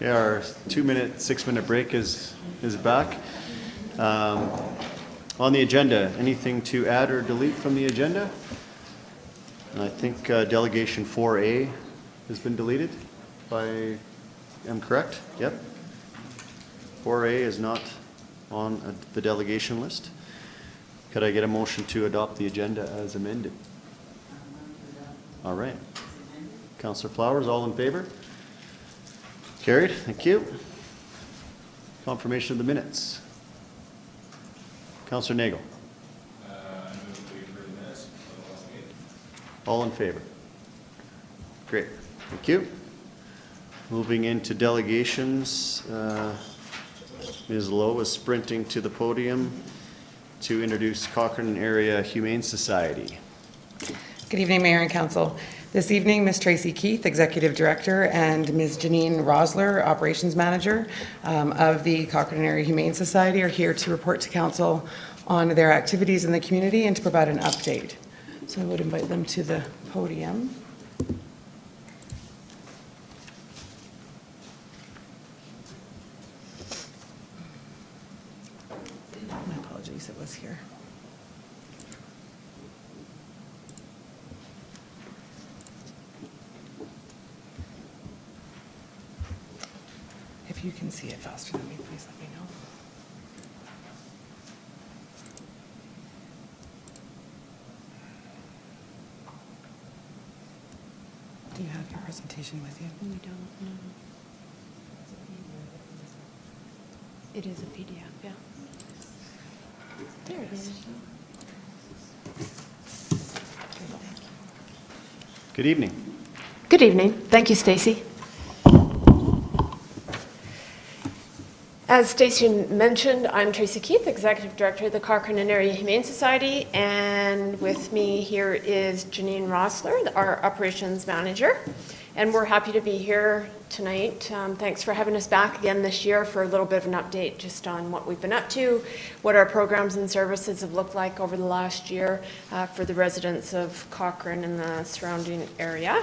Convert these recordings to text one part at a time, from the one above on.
Okay, our 2-minute, 6-minute break is back. On the agenda, anything to add or delete from the agenda? I think delegation 4A has been deleted by, am correct? Yep. 4A is not on the delegation list. Could I get a motion to adopt the agenda as amended? All right. Councillor Flowers, all in favor? Carried, thank you. Confirmation of the minutes. Councillor Nagel. I move we approve the minutes of the last meeting. All in favor? Great, thank you. Moving into delegations, Ms. Lowe is sprinting to the podium to introduce Cochrane Area Humane Society. Good evening, Mayor and Council. This evening, Ms. Tracy Keith, Executive Director, and Ms. Janine Rosler, Operations Manager of the Cochrane Area Humane Society, are here to report to Council on their activities in the community and to provide an update. So I would invite them to the podium. My apologies, it was here. If you can see it faster than me, please let me know. Do you have your presentation with you? We don't know. It is a PDF, yeah. There it is. Good evening. Good evening. Thank you, Stacy. As Stacy mentioned, I'm Tracy Keith, Executive Director of the Cochrane Area Humane Society, and with me here is Janine Rosler, our Operations Manager, and we're happy to be here tonight. Thanks for having us back again this year for a little bit of an update just on what we've been up to, what our programs and services have looked like over the last year for the residents of Cochrane and the surrounding area.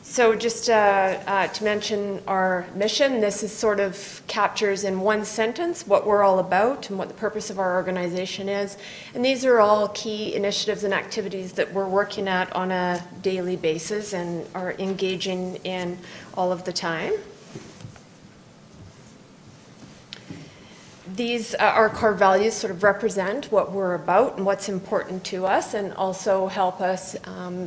So just to mention our mission, this is sort of captures in one sentence what we're all about and what the purpose of our organization is. And these are all key initiatives and activities that we're working at on a daily basis and are engaging in all of the time. These, our core values sort of represent what we're about and what's important to us, and also help us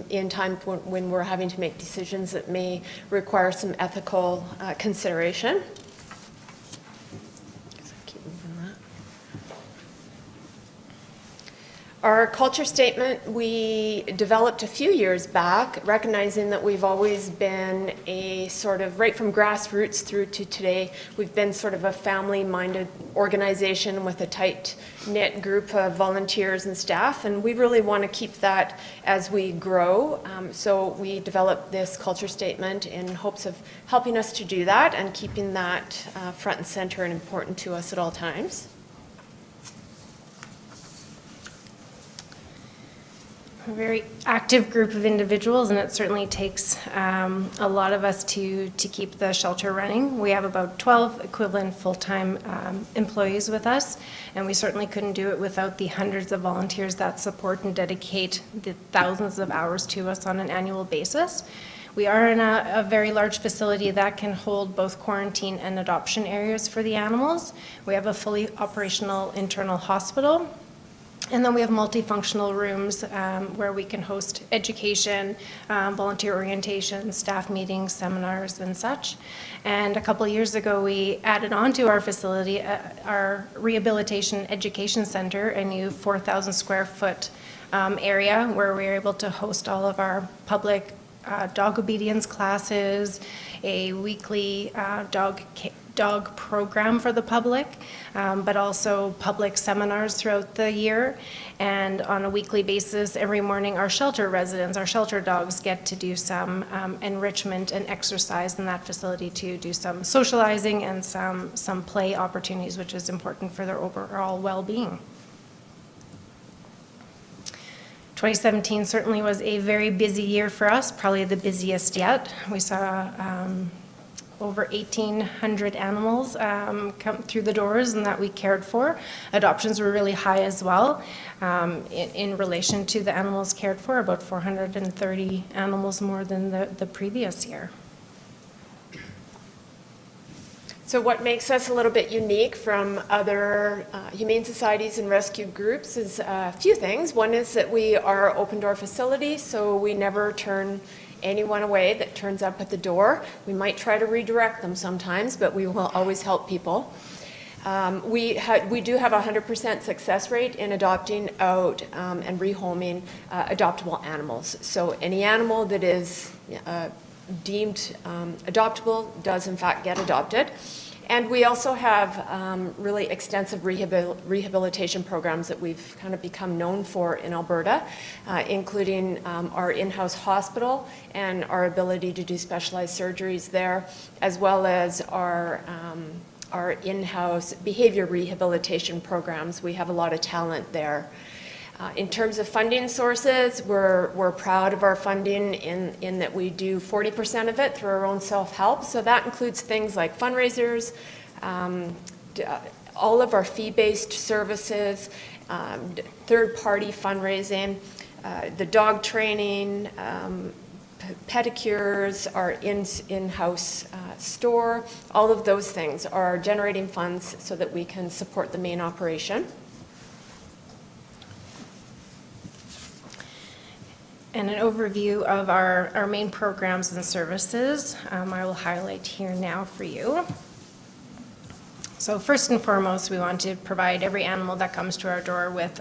in times when we're having to make decisions that may require some ethical consideration. Keep moving that. Our culture statement we developed a few years back, recognizing that we've always been a sort of, right from grassroots through to today, we've been sort of a family-minded organization with a tight-knit group of volunteers and staff, and we really want to keep that as we grow. So we developed this culture statement in hopes of helping us to do that and keeping that front and center and important to us at all times. A very active group of individuals, and it certainly takes a lot of us to keep the shelter running. We have about 12 equivalent full-time employees with us, and we certainly couldn't do it without the hundreds of volunteers that support and dedicate the thousands of hours to us on an annual basis. We are in a very large facility that can hold both quarantine and adoption areas for the animals. We have a fully operational internal hospital. And then we have multifunctional rooms where we can host education, volunteer orientation, staff meetings, seminars, and such. And a couple of years ago, we added on to our facility our Rehabilitation Education Center, a new 4,000 square foot area where we were able to host all of our public dog obedience classes, a weekly dog program for the public, but also public seminars throughout the year. And on a weekly basis, every morning, our shelter residents, our shelter dogs, get to do some enrichment and exercise in that facility to do some socializing and some play opportunities, which is important for their overall well-being. 2017 certainly was a very busy year for us, probably the busiest yet. We saw over 1,800 animals come through the doors and that we cared for. Adoptions were really high as well in relation to the animals cared for, about 430 animals more than the previous year. So what makes us a little bit unique from other humane societies and rescue groups is a few things. One is that we are open door facility, so we never turn anyone away that turns up at the door. We might try to redirect them sometimes, but we will always help people. We do have a 100% success rate in adopting out and rehoming adoptable animals. So any animal that is deemed adoptable does in fact get adopted. And we also have really extensive rehabilitation programs that we've kind of become known for in Alberta, including our in-house hospital and our ability to do specialized surgeries there, as well as our in-house behavior rehabilitation programs. We have a lot of talent there. In terms of funding sources, we're proud of our funding in that we do 40% of it through our own self-help. So that includes things like fundraisers, all of our fee-based services, third-party fundraising, the dog training, pedicures, our in-house store. All of those things are generating funds so that we can support the main operation. And an overview of our main programs and services, I will highlight here now for you. So first and foremost, we want to provide every animal that comes to our door with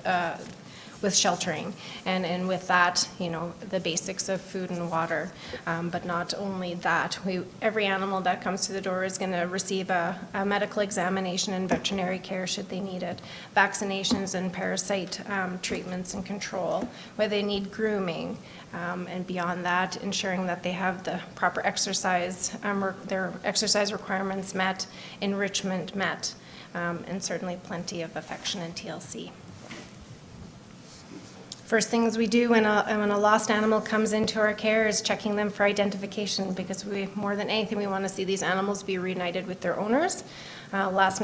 sheltering, and with that, you know, the basics of food and water. But not only that, every animal that comes to the door is going to receive a medical examination and veterinary care should they need it, vaccinations and parasite treatments and control, where they need grooming, and beyond that, ensuring that they have the proper exercise, their exercise requirements met, enrichment met, and certainly plenty of affection and TLC. First things we do when a lost animal comes into our care is checking them for identification, because more than anything, we want to see these animals be reunited with their owners. Last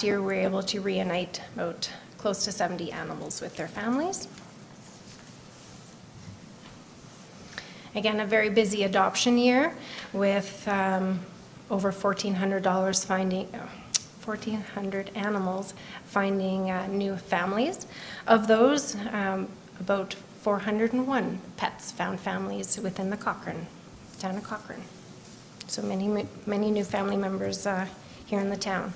year, we were able to reunite about close to 70 animals with their families. Again, a very busy adoption year with over $1,400 animals finding new families. Of those, about 401 pets found families within the town of Cochrane. So many new family members here in the town.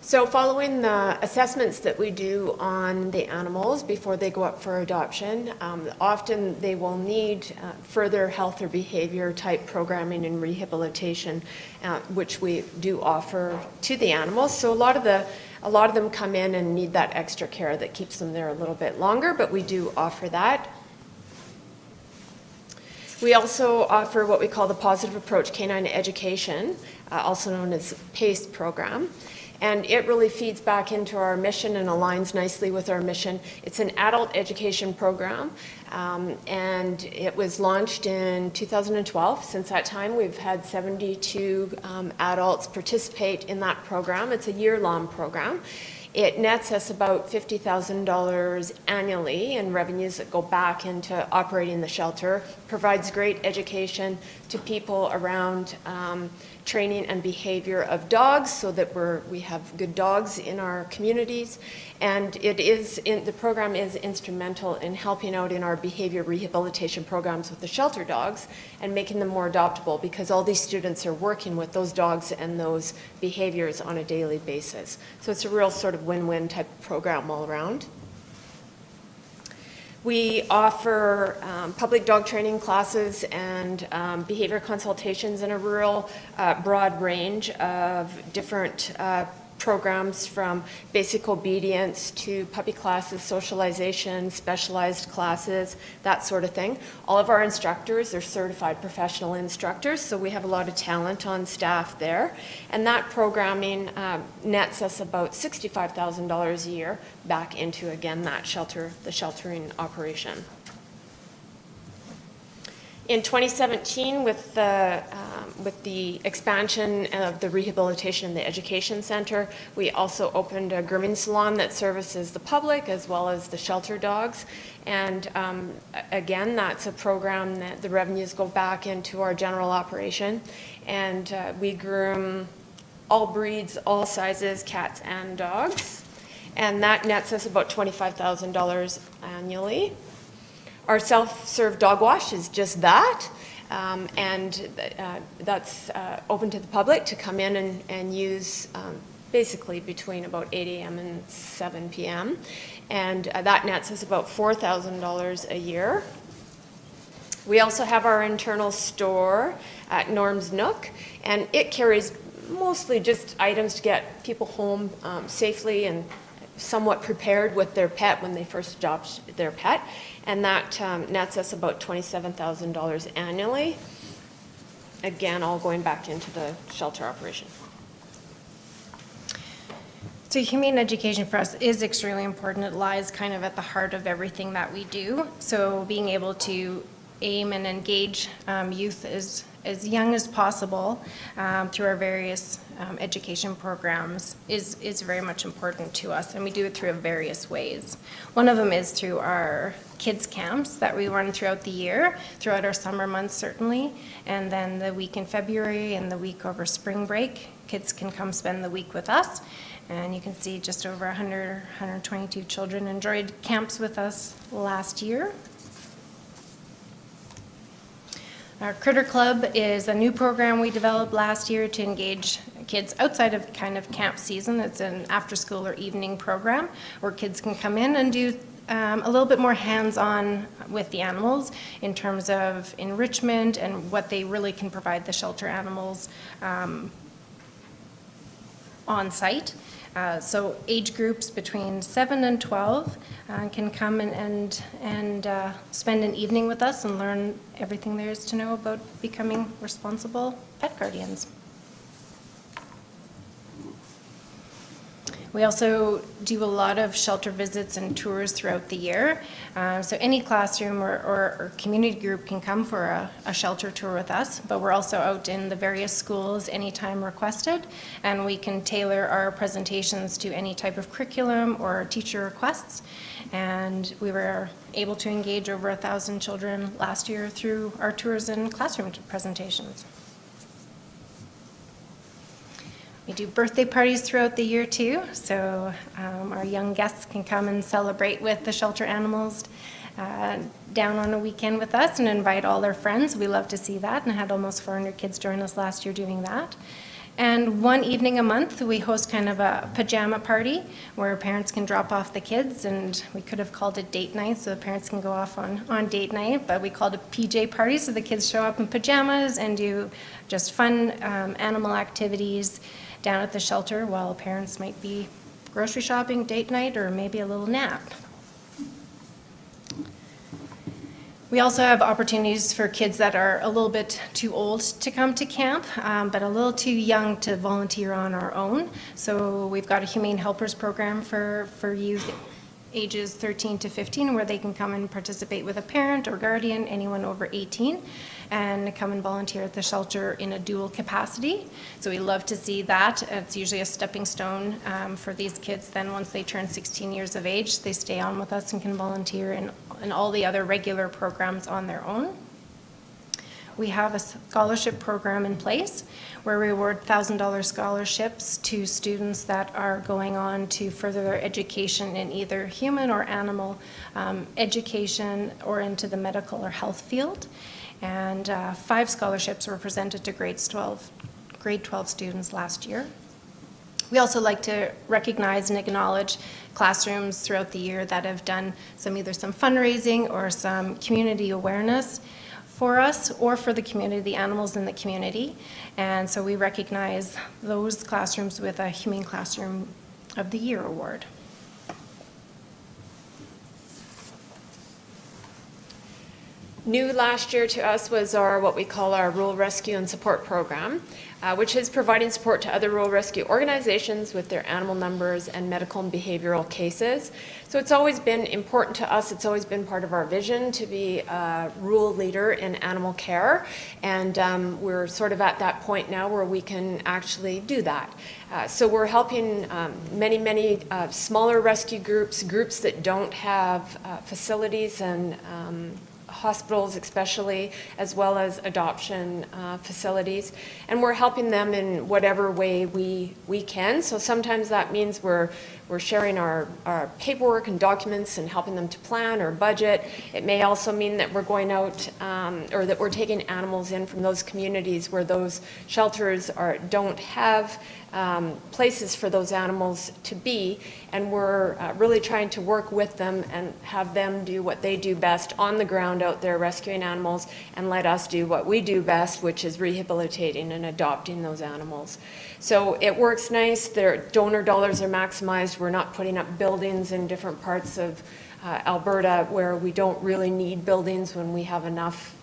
So following the assessments that we do on the animals before they go up for adoption, often they will need further health or behavior type programming and rehabilitation, which we do offer to the animals. So a lot of them come in and need that extra care that keeps them there a little bit longer, but we do offer that. We also offer what we call the Positive Approach Canine Education, also known as PACE program. And it really feeds back into our mission and aligns nicely with our mission. It's an adult education program, and it was launched in 2012. Since that time, we've had 72 adults participate in that program. It's a year-long program. It nets us about $50,000 annually in revenues that go back into operating the shelter, provides great education to people around training and behavior of dogs so that we have good dogs in our communities. And the program is instrumental in helping out in our behavior rehabilitation programs with the shelter dogs and making them more adoptable, because all these students are working with those dogs and those behaviors on a daily basis. So it's a real sort of win-win type of program all around. We offer public dog training classes and behavior consultations in a real broad range of different programs, from basic obedience to puppy classes, socialization, specialized classes, that sort of thing. All of our instructors are certified professional instructors, so we have a lot of talent on staff there. And that programming nets us about $65,000 a year back into, again, the sheltering operation. In 2017, with the expansion of the rehabilitation and the education center, we also opened a grooming salon that services the public as well as the shelter dogs. And again, that's a program that the revenues go back into our general operation. And we groom all breeds, all sizes, cats and dogs. And that nets us about $25,000 annually. Our self-serve dog wash is just that, and that's open to the public to come in and use basically between about 8 a.m. and 7 p.m. And that nets us about $4,000 a year. We also have our internal store at Norm's Nook, and it carries mostly just items to get people home safely and somewhat prepared with their pet when they first adopt their pet. And that nets us about $27,000 annually. Again, all going back into the shelter operation. So humane education for us is extremely important. It lies kind of at the heart of everything that we do. So being able to aim and engage youth as young as possible through our various education programs is very much important to us, and we do it through various ways. One of them is through our kids camps that we run throughout the year, throughout our summer months certainly, and then the week in February and the week over spring break, kids can come spend the week with us. And you can see just over 122 children enjoyed camps with us last year. Our Critter Club is a new program we developed last year to engage kids outside of kind of camp season. It's an after-school or evening program where kids can come in and do a little bit more hands-on with the animals in terms of enrichment and what they really can provide the shelter animals on site. So age groups between 7 and 12 can come and spend an evening with us and learn everything there is to know about becoming responsible pet guardians. We also do a lot of shelter visits and tours throughout the year. So any classroom or community group can come for a shelter tour with us, but we're also out in the various schools anytime requested, and we can tailor our presentations to any type of curriculum or teacher requests. And we were able to engage over 1,000 children last year through our tours and classroom presentations. We do birthday parties throughout the year too, so our young guests can come and celebrate with the shelter animals down on a weekend with us and invite all their friends. We love to see that, and had almost 400 kids join us last year doing that. And one evening a month, we host kind of a pajama party where parents can drop off the kids, and we could have called it date night so the parents can go off on date night, but we called it PJ party, so the kids show up in pajamas and do just fun animal activities down at the shelter while parents might be grocery shopping, date night, or maybe a little nap. We also have opportunities for kids that are a little bit too old to come to camp, but a little too young to volunteer on our own. So we've got a Humane Helpers program for youth ages 13 to 15 where they can come and participate with a parent or guardian, anyone over 18, and come and volunteer at the shelter in a dual capacity. So we love to see that. It's usually a stepping stone for these kids. Then once they turn 16 years of age, they stay on with us and can volunteer in all the other regular programs on their own. We have a scholarship program in place where we award $1,000 scholarships to students that are going on to further their education in either human or animal education or into the medical or health field. And 5 scholarships were presented to grade 12 students last year. We also like to recognize and acknowledge classrooms throughout the year that have done either some fundraising or some community awareness for us or for the community, the animals in the community. And so we recognize those classrooms with a Humane Classroom of the Year award. New last year to us was what we call our Rural Rescue and Support Program, which is providing support to other rural rescue organizations with their animal numbers and medical and behavioral cases. So it's always been important to us, it's always been part of our vision to be a rural leader in animal care, and we're sort of at that point now where we can actually do that. So we're helping many smaller rescue groups that don't have facilities and hospitals especially, as well as adoption facilities. And we're helping them in whatever way we can. So sometimes that means we're sharing our paperwork and documents and helping them to plan or budget. It may also mean that we're going out or that we're taking animals in from those communities where those shelters don't have places for those animals to be, and we're really trying to work with them and have them do what they do best on the ground out there rescuing animals, and let us do what we do best, which is rehabilitating and adopting those animals. So it works nice. Their donor dollars are maximized. We're not putting up buildings in different parts of Alberta where we don't really need buildings when we have enough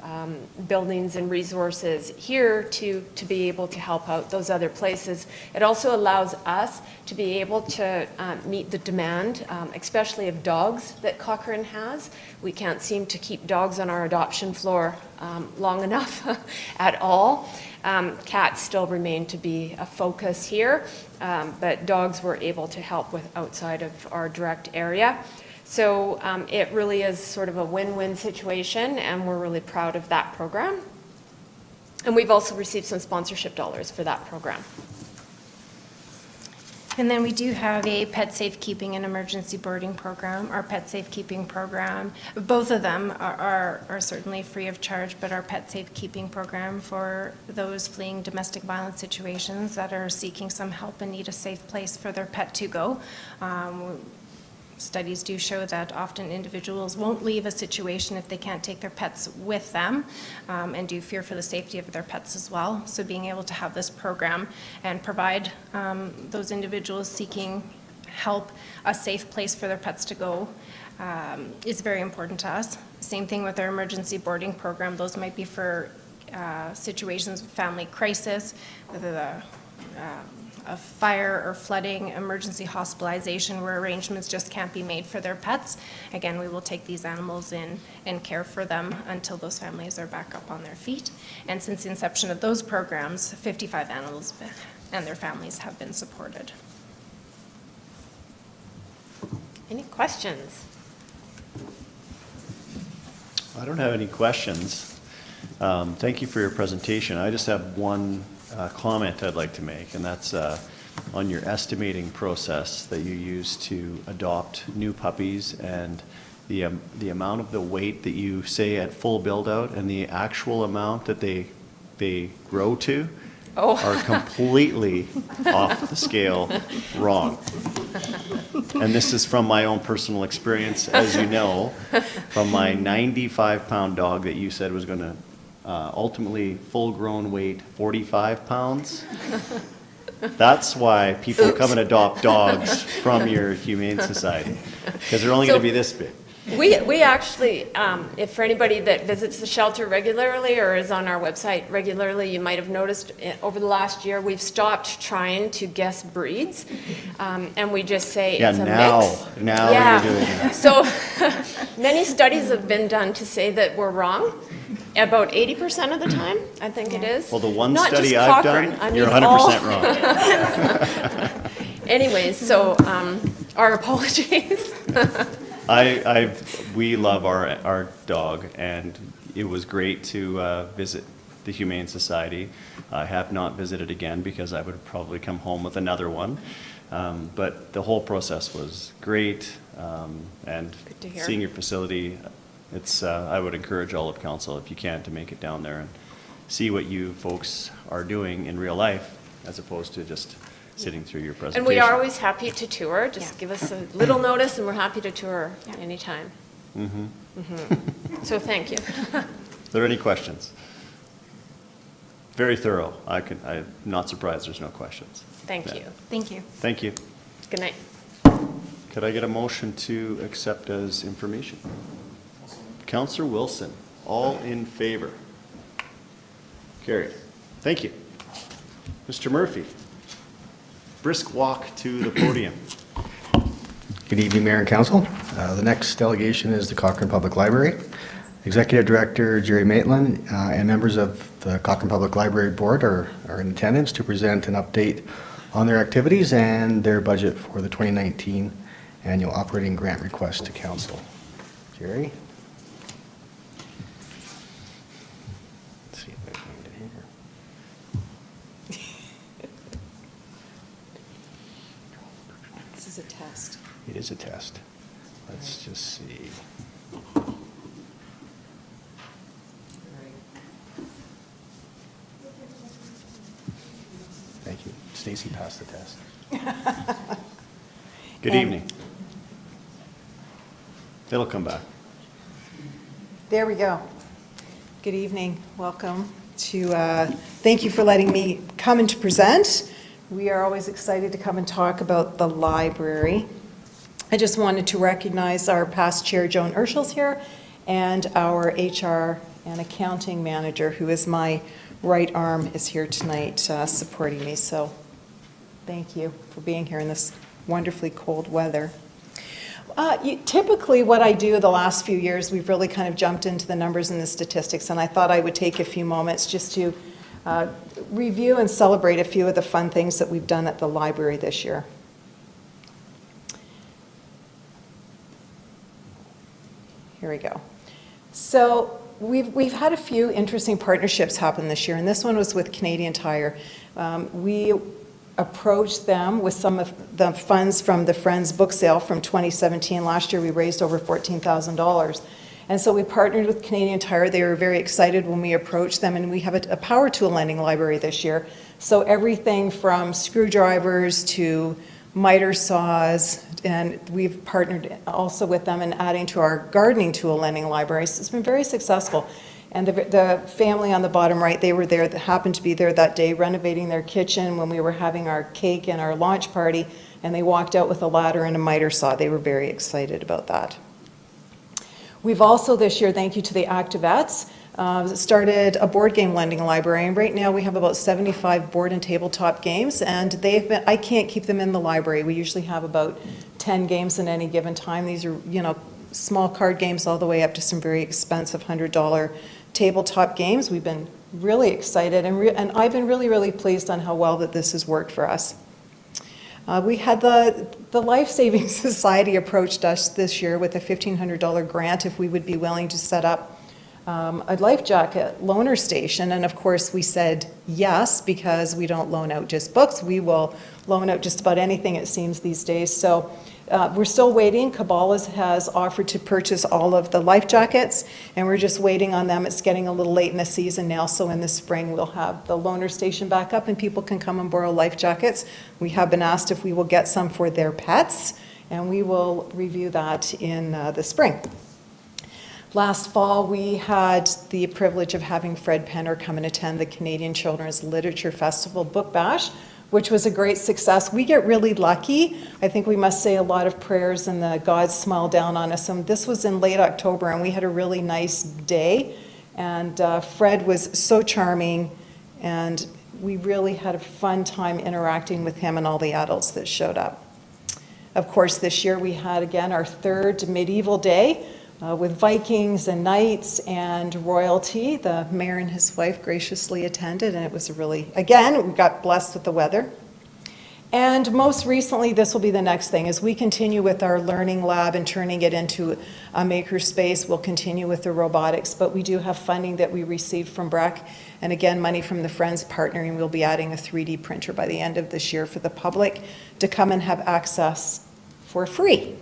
buildings and resources here to be able to help out those other places. It also allows us to be able to meet the demand, especially of dogs that Cochrane has. We can't seem to keep dogs on our adoption floor long enough at all. Cats still remain to be a focus here, but dogs we're able to help with outside of our direct area. So it really is sort of a win-win situation, and we're really proud of that program. And we've also received some sponsorship dollars for that program. And then we do have a pet safekeeping and emergency boarding program. Our pet safekeeping program, both of them are certainly free of charge, but our pet safekeeping program for those fleeing domestic violence situations that are seeking some help and need a safe place for their pet to go. Studies do show that often individuals won't leave a situation if they can't take their pets with them, and do fear for the safety of their pets as well. So being able to have this program and provide those individuals seeking help a safe place for their pets to go is very important to us. Same thing with our emergency boarding program. Those might be for situations of family crisis, whether of fire or flooding, emergency hospitalization where arrangements just can't be made for their pets. Again, we will take these animals in and care for them until those families are back up on their feet. And since the inception of those programs, 55 animals and their families have been supported. Any questions? I don't have any questions. Thank you for your presentation. I just have one comment I'd like to make, and that's on your estimating process that you use to adopt new puppies, and the amount of the weight that you say at full build out and the actual amount that they grow to are completely off the scale wrong. And this is from my own personal experience, as you know, from my 95-pound dog that you said was going to ultimately full-grown weight 45 pounds. That's why people come and adopt dogs from your Humane Society, because they're only going to be this big. We actually, if for anybody that visits the shelter regularly or is on our website regularly, you might have noticed over the last year we've stopped trying to guess breeds, and we just say it's a mix. Now Yeah. you're doing that. So many studies have been done to say that we're wrong. About 80% of the time, I think it is. Well, the one Not study just I've Cochrane, done, I mean you're 100% wrong. Anyways, so our apologies. We love our dog, and it was great to visit the Humane Society. I have not visited again because I would probably come home with another one. But the whole process was great, and Good to hear. seeing your facility, I would encourage all of council, if you can, to make it down there and see what you folks are doing in real life, as opposed to just sitting through your presentation. And we are always happy to tour. Just give us a little notice and we're happy to tour anytime. So thank you. Are there any questions? Very thorough. I'm not surprised there's no questions. Thank Yeah. you. Thank you. Thank you. Good night. Could I get a motion to accept as information? Councillor Wilson. All in favor? Carried. Thank you. Mr. Murphy, brisk walk to the podium. Good evening, Mayor and Council. The next delegation is the Cochrane Public Library. Executive Director Jerry Maitland and members of the Cochrane Public Library Board are in attendance to present an update on their activities and their budget for the 2019 annual operating grant request to Council. Jerry? Let's see if I can find it here. This is a test. It is a test. Let's just see. Thank you. Stacy passed the test. Good evening. It'll come back. There we go. Good evening. Welcome to, thank you for letting me come and to present. We are always excited to come and talk about the library. I just wanted to recognize our past chair, Joan Urschel's here, and our HR and accounting manager, who is my right arm, is here tonight supporting me. So thank you for being here in this wonderfully cold weather. Typically, what I do the last few years, we've really kind of jumped into the numbers and the statistics, and I thought I would take a few moments just to review and celebrate a few of the fun things that we've done at the library this year. Here we go. So we've had a few interesting partnerships happen this year, and this one was with Canadian Tire. We approached them with some of the funds from the Friends book sale from 2017. Last year we raised over $14,000. And so we partnered with Canadian Tire. They were very excited when we approached them, and we have a power tool lending library this year. So everything from screwdrivers to miter saws, and we've partnered also with them in adding to our gardening tool lending library. So it's been very successful. And the family on the bottom right, they were there, that happened to be there that day renovating their kitchen when we were having our cake and our launch party, and they walked out with a ladder and a miter saw. They were very excited about that. We've also this year, thank you to the Activettes, started a board game lending library, and right now we have about 75 board and tabletop games, and I can't keep them in the library. We usually have about 10 games at any given time. These are, small card games all the way up to some very expensive $100 tabletop games. We've been really excited, and I've been really, really pleased on how well that this has worked for us. We had the Life Saving Society approached us this year with a $1,500 grant if we would be willing to set up a life jacket loaner station, and of course we said yes, because we don't loan out just books. We will loan out just about anything, it seems, these days. So we're still waiting. Cabela's has offered to purchase all of the life jackets, and we're just waiting on them. It's getting a little late in the season now, so in the spring we'll have the loaner station back up and people can come and borrow life jackets. We have been asked if we will get some for their pets, and we will review that in the spring. Last fall, we had the privilege of having Fred Penner come and attend the Canadian Children's Literature Festival Book Bash, which was a great success. We get really lucky. I think we must say a lot of prayers and the gods smile down on us. And this was in late October, and we had a really nice day. And Fred was so charming, and we really had a fun time interacting with him and all the adults that showed up. Of course, this year we had, again, our third medieval day with Vikings and knights and royalty. The mayor and his wife graciously attended, and it was again, we got blessed with the weather. And most recently, this will be the next thing. As we continue with our learning lab and turning it into a maker space, we'll continue with the robotics, but we do have funding that we received from BREC, and again, money from the Friends partnering. We'll be adding a 3D printer by the end of this year for the public to come and have access for free.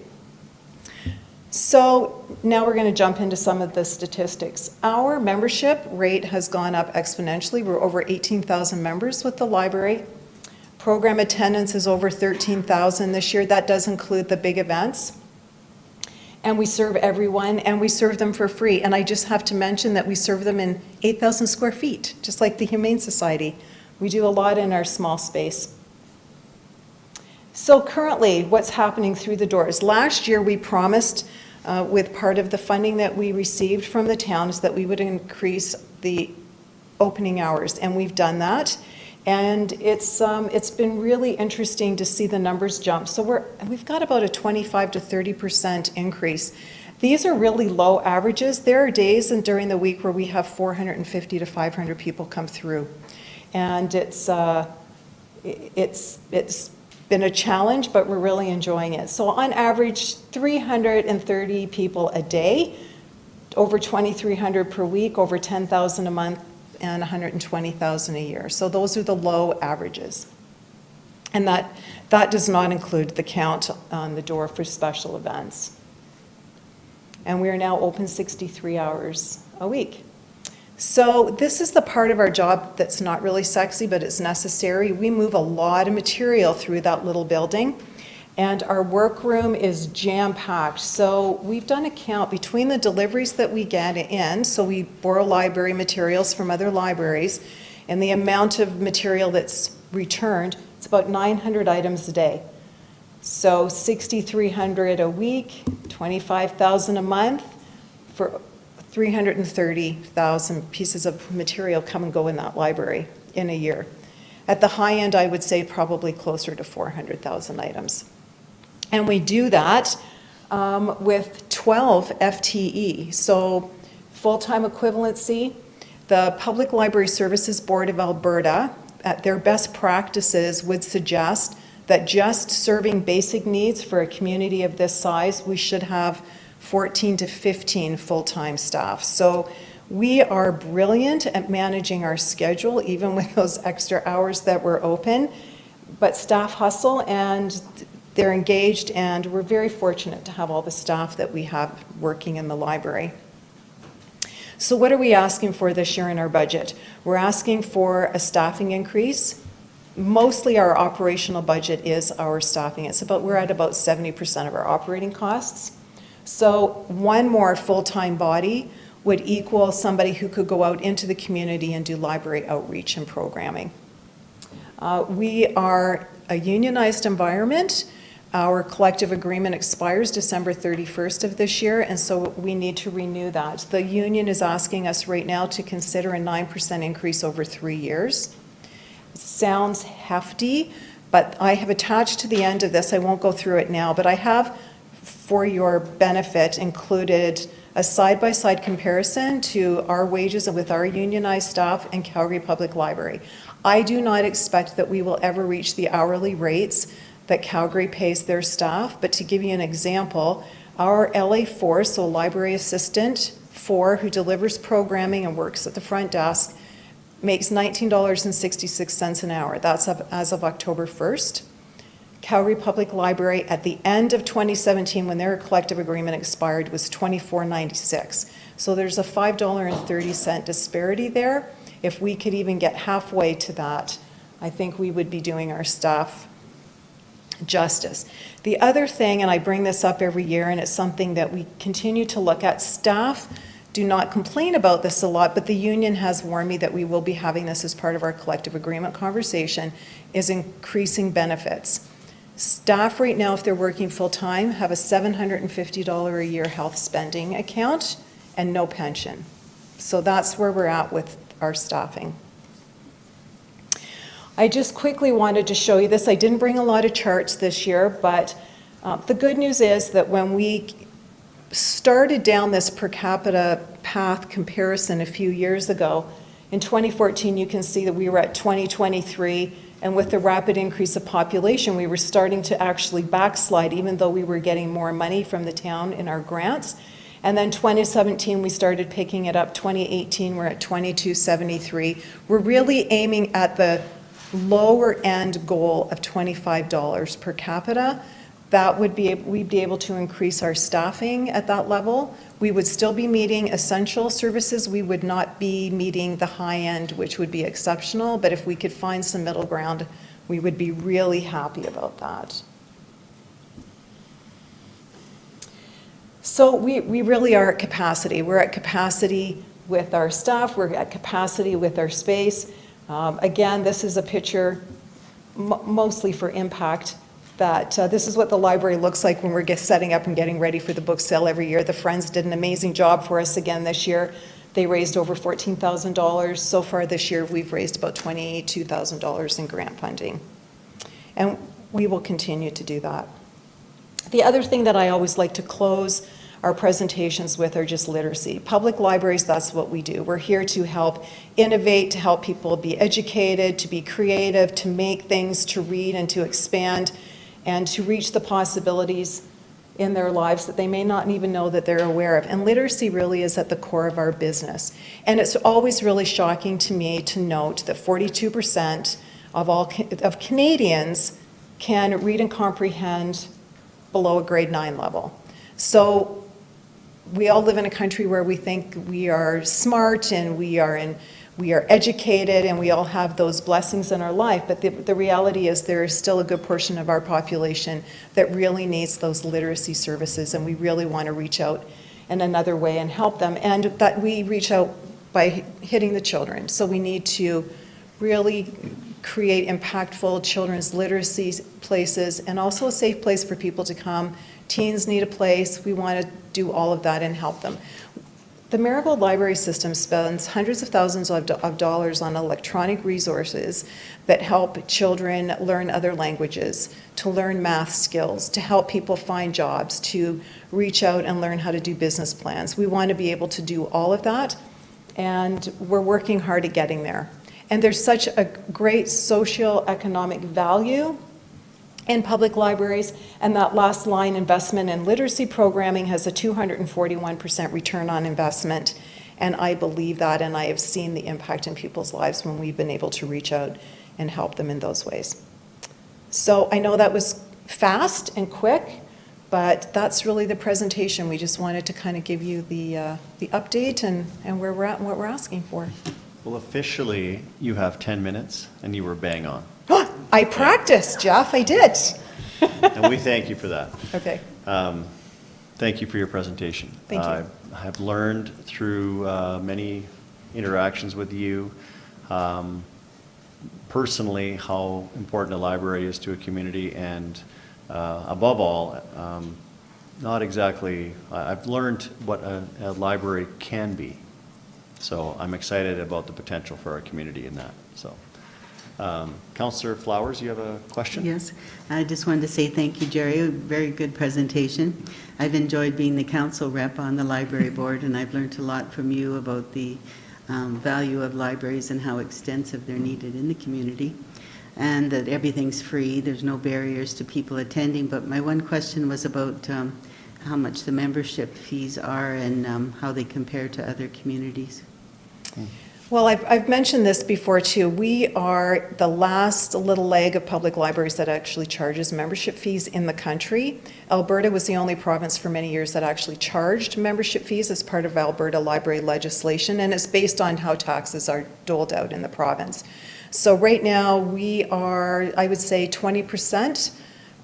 So now we're going to jump into some of the statistics. Our membership rate has gone up exponentially. We're over 18,000 members with the library. Program attendance is over 13,000 this year. That does include the big events. And we serve everyone, and we serve them for free. And I just have to mention that we serve them in 8,000 square feet, just like the Humane Society. We do a lot in our small space. So currently, what's happening through the doors? Last year, we promised with part of the funding that we received from the town is that we would increase the opening hours, and we've done that. And it's been really interesting to see the numbers jump. So we've got about a 25 to 30% increase. These are really low averages. There are days and during the week where we have 450 to 500 people come through. And it's been a challenge, but we're really enjoying it. So on average, 330 people a day, over 2,300 per week, over 10,000 a month, and 120,000 a year. So those are the low averages. And that does not include the count on the door for special events. And we are now open 63 hours a week. So this is the part of our job that's not really sexy, but it's necessary. We move a lot of material through that little building, and our workroom is jam-packed. So we've done a count between the deliveries that we get in, so we borrow library materials from other libraries, and the amount of material that's returned, it's about 900 items a day. So 6,300 a week, 25,000 a month, for 330,000 pieces of material come and go in that library in a year. At the high end, I would say probably closer to 400,000 items. And we do that with 12 FTE, so full-time equivalency. The Public Library Services Board of Alberta, at their best practices, would suggest that just serving basic needs for a community of this size, we should have 14 to 15 full-time staff. So we are brilliant at managing our schedule, even with those extra hours that we're open. But staff hustle, and they're engaged, and we're very fortunate to have all the staff that we have working in the library. So what are we asking for this year in our budget? We're asking for a staffing increase. Mostly our operational budget is our staffing. We're at about 70% of our operating costs. So one more full-time body would equal somebody who could go out into the community and do library outreach and programming. We are a unionized environment. Our collective agreement expires December 31st of this year, and so we need to renew that. The union is asking us right now to consider a 9% increase over 3 years. It sounds hefty, but I have attached to the end of this, I won't go through it now, but I have, for your benefit, included a side-by-side comparison to our wages with our unionized staff and Calgary Public Library. I do not expect that we will ever reach the hourly rates that Calgary pays their staff, but to give you an example, our LA4, so library assistant 4, who delivers programming and works at the front desk, makes $19.66 an hour. That's as of October 1st. Calgary Public Library at the end of 2017, when their collective agreement expired, was $24.96. So there's a $5.30 disparity there. If we could even get halfway to that, I think we would be doing our staff justice. The other thing, and I bring this up every year, and it's something that we continue to look at, staff do not complain about this a lot, but the union has warned me that we will be having this as part of our collective agreement conversation, is increasing benefits. Staff right now, if they're working full-time, have a $750 a year health spending account and no pension. So that's where we're at with our staffing. I just quickly wanted to show you this. I didn't bring a lot of charts this year, but the good news is that when we started down this per capita path comparison a few years ago, in 2014 you can see that we were at 2023, and with the rapid increase of population, we were starting to actually backslide, even though we were getting more money from the town in our grants. And then 2017, we started picking it up. 2018, we're at 2273. We're really aiming at the lower end goal of $25 per capita. That would be, we'd be able to increase our staffing at that level. We would still be meeting essential services. We would not be meeting the high end, which would be exceptional. But if we could find some middle ground, we would be really happy about that. So we really are at capacity. We're at capacity with our staff. We're at capacity with our space. Again, this is a picture mostly for impact that this is what the library looks like when we're setting up and getting ready for the book sale every year. The Friends did an amazing job for us again this year. They raised over $14,000. So far this year, we've raised about $22,000 in grant funding. And we will continue to do that. The other thing that I always like to close our presentations with are just literacy. Public libraries, that's what we do. We're here to help innovate, to help people be educated, to be creative, to make things, to read and to expand, and to reach the possibilities in their lives that they may not even know that they're aware of. And literacy really is at the core of our business. And it's always really shocking to me to note that 42% of Canadians can read and comprehend below a grade 9 level. So we all live in a country where we think we are smart and we are educated and we all have those blessings in our life, but the reality is there is still a good portion of our population that really needs those literacy services, and we really want to reach out in another way and help them, and that we reach out by hitting the children. So we need to really create impactful children's literacy places and also a safe place for people to come. Teens need a place. We want to do all of that and help them. The Marigold Library System spends hundreds of thousands of dollars on electronic resources that help children learn other languages, to learn math skills, to help people find jobs, to reach out and learn how to do business plans. We want to be able to do all of that, and we're working hard at getting there. And there's such a great socio-economic value in public libraries, and that last line, investment in literacy programming, has a 241% return on investment, and I believe that, and I have seen the impact in people's lives when we've been able to reach out and help them in those ways. So I know that was fast and quick, but that's really the presentation. We just wanted to kind of give you the update and where we're at and what we're asking for. Well, officially, you have 10 minutes, and you were bang on. I practiced, Jeff, I did. And we thank you for that. Okay. Thank you for your presentation. Thank you. I have learned through many interactions with you personally how important a library is to a community, and above all, not exactly, I've learned what a library can be. So I'm excited about the potential for our community in that. So, Councillor Flowers, you have a question? Yes, I just wanted to say thank you, Jerry. A very good presentation. I've enjoyed being the council rep on the library board, and I've learned a lot from you about the value of libraries and how extensive they're needed in the community, and that everything's free. There's no barriers to people attending. But my one question was about how much the membership fees are and how they compare to other communities. Well, I've mentioned this before too. We are the last little leg of public libraries that actually charges membership fees in the country. Alberta was the only province for many years that actually charged membership fees as part of Alberta library legislation, and it's based on how taxes are doled out in the province. So right now we are, I would say, 20%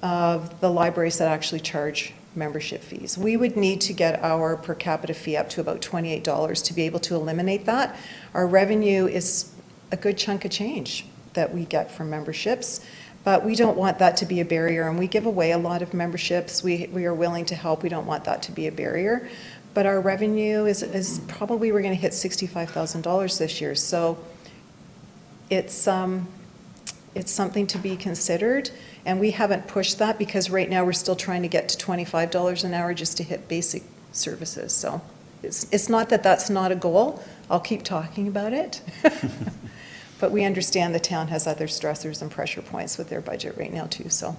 of the libraries that actually charge membership fees. We would need to get our per capita fee up to about $28 to be able to eliminate that. Our revenue is a good chunk of change that we get from memberships, but we don't want that to be a barrier, and we give away a lot of memberships. We are willing to help. We don't want that to be a barrier, but our revenue is probably, we're going to hit $65,000 this year, so it's something to be considered. And we haven't pushed that because right now we're still trying to get to $25 an hour just to hit basic services. So it's not that that's not a goal. I'll keep talking about it. But we understand the town has other stressors and pressure points with their budget right now too, so.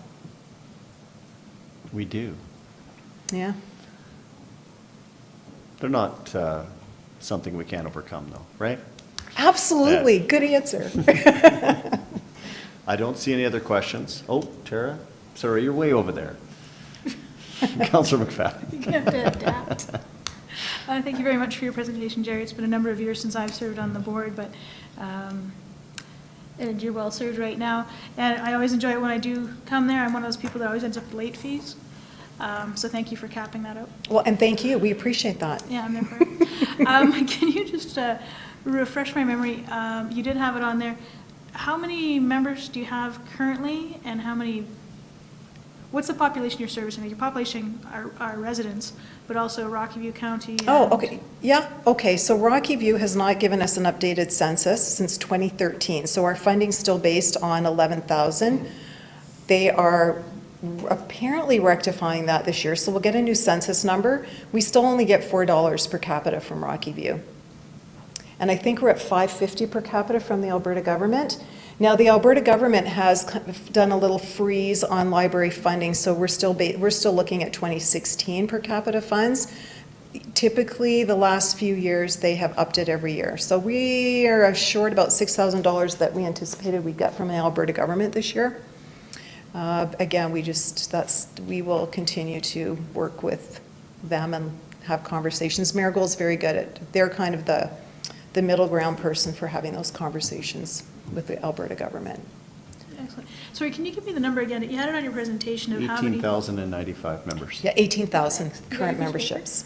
We do. Yeah. They're not something we can't overcome though, right? Absolutely. Good answer. I don't see any other questions. Oh, Tara, sorry, you're way over there. Councillor McFadden. You have to adapt. Thank you very much for your presentation, Jerry. It's been a number of years since I've served on the board, but and you're well served right now. And I always enjoy it when I do come there. I'm one of those people that always ends up with late fees. So thank you for capping that out. Well, and thank you. We appreciate that. Yeah, I'm there for it. Can you just refresh my memory? You did have it on there. How many members do you have currently, and how many what's the population you're servicing? Your population are residents, but also Rocky View County. Oh, and- okay, yeah, okay, so Rocky View has not given us an updated census since 2013, so our funding's still based on 11,000. They are apparently rectifying that this year, so we'll get a new census number. We still only get $4 per capita from Rocky View. And I think we're at $5.50 per capita from the Alberta government. Now, the Alberta government has done a little freeze on library funding, so we're still looking at 2016 per capita funds. Typically, the last few years, they have upped it every year. So we are short about $6,000 that we anticipated we'd get from the Alberta government this year. Again, we will continue to work with them and have conversations. Marigold's very good at, they're kind of the middle ground person for having those conversations with the Alberta government. Excellent. Sorry, can you give me the number again? You had it on your presentation of how many? 18,095 members. Yeah, 18,000 current memberships.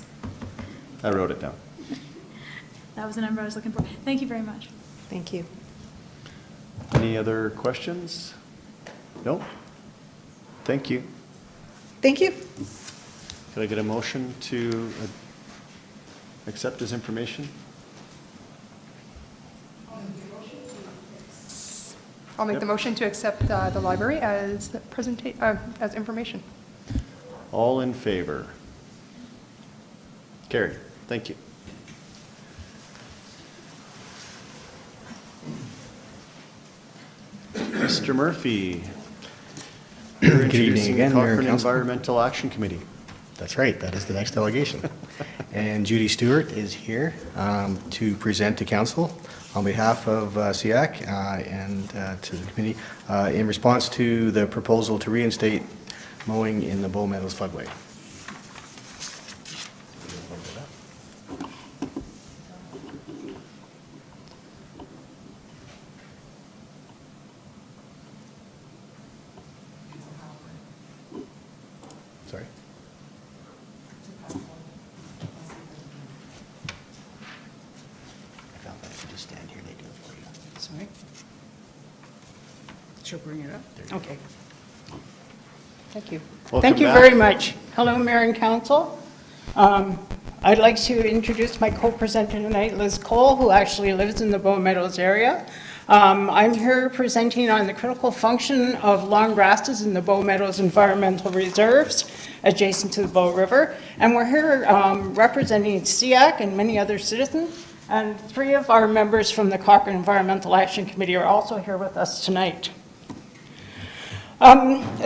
I wrote it down. That was the number I was looking for. Thank you very much. Thank you. Any other questions? No? Thank you. Thank you. Could I get a motion to accept this information? I'll make Yep. the motion to accept the library as as information. All in favor? Carried. Thank you. Mr. Murphy. you're Good evening introducing again, Mayor and Cochrane Council. Environmental Action Committee. That's right, that is the next delegation. And Judy Stewart is here to present to council on behalf of SEAC and to the committee in response to the proposal to reinstate mowing in the Bow Meadows floodway. Sorry. I found that if you just stand here, they do it for you. Sorry. She'll bring it up? Okay. Thank you. Welcome Thank you back. very much. Hello, Mayor and Council. I'd like to introduce my co-presenter tonight, Liz Cole, who actually lives in the Bow Meadows area. I'm here presenting on the critical function of long grasses in the Bow Meadows Environmental Reserves adjacent to the Bow River. And we're here representing SEAC and many other citizens. And 3 of our members from the Cochrane Environmental Action Committee are also here with us tonight.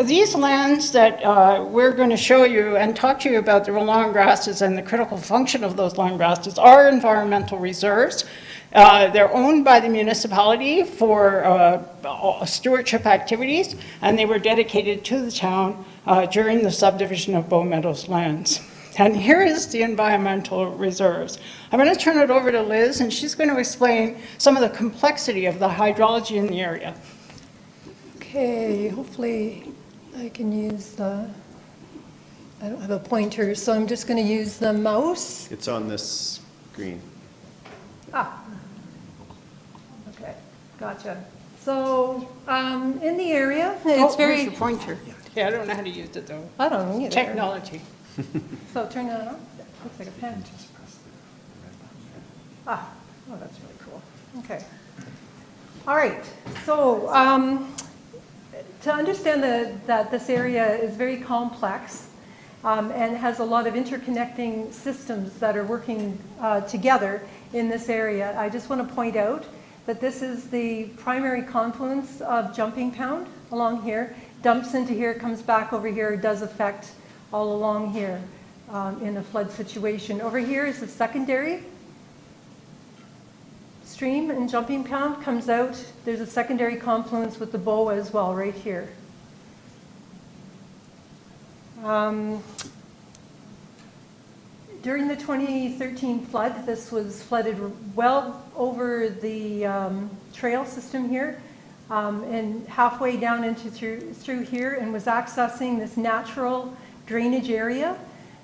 These lands that we're going to show you and talk to you about the long grasses and the critical function of those long grasses are environmental reserves. They're owned by the municipality for stewardship activities, and they were dedicated to the town during the subdivision of Bow Meadows lands. And here is the environmental reserves. I'm going to turn it over to Liz, and she's going to explain some of the complexity of the hydrology in the area. Okay, hopefully I can use the, I don't have a pointer, so I'm just going to use the mouse. It's on this screen. Ah, okay, gotcha. So in the area, it's very, Where's the pointer? Yeah, I don't know how to use it, though. I don't know either. Technology. So turn that on. Looks like a pen. Ah, oh, that's really cool. Okay. All right, so to understand that this area is very complex and has a lot of interconnecting systems that are working together in this area, I just want to point out that this is the primary confluence of Jumping Pound along here, dumps into here, comes back over here, does affect all along here in a flood situation. Over here is the secondary stream, and Jumping Pound comes out. There's a secondary confluence with the Bow as well, right here. During the 2013 flood, this was flooded well over the trail system here and halfway down into through here, and was accessing this natural drainage area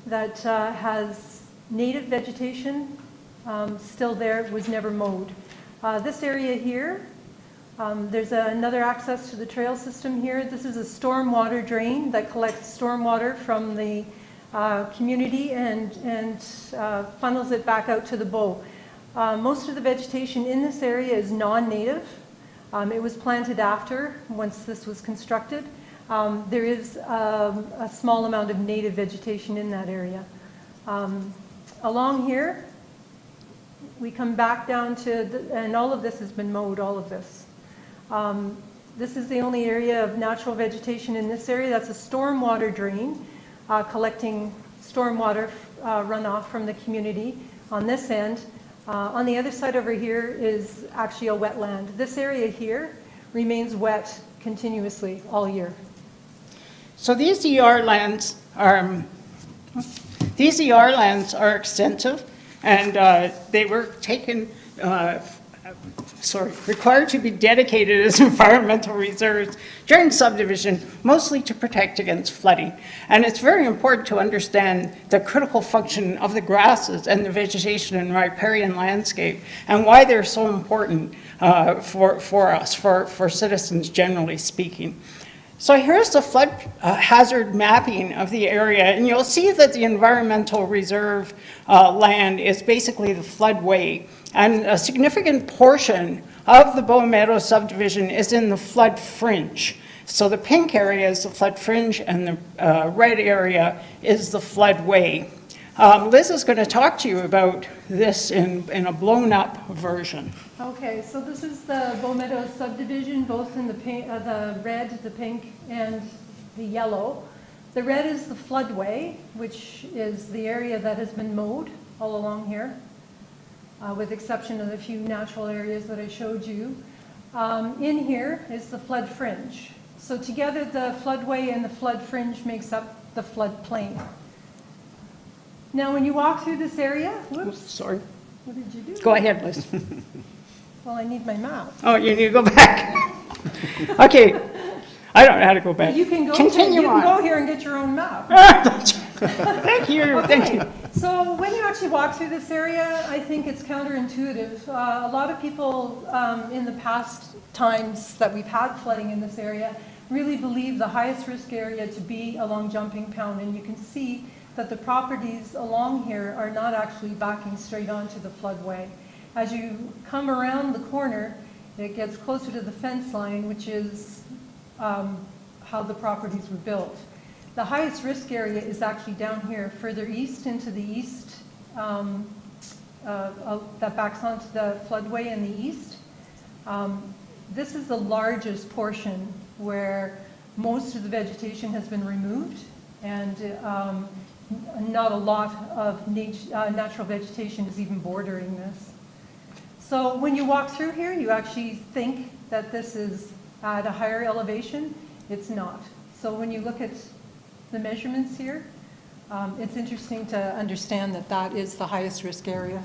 that has native vegetation still there, was never mowed. This area here There's another access to the trail system here. This is a storm water drain that collects storm water from the community and funnels it back out to the bow. Most of the vegetation in this area is non-native. It was planted after, once this was constructed. There is a small amount of native vegetation in that area. Along here, we come back down to, and all of this has been mowed, all of this. This is the only area of natural vegetation in this area. That's a stormwater drain, collecting stormwater runoff from the community on this end. On the other side over here is actually a wetland. This area here remains wet continuously all year. So these ER lands are extensive, and they were taken, required to be dedicated as environmental reserves during subdivision, mostly to protect against flooding. And it's very important to understand the critical function of the grasses and the vegetation in riparian landscape, and why they're so important for us, for citizens generally speaking. So here's the flood hazard mapping of the area, and you'll see that the environmental reserve land is basically the floodway, and a significant portion of the Bow Meadows subdivision is in the flood fringe. So the pink area is the flood fringe, and the red area is the floodway. Liz is going to talk to you about this in a blown-up version. Okay, so this is the Bow Meadows subdivision, both in the red, the pink, and the yellow. The red is the floodway, which is the area that has been mowed all along here, with exception of the few natural areas that I showed you. In here is the flood fringe. So together, the floodway and the flood fringe makes up the floodplain. Now, when you walk through this area, whoops. Sorry. What did you do? Go ahead, Liz. Well, I need my map. Oh, you need to go back. Okay. I don't know how to go back. You can go, Continue on. go here and get your own map. Thank you. Okay. Thank you. So when you actually walk through this area, I think it's counterintuitive. A lot of people in the past times that we've had flooding in this area really believe the highest risk area to be along Jumping Pound, and you can see that the properties along here are not actually backing straight onto the floodway. As you come around the corner, it gets closer to the fence line, which is how the properties were built. The highest risk area is actually down here, further east into the east, that backs onto the floodway in the east. This is the largest portion where most of the vegetation has been removed, and not a lot of natural vegetation is even bordering this. So when you walk through here, you actually think that this is at a higher elevation. It's not. So when you look at the measurements here, it's interesting to understand that that is the highest risk area.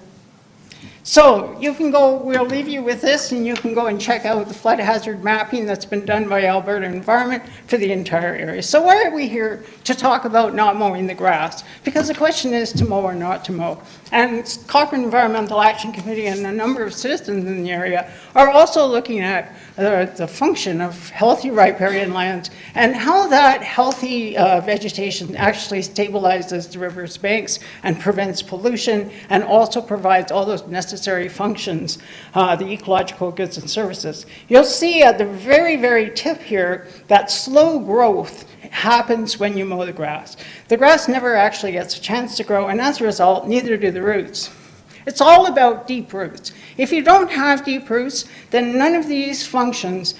So you can go, we'll leave you with this, and you can go and check out the flood hazard mapping that's been done by Alberta Environment for the entire area. So why are we here to talk about not mowing the grass? Because the question is to mow or not to mow. And Cochrane Environmental Action Committee and a number of citizens in the area are also looking at the function of healthy riparian lands and how that healthy vegetation actually stabilizes the river's banks and prevents pollution, and also provides all those necessary functions, the ecological goods and services. You'll see at the very, very tip here that slow growth happens when you mow the grass. The grass never actually gets a chance to grow, and as a result, neither do the roots. It's all about deep roots. If you don't have deep roots, then none of these functions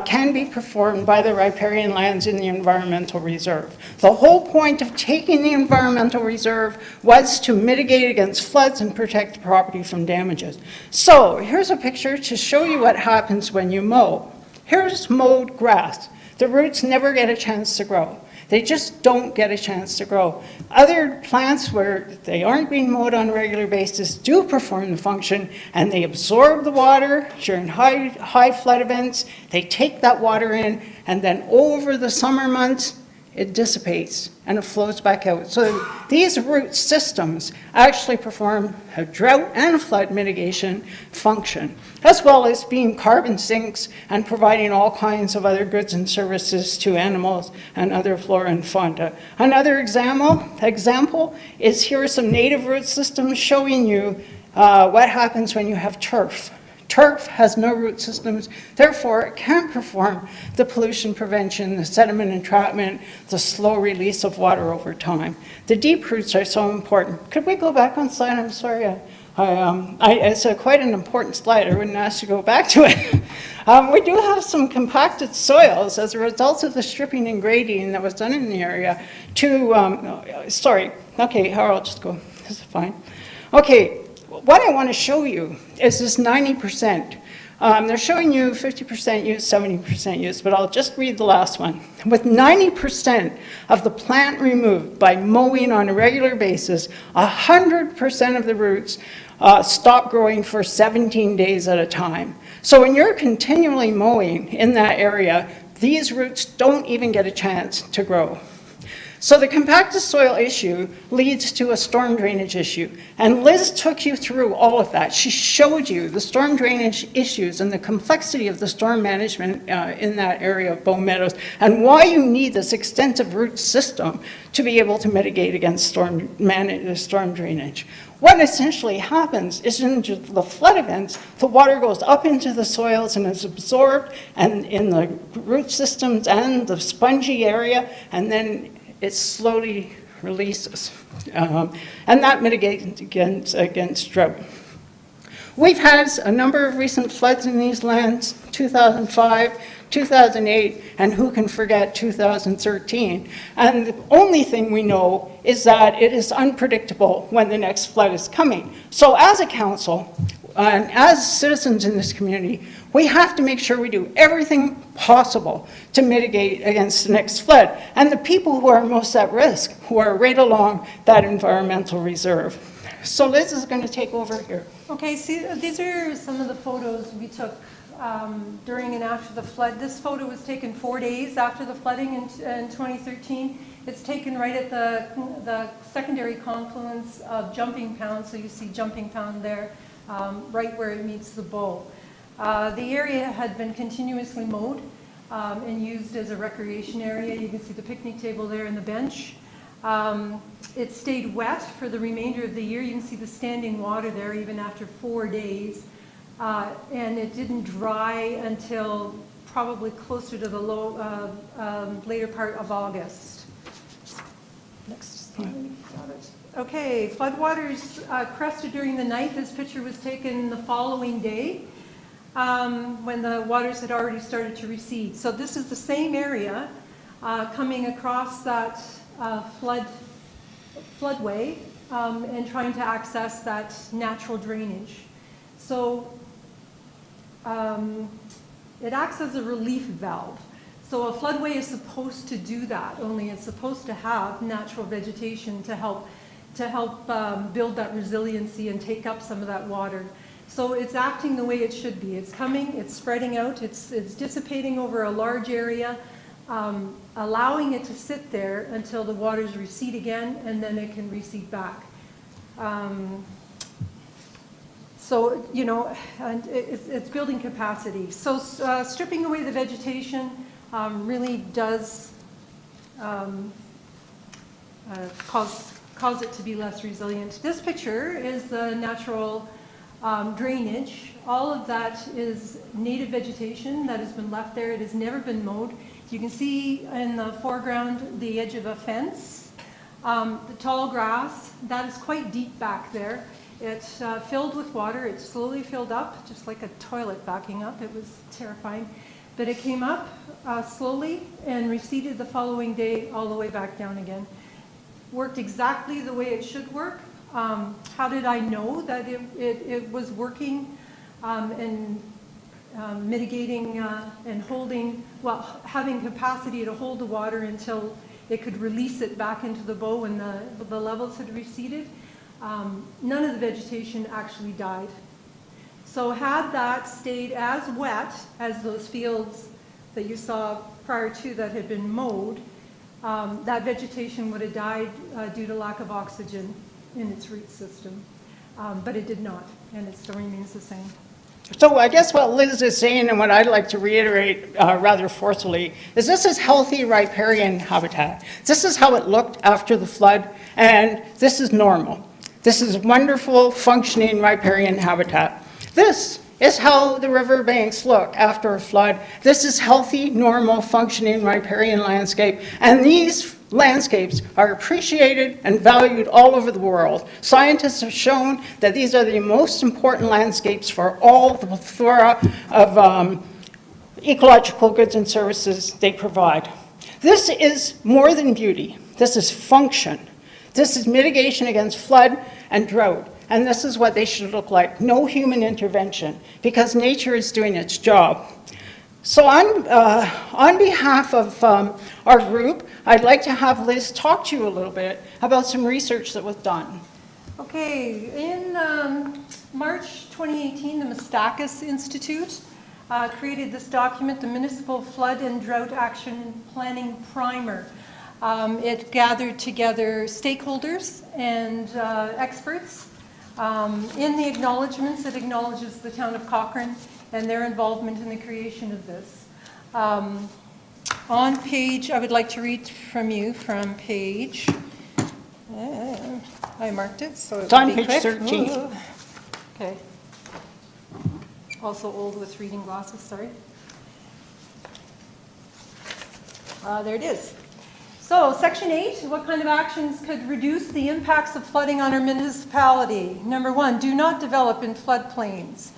can be performed by the riparian lands in the environmental reserve. The whole point of taking the environmental reserve was to mitigate against floods and protect the property from damages. So here's a picture to show you what happens when you mow. Here's mowed grass. The roots never get a chance to grow. They just don't get a chance to grow. Other plants where they aren't being mowed on a regular basis do perform the function, and they absorb the water during high flood events. They take that water in, and then over the summer months, it dissipates and it flows back out. So these root systems actually perform a drought and flood mitigation function, as well as being carbon sinks and providing all kinds of other goods and services to animals and other flora and fauna. Another example is here are some native root systems showing you what happens when you have turf. Turf has no root systems, therefore it can't perform the pollution prevention, the sediment entrapment, the slow release of water over time. The deep roots are so important. Could we go back on slide? I'm sorry. It's quite an important slide. I wouldn't ask you to go back to it. We do have some compacted soils as a result of the stripping and grading that was done in the area okay, I'll just go. This is fine. Okay. What I want to show you is this 90%. They're showing you 50% use, 70% use, but I'll just read the last one. With 90% of the plant removed by mowing on a regular basis, 100% of the roots stop growing for 17 days at a time. So when you're continually mowing in that area, these roots don't even get a chance to grow. So the compacted soil issue leads to a storm drainage issue. And Liz took you through all of that. She showed you the storm drainage issues and the complexity of the storm management in that area of Bow Meadows and why you need this extensive root system to be able to mitigate against storm drainage. What essentially happens is in the flood events, the water goes up into the soils and is absorbed and in the root systems and the spongy area, and then it slowly releases. And that mitigates against drought. We've had a number of recent floods in these lands, 2005, 2008, and who can forget 2013. And the only thing we know is that it is unpredictable when the next flood is coming. So as a council, and as citizens in this community, we have to make sure we do everything possible to mitigate against the next flood. And the people who are most at risk, who are right along that environmental reserve. So Liz is going to take over here. Okay, see, these are some of the photos we took during and after the flood. This photo was taken 4 days after the flooding in 2013. It's taken right at the secondary confluence of Jumping Pound, so you see Jumping Pound there, right where it meets the Bow. The area had been continuously mowed and used as a recreation area. You can see the picnic table there and the bench. It stayed wet for the remainder of the year. You can see the standing water there even after 4 days. And it didn't dry until probably closer to the later part of August. Next slide. Got it. Okay, floodwaters crested during the night. This picture was taken the following day when the waters had already started to recede. So this is the same area coming across that floodway and trying to access that natural drainage. So it acts as a relief valve. So a floodway is supposed to do that, only it's supposed to have natural vegetation to help build that resiliency and take up some of that water. So it's acting the way it should be. It's coming, it's spreading out, it's dissipating over a large area, allowing it to sit there until the waters recede again, and then it can recede back. So, you know, and it's building capacity. So stripping away the vegetation really does cause it to be less resilient. This picture is the natural drainage. All of that is native vegetation that has been left there. It has never been mowed. You can see in the foreground the edge of a fence. The tall grass, that is quite deep back there. It's filled with water. It slowly filled up, just like a toilet backing up. It was terrifying. But it came up slowly and receded the following day all the way back down again. Worked exactly the way it should work. How did I know that it was working and mitigating and holding, well, having capacity to hold the water until it could release it back into the Bow when the levels had receded? None of the vegetation actually died. So had that stayed as wet as those fields that you saw prior to that had been mowed, that vegetation would have died due to lack of oxygen in its root system. But it did not, and it still remains the same. So I guess what Liz is saying, and what I'd like to reiterate rather forcefully, is this is healthy riparian habitat. This is how it looked after the flood, and this is normal. This is wonderful, functioning riparian habitat. This is how the riverbanks look after a flood. This is healthy, normal, functioning riparian landscape, and these landscapes are appreciated and valued all over the world. Scientists have shown that these are the most important landscapes for all the plethora of ecological goods and services they provide. This is more than beauty. This is function. This is mitigation against flood and drought. And this is what they should look like. No human intervention, because nature is doing its job. So on behalf of our group, I'd like to have Liz talk to you a little bit about some research that was done. Okay, in March 2018, the Mestakis Institute created this document, the Municipal Flood and Drought Action Planning Primer. It gathered together stakeholders and experts. In the acknowledgements, it acknowledges the town of Cochrane and their involvement in the creation of this. On page, I would like to read from you from page, I marked it, so It's it'll on be page quick. 13. Ooh. Okay. Also old with reading glasses, sorry. There it is. So, Section 8, what kind of actions could reduce the impacts of flooding on our municipality? Number 1, do not develop in floodplains.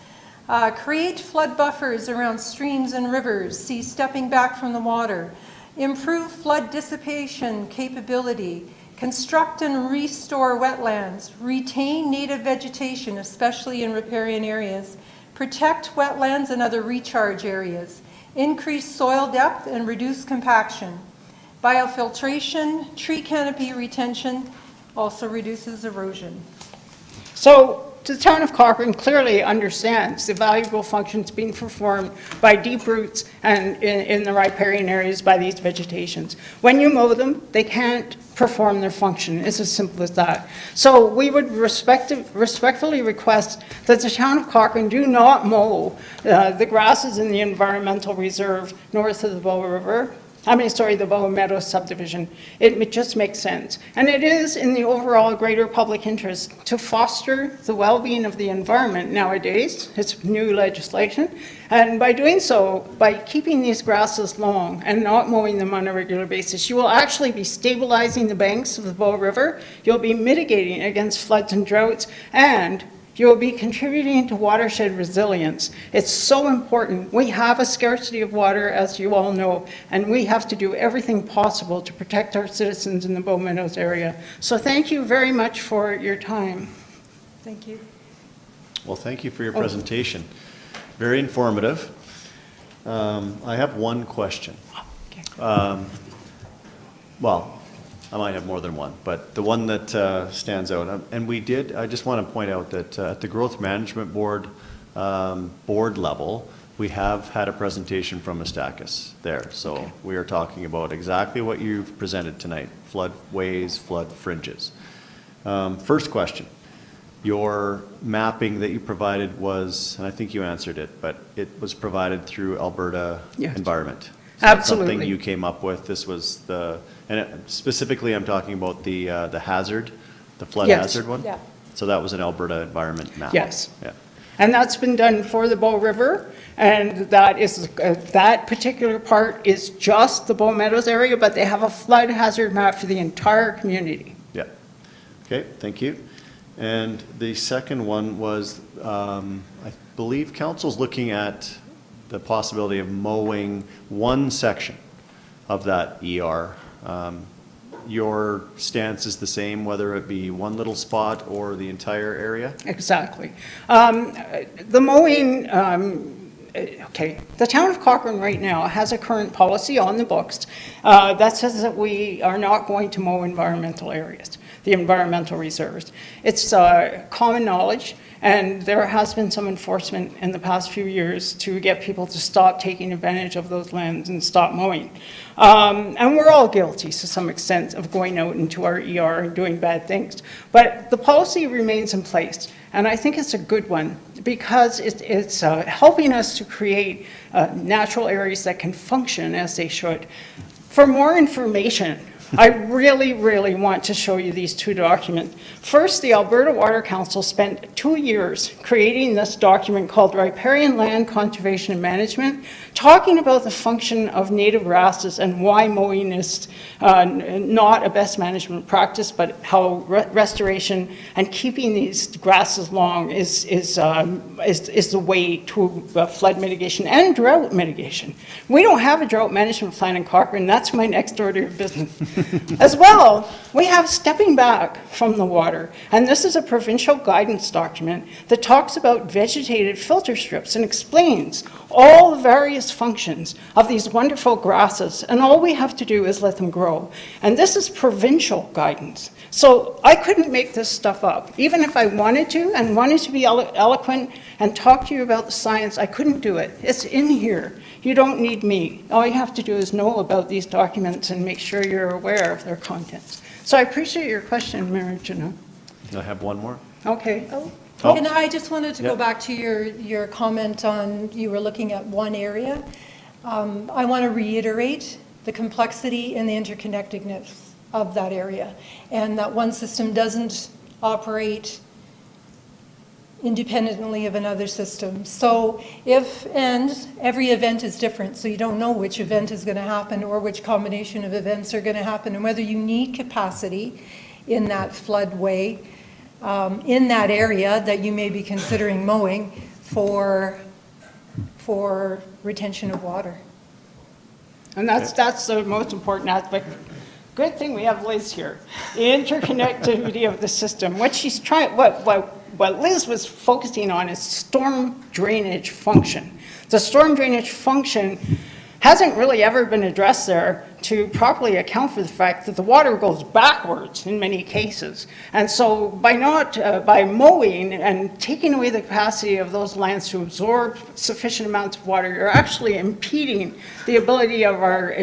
Create flood buffers around streams and rivers. See stepping back from the water. Improve flood dissipation capability. Construct and restore wetlands. Retain native vegetation, especially in riparian areas. Protect wetlands and other recharge areas. Increase soil depth and reduce compaction. Biofiltration, tree canopy retention also reduces erosion. So the town of Cochrane clearly understands the valuable functions being performed by deep roots and in the riparian areas by these vegetations. When you mow them, they can't perform their function. It's as simple as that. So we would respectfully request that the town of Cochrane do not mow the grasses in the environmental reserve north of the Bow River. The Bow Meadows subdivision. It just makes sense. And it is in the overall greater public interest to foster the well-being of the environment nowadays. It's new legislation. And by doing so, by keeping these grasses long and not mowing them on a regular basis, you will actually be stabilizing the banks of the Bow River. You'll be mitigating against floods and droughts, and you will be contributing to watershed resilience. It's so important. We have a scarcity of water, as you all know, and we have to do everything possible to protect our citizens in the Bow Meadows area. So thank you very much for your time. Thank you. Well, thank you for your presentation. Very informative. I have one question. Well, I might have more than one, but the one that stands out, and I just want to point out that at the Growth Management Board board level, we have had a presentation from Mestakis there. So we are talking about exactly what you've presented tonight, floodways, flood fringes. First question, your mapping that you provided was, and I think you answered it, but it was provided through Alberta Environment. So that's Absolutely. something you came up with. This was specifically I'm talking about the hazard, the flood Yes. hazard one? Yeah. So that was an Alberta Environment map? Yes. Yeah. And that's been done for the Bow River, and that is that particular part is just the Bow Meadows area, but they have a flood hazard map for the entire community. Yeah. Okay, thank you. And the second one was, I believe council's looking at the possibility of mowing one section of that ER. Your stance is the same, whether it be one little spot or the entire area? Exactly. The mowing, the town of Cochrane right now has a current policy on the books that says that we are not going to mow environmental areas. the environmental reserves. It's common knowledge, and there has been some enforcement in the past few years to get people to stop taking advantage of those lands and stop mowing. And we're all guilty to some extent of going out into our ER and doing bad things. But the policy remains in place, and I think it's a good one because it's helping us to create natural areas that can function as they should. For more information, I really, really want to show you these two documents. First, the Alberta Water Council spent 2 years creating this document called Riparian Land Conservation and Management, talking about the function of native grasses and why mowing is not a best management practice, but how restoration and keeping these grasses long is the way to flood mitigation and drought mitigation. We don't have a drought management plan in Cochrane. That's my next order of business. As well, we have stepping back from the water, and this is a provincial guidance document that talks about vegetated filter strips and explains all the various functions of these wonderful grasses, and all we have to do is let them grow. And this is provincial guidance. So I couldn't make this stuff up. Even if I wanted to and wanted to be eloquent and talk to you about the science, I couldn't do it. It's in here. You don't need me. All you have to do is know about these documents and make sure you're aware of their contents. So I appreciate your question, Mary Janelle. I have one more. Okay. Oh. And I just wanted to go back to your comment on, you were looking at one area. I want to reiterate the complexity and the interconnectedness of that area, and that one system doesn't operate independently of another system. So every event is different, so you don't know which event is going to happen or which combination of events are going to happen, and whether you need capacity in that floodway, in that area that you may be considering mowing for retention of water. And that's the most important aspect. Good thing we have Liz here. The interconnectivity of the system. What she's trying, what Liz was focusing on is storm drainage function. The storm drainage function hasn't really ever been addressed there to properly account for the fact that the water goes backwards in many cases. And so by mowing and taking away the capacity of those lands to absorb sufficient amounts of water, you're actually impeding the ability of our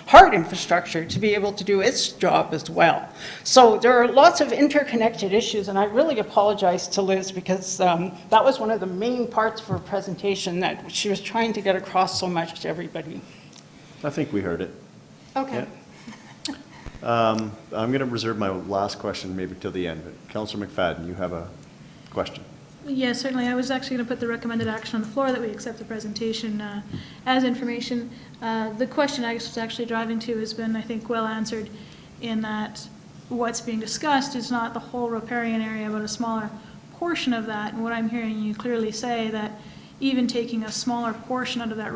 hard infrastructure to be able to do its job as well. So there are lots of interconnected issues, and I really apologize to Liz because that was one of the main parts of her presentation that she was trying to get across so much to everybody. I think we heard it. Okay. Yeah. I'm going to reserve my last question maybe till the end, but Councillor McFadden, you have a question. Yes, certainly. I was actually going to put the recommended action on the floor that we accept the presentation as information. The question I was actually driving to has been, I think, well answered in that what's being discussed is not the whole riparian area, but a smaller portion of that. And what I'm hearing you clearly say that even taking a smaller portion out of that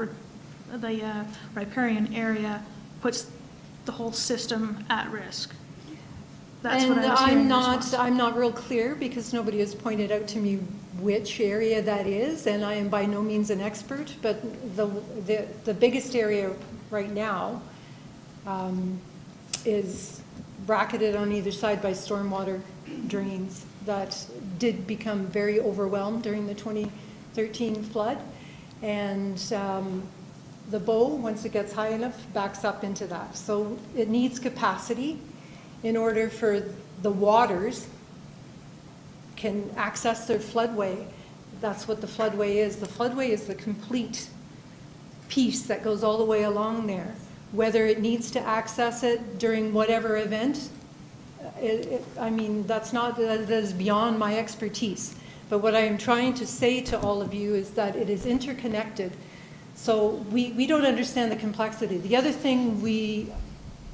the riparian area puts the whole system at risk. That's what I was hearing in response. I'm not real clear because nobody has pointed out to me which area that is, and I am by no means an expert, but the biggest area right now is bracketed on either side by stormwater drains that did become very overwhelmed during the 2013 flood, and the bow, once it gets high enough, backs up into that. So it needs capacity in order for the waters can access their floodway. That's what the floodway is. The floodway is the complete piece that goes all the way along there. Whether it needs to access it during whatever event, I mean, that is beyond my expertise. But what I am trying to say to all of you is that it is interconnected. So we don't understand the complexity. The other thing we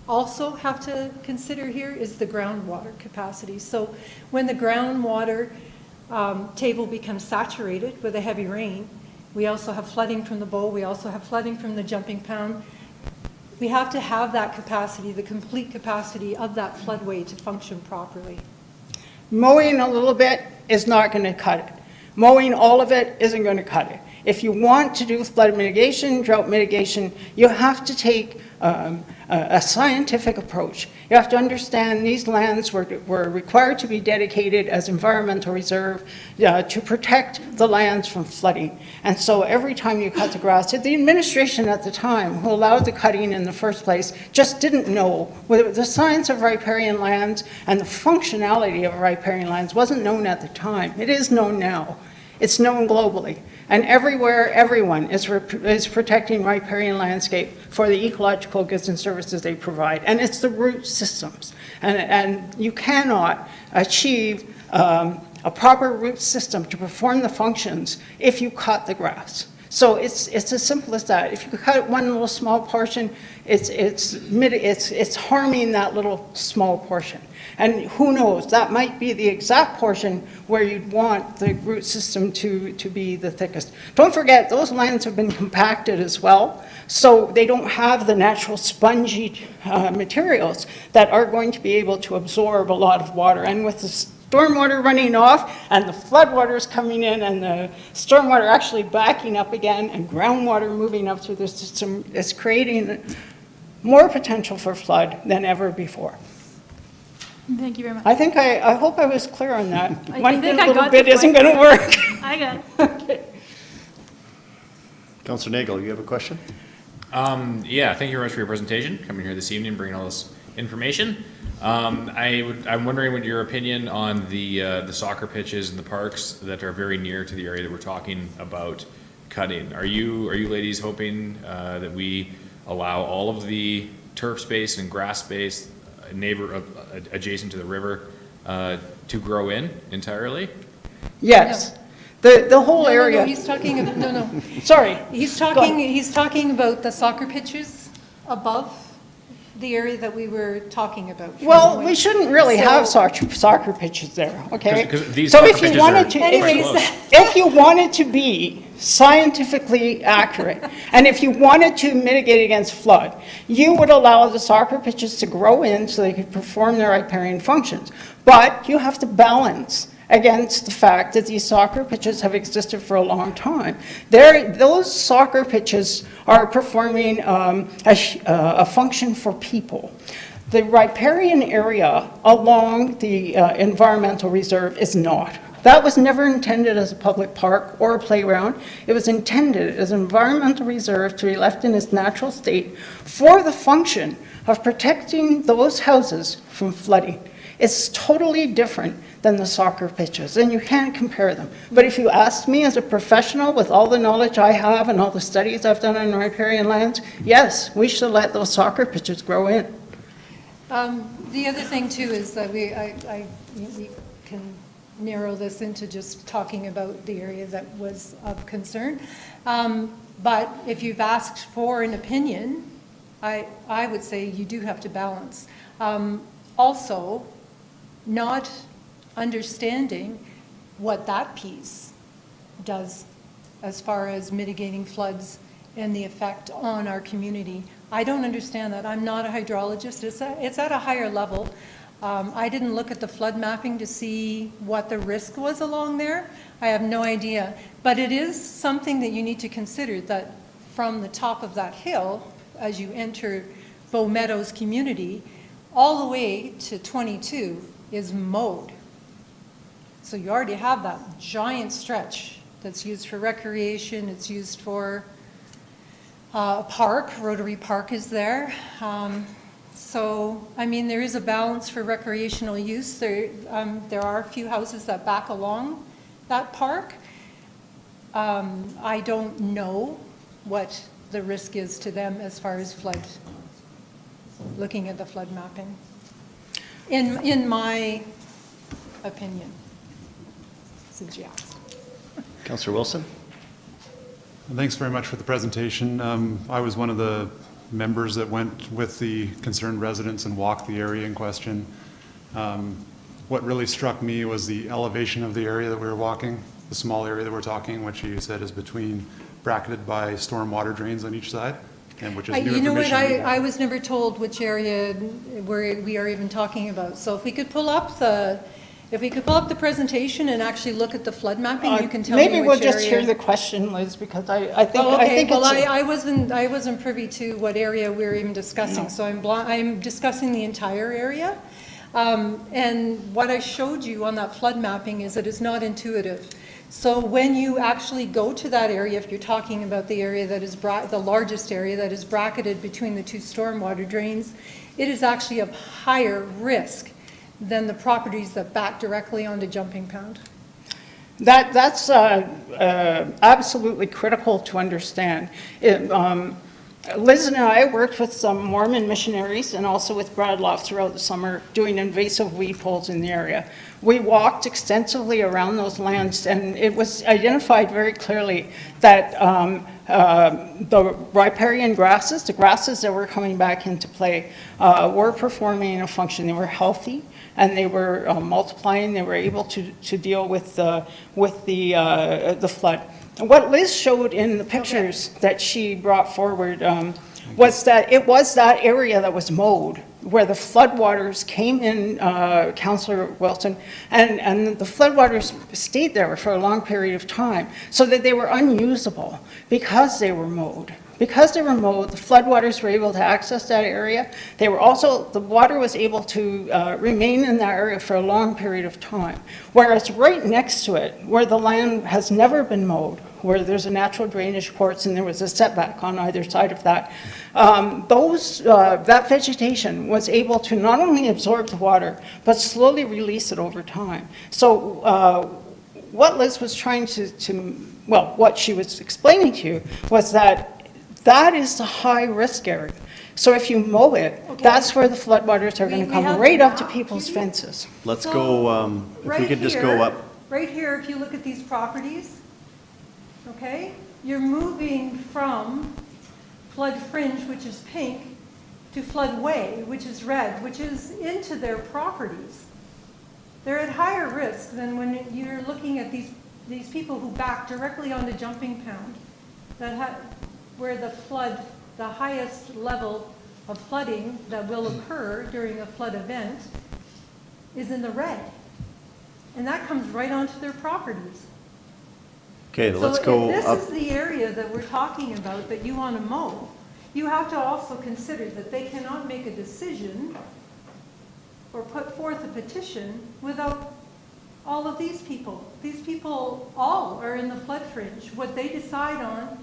also have to consider here is the groundwater capacity. So when the groundwater table becomes saturated with a heavy rain, we also have flooding from the bow, we also have flooding from the jumping pound. We have to have that capacity, the complete capacity of that floodway to function properly. Mowing a little bit is not going to cut it. Mowing all of it isn't going to cut it. If you want to do flood mitigation, drought mitigation, you have to take a scientific approach. You have to understand these lands were required to be dedicated as environmental reserve to protect the lands from flooding. And so every time you cut the grass, the administration at the time who allowed the cutting in the first place just didn't know. The science of riparian lands and the functionality of riparian lands wasn't known at the time. It is known now. It's known globally. And everywhere, everyone is protecting riparian landscape for the ecological goods and services they provide. And it's the root systems. And you cannot achieve a proper root system to perform the functions if you cut the grass. So it's as simple as that. If you cut one little small portion, it's harming that little small portion. And who knows, that might be the exact portion where you'd want the root system to be the thickest. Don't forget, those lands have been compacted as well, so they don't have the natural spongy materials that are going to be able to absorb a lot of water. And with the stormwater running off and the floodwaters coming in and the stormwater actually backing up again and groundwater moving up through the system, is creating more potential for flood than ever before. Thank you very much. I hope I was clear on that. One think I little got bit the isn't point. going to work. I got it. Okay. Councillor Nagel, you have a question? Yeah, thank you very much for your presentation, coming here this evening, bringing all this information. I'm wondering what your opinion on the soccer pitches and the parks that are very near to the area that we're talking about cutting. Are you ladies hoping that we allow all of the turf space and grass space adjacent to the river to grow in entirely? Yes. The whole area. No, he's talking, no. Sorry. He's talking about the soccer pitches above the area that we were talking about. Well, we shouldn't really have soccer pitches there, okay? 'Cause these So soccer if you pitches wanted are to, quite close. if you wanted to be scientifically accurate, and if you wanted to mitigate against flood, you would allow the soccer pitches to grow in so they could perform their riparian functions. But you have to balance against the fact that these soccer pitches have existed for a long time. Those soccer pitches are performing a function for people. The riparian area along the environmental reserve is not. That was never intended as a public park or a playground. It was intended as an environmental reserve to be left in its natural state for the function of protecting those houses from flooding. It's totally different than the soccer pitches, and you can't compare them. But if you asked me as a professional with all the knowledge I have and all the studies I've done on riparian lands, yes, we should let those soccer pitches grow in. The other thing too is that we can narrow this into just talking about the area that was of concern. But if you've asked for an opinion, I would say you do have to balance. Also, not understanding what that piece does as far as mitigating floods and the effect on our community. I don't understand that. I'm not a hydrologist. It's at a higher level. I didn't look at the flood mapping to see what the risk was along there. I have no idea. But it is something that you need to consider, that from the top of that hill, as you enter Bow Meadows community, all the way to 22 is mowed. So you already have that giant stretch that's used for recreation. It's used for a park. Rotary Park is there. So, I mean, there is a balance for recreational use. There are a few houses that back along that park. I don't know what the risk is to them as far as flood, looking at the flood mapping, in my opinion, since you asked. Councillor Wilson? Thanks very much for the presentation. I was one of the members that went with the concerned residents and walked the area in question. What really struck me was the elevation of the area that we were walking, the small area that we're talking, which you said is bracketed by storm water drains on each side, and which is new You know what, information. I was never told which area where we are even talking about. So if we could pull up the If we could pull up the presentation and actually look at the flood mapping, you can tell me which Maybe area. we'll just hear the question, Liz, because I think, Oh, I okay, think well, it's, I wasn't privy to what area we were even discussing, so I'm discussing the entire area. And what I showed you on that flood mapping is that it's not intuitive. So when you actually go to that area, if you're talking about the area that is, the largest area that is bracketed between the two stormwater drains, it is actually of higher risk than the properties that back directly onto Jumping Pound. that's absolutely critical to understand. Liz and I worked with some Mormon missionaries and also with Bradloff throughout the summer doing invasive weed pulls in the area. We walked extensively around those lands, and it was identified very clearly that the riparian grasses, the grasses that were coming back into play, were performing a function. They were healthy, and they were multiplying. They were able to deal with the flood. And what Liz showed in the pictures that she brought forward was that it was that area that was mowed, where the floodwaters came in, Councillor Wilson, and the floodwaters stayed there for a long period of time, so that they were unusable because they were mowed. Because they were mowed, the floodwaters were able to access that area. They were also, the water was able to remain in that area for a long period of time. Whereas right next to it, where the land has never been mowed, where there's a natural drainage course and there was a setback on either side of that, that vegetation was able to not only absorb the water, but slowly release it over time. So what Liz was trying well, what she was explaining to you was that that is the high-risk area. So if you mow it, that's where the floodwaters are going to come right up to people's fences. Let's go, if we could just go up. Right here, if you look at these properties, okay, you're moving from flood fringe, which is pink, to floodway, which is red, which is into their properties. They're at higher risk than when you're looking at these people who back directly onto Jumping Pound, where the highest level of flooding that will occur during a flood event is in the red. And that comes right onto their properties. Okay, let's go up. So if this is the area that we're talking about that you want to mow, you have to also consider that they cannot make a decision or put forth a petition without all of these people. These people all are in the flood fringe. What they decide on,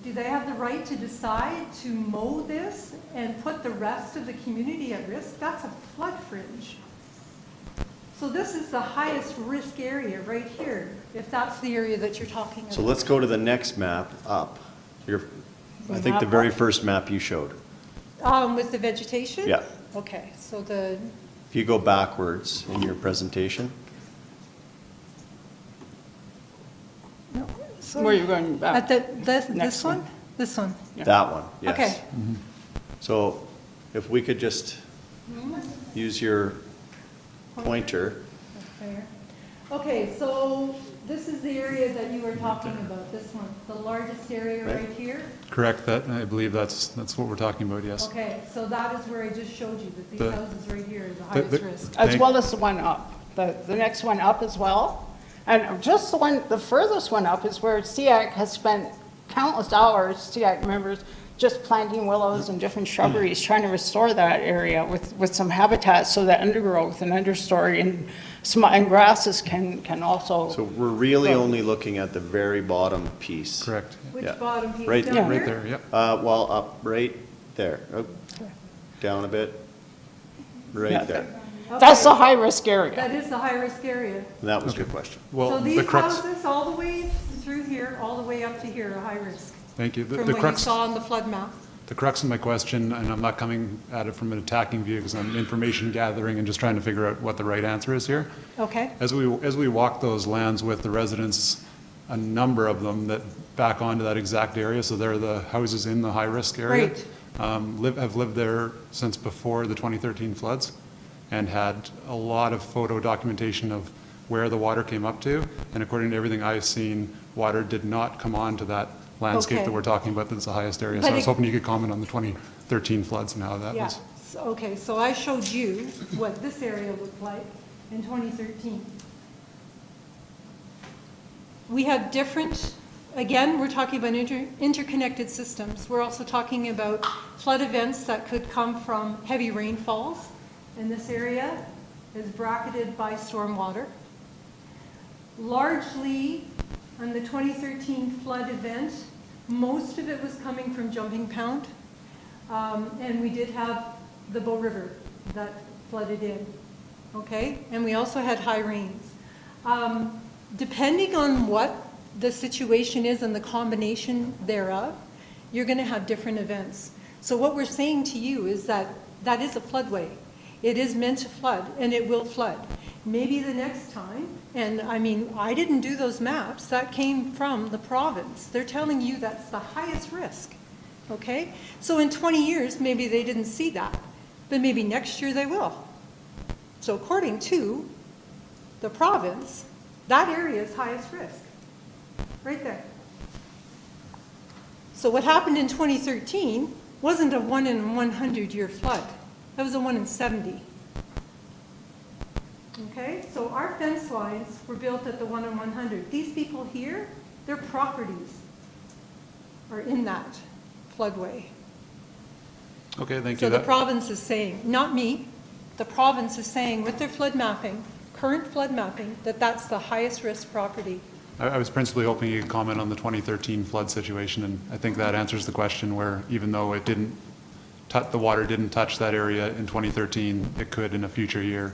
do they have the right to decide to mow this and put the rest of the community at risk? That's a flood fringe. So this is the highest risk area right here, if that's the area that you're talking about. So let's go to the next map up. I think the very first map you showed. With the vegetation? Yeah. Okay, so If you go backwards in your presentation. Where are you going back? at this Next one? one. This one? That one, yes. Okay. So if we could just use your pointer. There. Okay, so this is the area that you were talking about, this one, the largest area right here? Correct, I believe that's what we're talking about, yes. Okay, so that is where I just showed you, that these The- houses right here are the highest risk. As well as the one up, the next one up as well. And just the furthest one up is where SEAC has spent countless hours, SEAC members, just planting willows and different shrubberies, trying to restore that area with some habitat so that undergrowth and understory and grasses can also. So we're really only looking at the very bottom piece. Correct. Which Yeah. bottom piece? Right, Down yeah. Right here? there, yep. Well, up, right there. Oh, down a bit. Yeah. Right there. That's the Okay. high-risk area. That is the high-risk area. And that was your question. Well, So the these crux, houses, all the way through here, all the way up to here are high risk, thank you. from The what you crux, saw on the flood map. the crux of my question, and I'm not coming at it from an attacking view because I'm information gathering and just trying to figure out what the right answer is here. Okay? As we walk those lands with the residents, a number of them that back onto that exact area, so they're the houses in the high-risk area. Right. Have lived there since before the 2013 floods and had a lot of photo documentation of where the water came up to. And according to everything I've seen, water did not come onto that landscape Okay. that we're talking about that's the highest area. But So I was it- hoping you could comment on the 2013 floods and how that Yeah. was. Okay, so I showed you what this area looked like in 2013. We have different, again, we're talking about interconnected systems. We're also talking about flood events that could come from heavy rainfalls. And this area is bracketed by stormwater. Largely, on the 2013 flood event, most of it was coming from Jumping Pound. And we did have the Bow River that flooded in, okay? And we also had high rains. Depending on what the situation is and the combination thereof, you're going to have different events. So what we're saying to you is that that is a floodway. It is meant to flood, and it will flood. Maybe the next time, and I mean, I didn't do those maps. That came from the province. They're telling you that's the highest risk, okay? So in 20 years, maybe they didn't see that, but maybe next year they will. So according to the province, that area is highest risk, right there. So what happened in 2013 wasn't a 1 in 100 year flood. That was a 1 in 70. Okay, so our fence lines were built at the 1 in 100. These people here, their properties are in that floodway. Okay, thank So you. the province is saying, not me, the province is saying with their flood mapping, current flood mapping, that that's the highest risk property. I was principally hoping you could comment on the 2013 flood situation, and I think that answers the question where even though it didn't, the water didn't touch that area in 2013, it could in a future year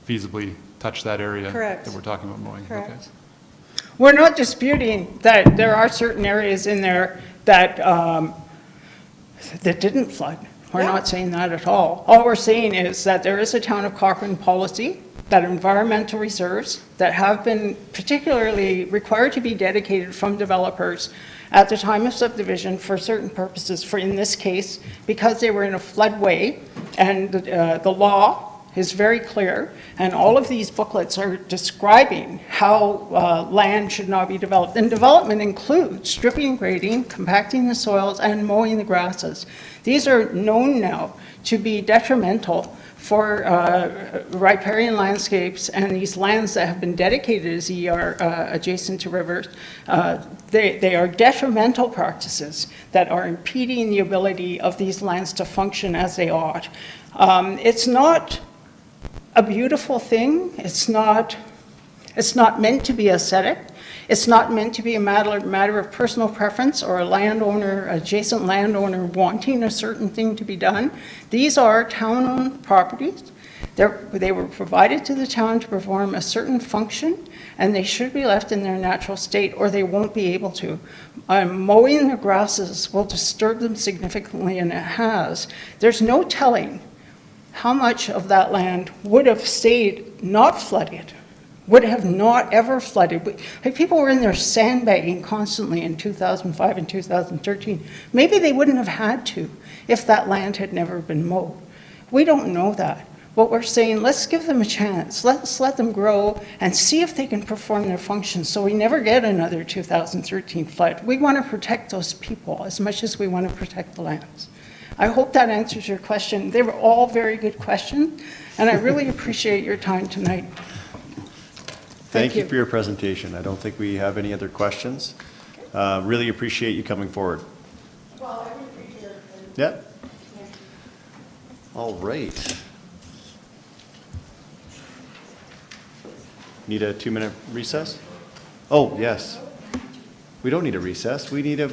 feasibly touch that area Correct. that we're talking about mowing. Correct. Okay. We're not disputing that there are certain areas in there that, that didn't flood. We're Yeah. not saying that at all. All we're saying is that there is a town of Cochrane policy that environmental reserves that have been particularly required to be dedicated from developers at the time of subdivision for certain purposes, for in this case, because they were in a floodway, and the law is very clear, and all of these booklets are describing how land should not be developed. And development includes stripping, grading, compacting the soils, and mowing the grasses. These are known now to be detrimental for riparian landscapes, and these lands that have been dedicated as ER adjacent to rivers, they are detrimental practices that are impeding the ability of these lands to function as they ought. It's not a beautiful thing. It's not meant to be aesthetic. It's not meant to be a matter of personal preference or a landowner, adjacent landowner wanting a certain thing to be done. These are town-owned properties. They were provided to the town to perform a certain function, and they should be left in their natural state or they won't be able to. Mowing the grasses will disturb them significantly, and it has. There's no telling how much of that land would have stayed not flooded, would have not ever flooded. Like, people were in there sandbagging constantly in 2005 and 2013. Maybe they wouldn't have had to if that land had never been mowed. We don't know that. But we're saying, let's give them a chance. Let's let them grow and see if they can perform their functions so we never get another 2013 flood. We want to protect those people as much as we want to protect the lands. I hope that answers your question. They were all very good questions, and I really appreciate your time tonight. Thank you for your presentation. I don't think we have any other questions. Really appreciate you coming forward. Well, I appreciate it. Yep. All right. Need a 2-minute recess? Oh, yes. We don't need a recess. We need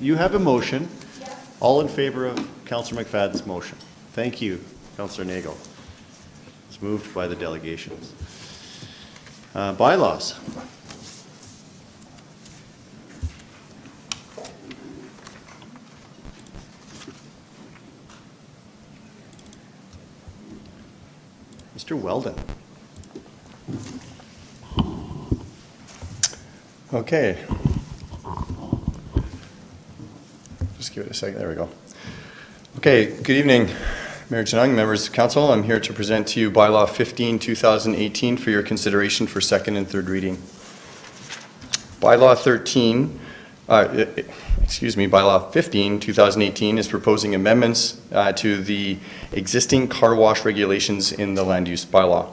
you have a motion. All in favor of Councillor McFadden's motion? Thank you, Councillor Nagel. It's moved by the delegations. Bylaws. Mr. Weldon. Okay. Just give it a second. There we go. Okay, good evening, Mayor Chunung, members of council. I'm here to present to you Bylaw 15, 2018 for your consideration for second and third reading. Bylaw 13 Bylaw 15, 2018 is proposing amendments to the existing car wash regulations in the land use bylaw.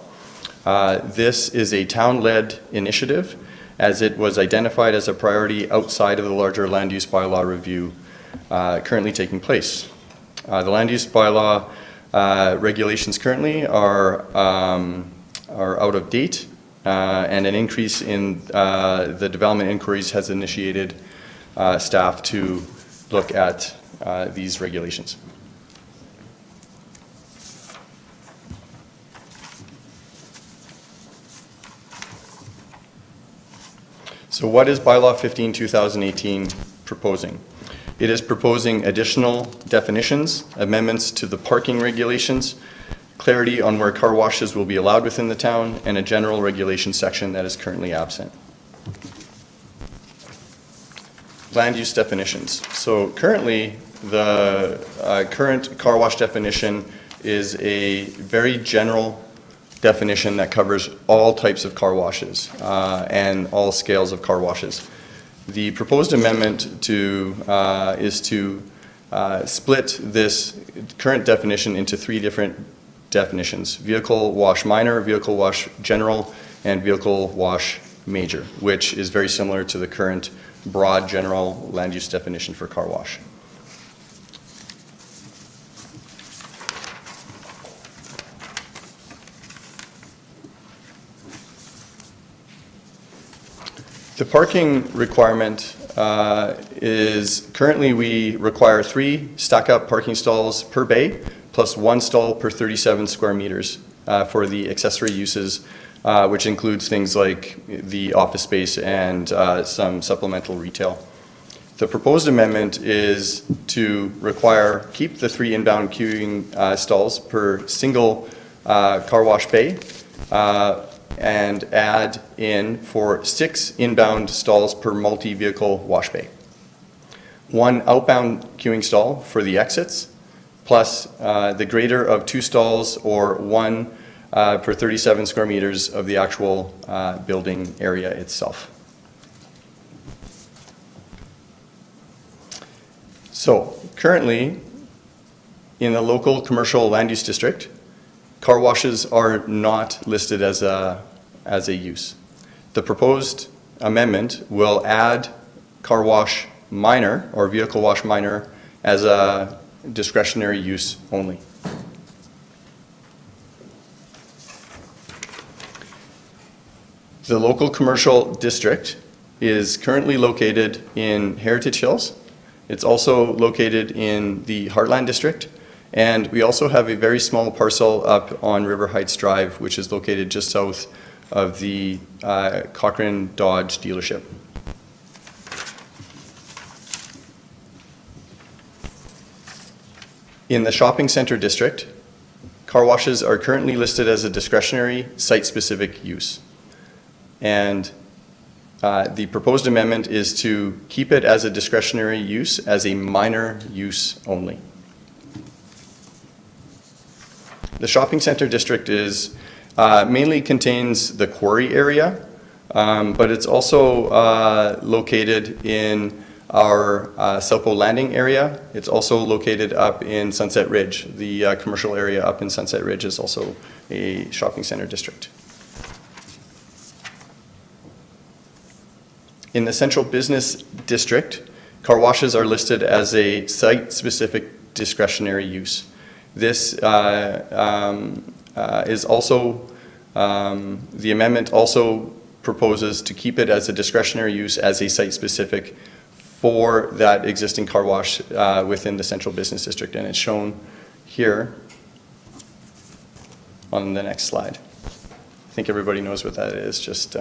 This is a town-led initiative, as it was identified as a priority outside of the larger land use bylaw review currently taking place. The land use bylaw regulations currently are out of date, and an increase in the development inquiries has initiated staff to look at these regulations. So what is Bylaw 15, 2018 proposing? It is proposing additional definitions, amendments to the parking regulations, clarity on where car washes will be allowed within the town, and a general regulation section that is currently absent. Land use definitions. So currently, the current car wash definition is a very general definition that covers all types of car washes and all scales of car washes. The proposed amendment is to split this current definition into 3 different definitions: vehicle wash minor, vehicle wash general, and vehicle wash major, which is very similar to the current broad general land use definition for car wash. The parking requirement is currently we require 3 stack-up parking stalls per bay, plus 1 stall per 37 square meters for the accessory uses, which includes things like the office space and some supplemental retail. The proposed amendment is to keep the 3 inbound queuing stalls per single car wash bay, and add in for 6 inbound stalls per multi-vehicle wash bay. 1 outbound queuing stall for the exits, plus the greater of 2 stalls or 1 per 37 square meters of the actual building area itself. So currently, in the local commercial land use district, car washes are not listed as a use. The proposed amendment will add car wash minor or vehicle wash minor as a discretionary use only. The local commercial district is currently located in Heritage Hills. It's also located in the Heartland District. And we also have a very small parcel up on River Heights Drive, which is located just south of the Cochrane Dodge dealership. In the shopping center district, car washes are currently listed as a discretionary site-specific use. And the proposed amendment is to keep it as a discretionary use as a minor use only. The shopping center district mainly contains the quarry area, but it's also located in our Selpo Landing area. It's also located up in Sunset Ridge. The commercial area up in Sunset Ridge is also a shopping center district. In the central business district, car washes are listed as a site-specific discretionary use. This is also, the amendment also proposes to keep it as a discretionary use as a site-specific for that existing car wash within the central business district, and it's shown here on the next slide. I think everybody knows what that is, just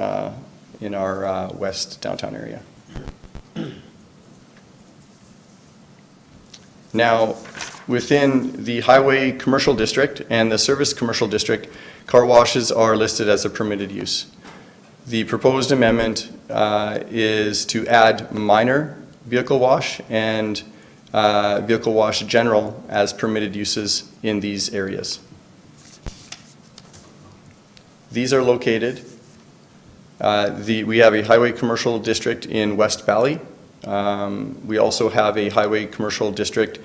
in our west downtown area. Now, within the highway commercial district and the service commercial district, car washes are listed as a permitted use. The proposed amendment is to add minor vehicle wash and vehicle wash general as permitted uses in these areas. These are located, we have a highway commercial district in West Valley, We also have a highway commercial district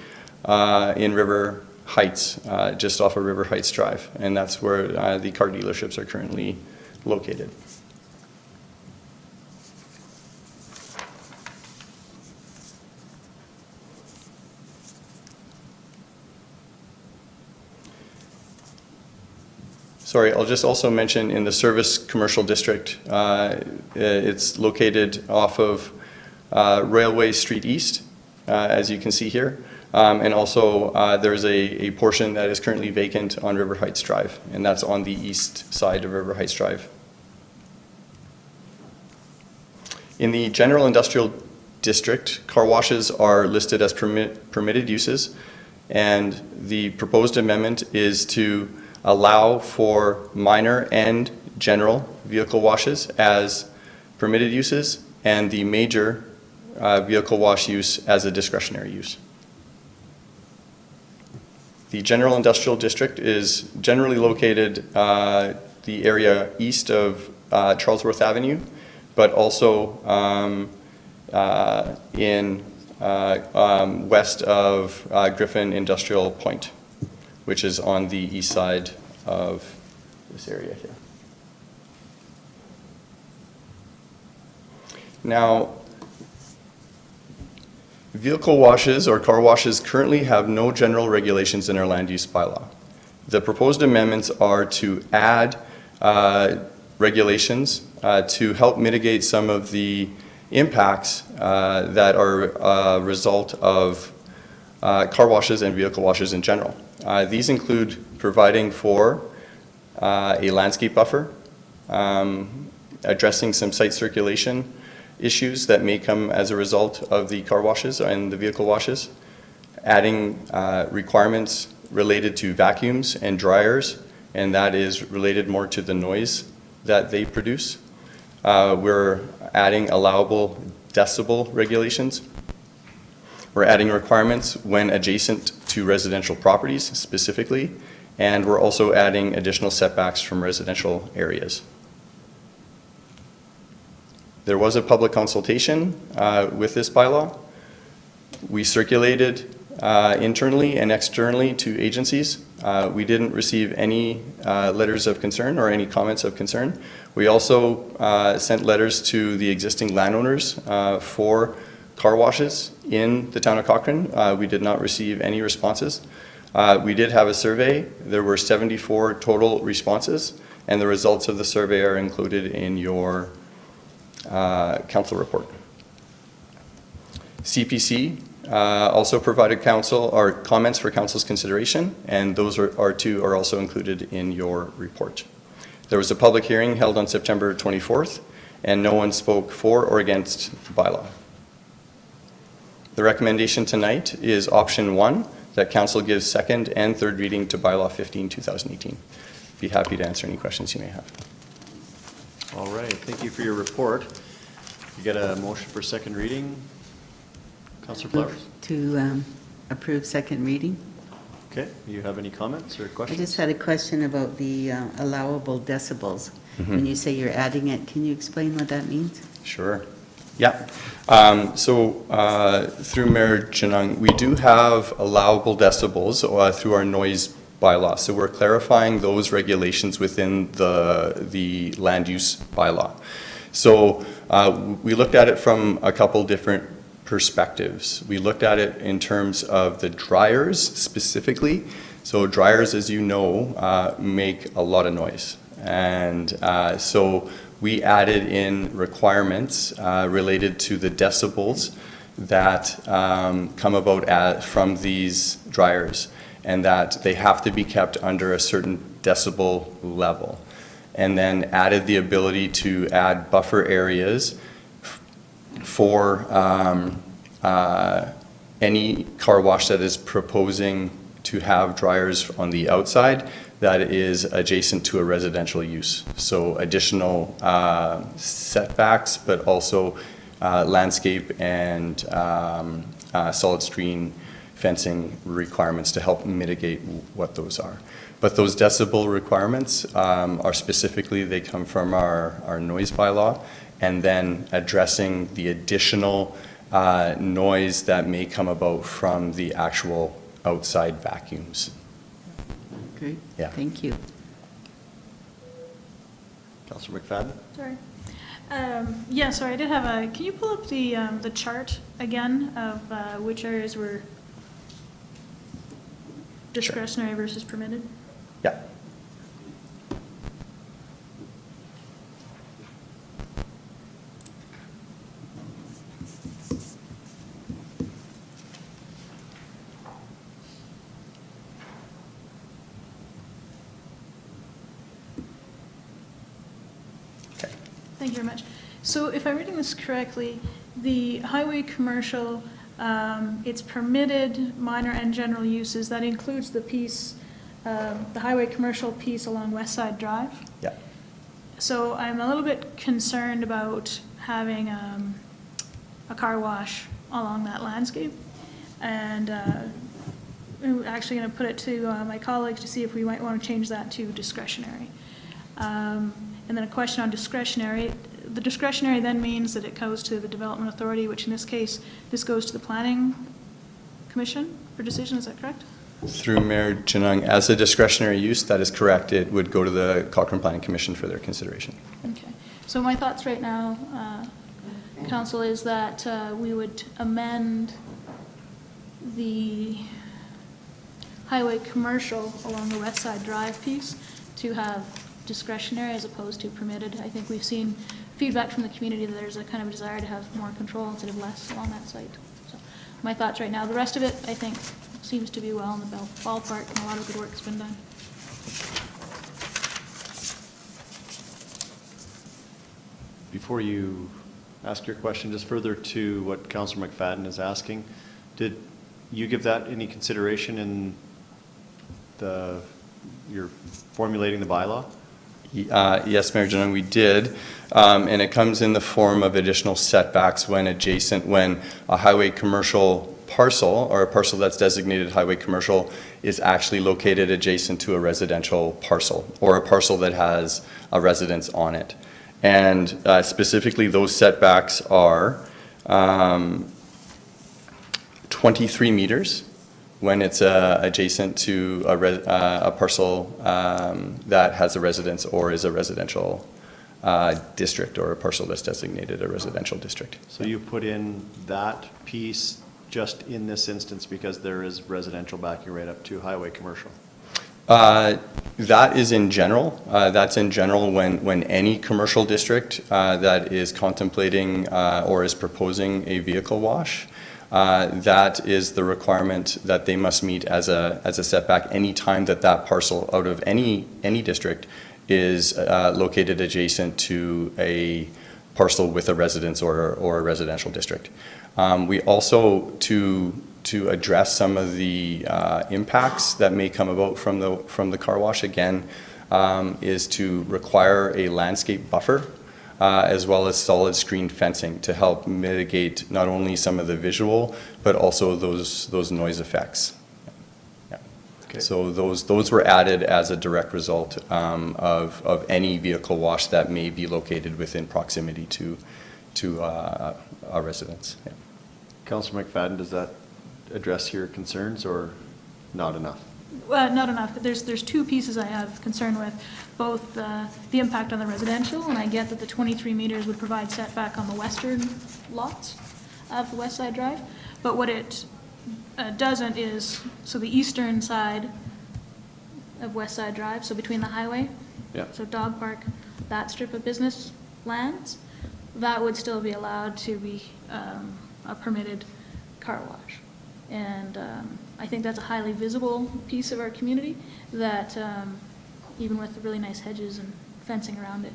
in River Heights, just off of River Heights Drive, and that's where the car dealerships are currently located. Sorry, I'll just also mention in the service commercial district, it's located off of Railway Street East, as you can see here. And also there's a portion that is currently vacant on River Heights Drive, and that's on the east side of River Heights Drive. In the general industrial district, car washes are listed as permitted uses, and the proposed amendment is to allow for minor and general vehicle washes as permitted uses, and the major vehicle wash use as a discretionary use. The general industrial district is generally located the area east of Charlesworth Avenue, but also in west of Griffin Industrial Point, which is on the east side of this area here. Now, vehicle washes or car washes currently have no general regulations in our land use bylaw. The proposed amendments are to add regulations to help mitigate some of the impacts that are a result of car washes and vehicle washes in general. These include providing for a landscape buffer, addressing some site circulation issues that may come as a result of the car washes and the vehicle washes, adding requirements related to vacuums and dryers, and that is related more to the noise that they produce. We're adding allowable decibel regulations. We're adding requirements when adjacent to residential properties specifically, and we're also adding additional setbacks from residential areas. There was a public consultation with this bylaw. We circulated internally and externally to agencies. We didn't receive any letters of concern or any comments of concern. We also sent letters to the existing landowners for car washes in the town of Cochrane. We did not receive any responses. We did have a survey. There were 74 total responses, and the results of the survey are included in your council report. CPC also provided council or comments for council's consideration, and those are also included in your report. There was a public hearing held on September 24th, and no one spoke for or against the bylaw. The recommendation tonight is option 1, that council gives second and third reading to bylaw 15, 2018. Be happy to answer any questions you may have. All right, thank you for your report. You get a motion for second reading? Councillor Flowers? To approve second reading. Okay, you have any comments or I questions? just had a question about the allowable decibels. When you say you're adding it, can you explain what that means? Sure. Yeah. Through Mayor Genung, we do have allowable decibels through our noise bylaw. So we're clarifying those regulations within the land use bylaw. So we looked at it from a couple different perspectives. We looked at it in terms of the dryers specifically. So dryers, as you know, make a lot of noise. And so we added in requirements related to the decibels that come about from these dryers, and that they have to be kept under a certain decibel level. And then added the ability to add buffer areas for any car wash that is proposing to have dryers on the outside that is adjacent to a residential use. So additional setbacks, but also landscape and solid screen fencing requirements to help mitigate what those are. But those decibel requirements are specifically, they come from our noise bylaw, and then addressing the additional noise that may come about from the actual outside vacuums. Great. Yeah. Thank you. Councillor McFadden? Sorry. Yeah, sorry, I did have a, can you pull up the chart again of which areas were discretionary versus permitted? Yeah. Thank you very much. So if I'm reading this correctly, the highway commercial, it's permitted minor and general uses. That includes the piece, the highway commercial piece along West Side Drive. Yeah. So I'm a little bit concerned about having a car wash along that landscape. And I'm actually going to put it to my colleagues to see if we might want to change that to discretionary. And then a question on discretionary. The discretionary then means that it goes to the Development Authority, which in this case, this goes to the Planning Commission for decision, is that correct? Through Mayor Genung, as a discretionary use, that is correct. It would go to the Cochrane Planning Commission for their consideration. Okay. So my thoughts right now, Council, is that we would amend the highway commercial along the West Side Drive piece to have discretionary as opposed to permitted. I think we've seen feedback from the community that there's a kind of desire to have more control instead of less along that site. So my thoughts right now. The rest of it, I think, seems to be well in the ballpark, and a lot of good work has been done. Before you ask your question, just further to what Councillor McFadden is asking, did you give that any consideration in your formulating the bylaw? Yes, Mayor Genung, we did, and it comes in the form of additional setbacks when a highway commercial parcel or a parcel that's designated highway commercial is actually located adjacent to a residential parcel or a parcel that has a residence on it. And specifically, those setbacks are 23 meters when it's adjacent to a parcel that has a residence or is a residential district, or a parcel that's designated a residential district. So you put in that piece just in this instance because there is residential backing right up to highway commercial? That is in general. That's in general when any commercial district that is contemplating or is proposing a vehicle wash, that is the requirement that they must meet as a setback any time that parcel out of any district is located adjacent to a parcel with a residence or a residential district. We also, to address some of the impacts that may come about from the car wash, again, is to require a landscape buffer as well as solid screen fencing to help mitigate not only some of the visual but also those noise effects. Yeah. Okay. So those were added as a direct result of any vehicle wash that may be located within proximity to a residence. Yeah. Councillor McFadden, does that address your concerns or not enough? Not enough. There's two pieces I have concern with, both the impact on the residential, and I get that the 23 meters would provide setback on the western lots of the West Side Drive, but what it doesn't is, so the eastern side of West Side Drive, so between the highway, yeah. So dog park, that strip of business lands, that would still be allowed to be a permitted car wash. And I think that's a highly visible piece of our community that even with the really nice hedges and fencing around it,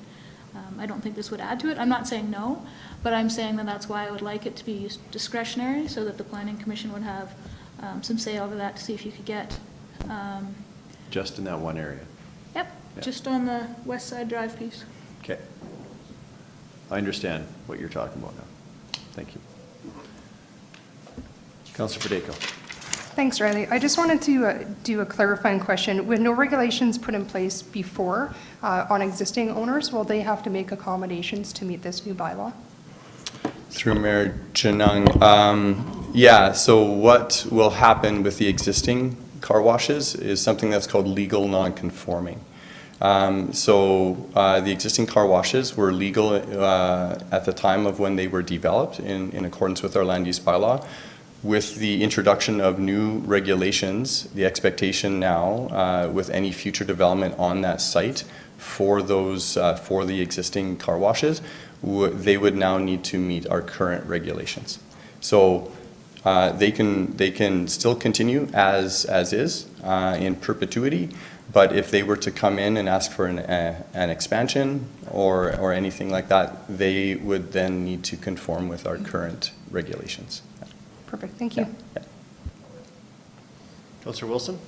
I don't think this would add to it. I'm not saying no, but I'm saying that that's why I would like it to be discretionary so that the Planning Commission would have some say over that to see if you could get... just in that one area? Yep, yeah. Just on the West Side Drive piece. Okay. I understand what you're talking about now. Thank you. Councillor Federico. Thanks, Riley. I just wanted to do a clarifying question. With no regulations put in place before on existing owners, will they have to make accommodations to meet this new bylaw? Through Mayor Janung. Yeah, so what will happen with the existing car washes is something that's called legal non-conforming. The existing car washes were legal at the time of when they were developed in accordance with our land use bylaw. With the introduction of new regulations, the expectation now with any future development on that site for those for the existing car washes, they would now need to meet our current regulations. So they can still continue as is in perpetuity, but if they were to come in and ask for an expansion or anything like that, they would then need to conform with our current regulations. Perfect, thank you. Yeah. Councillor Wilson?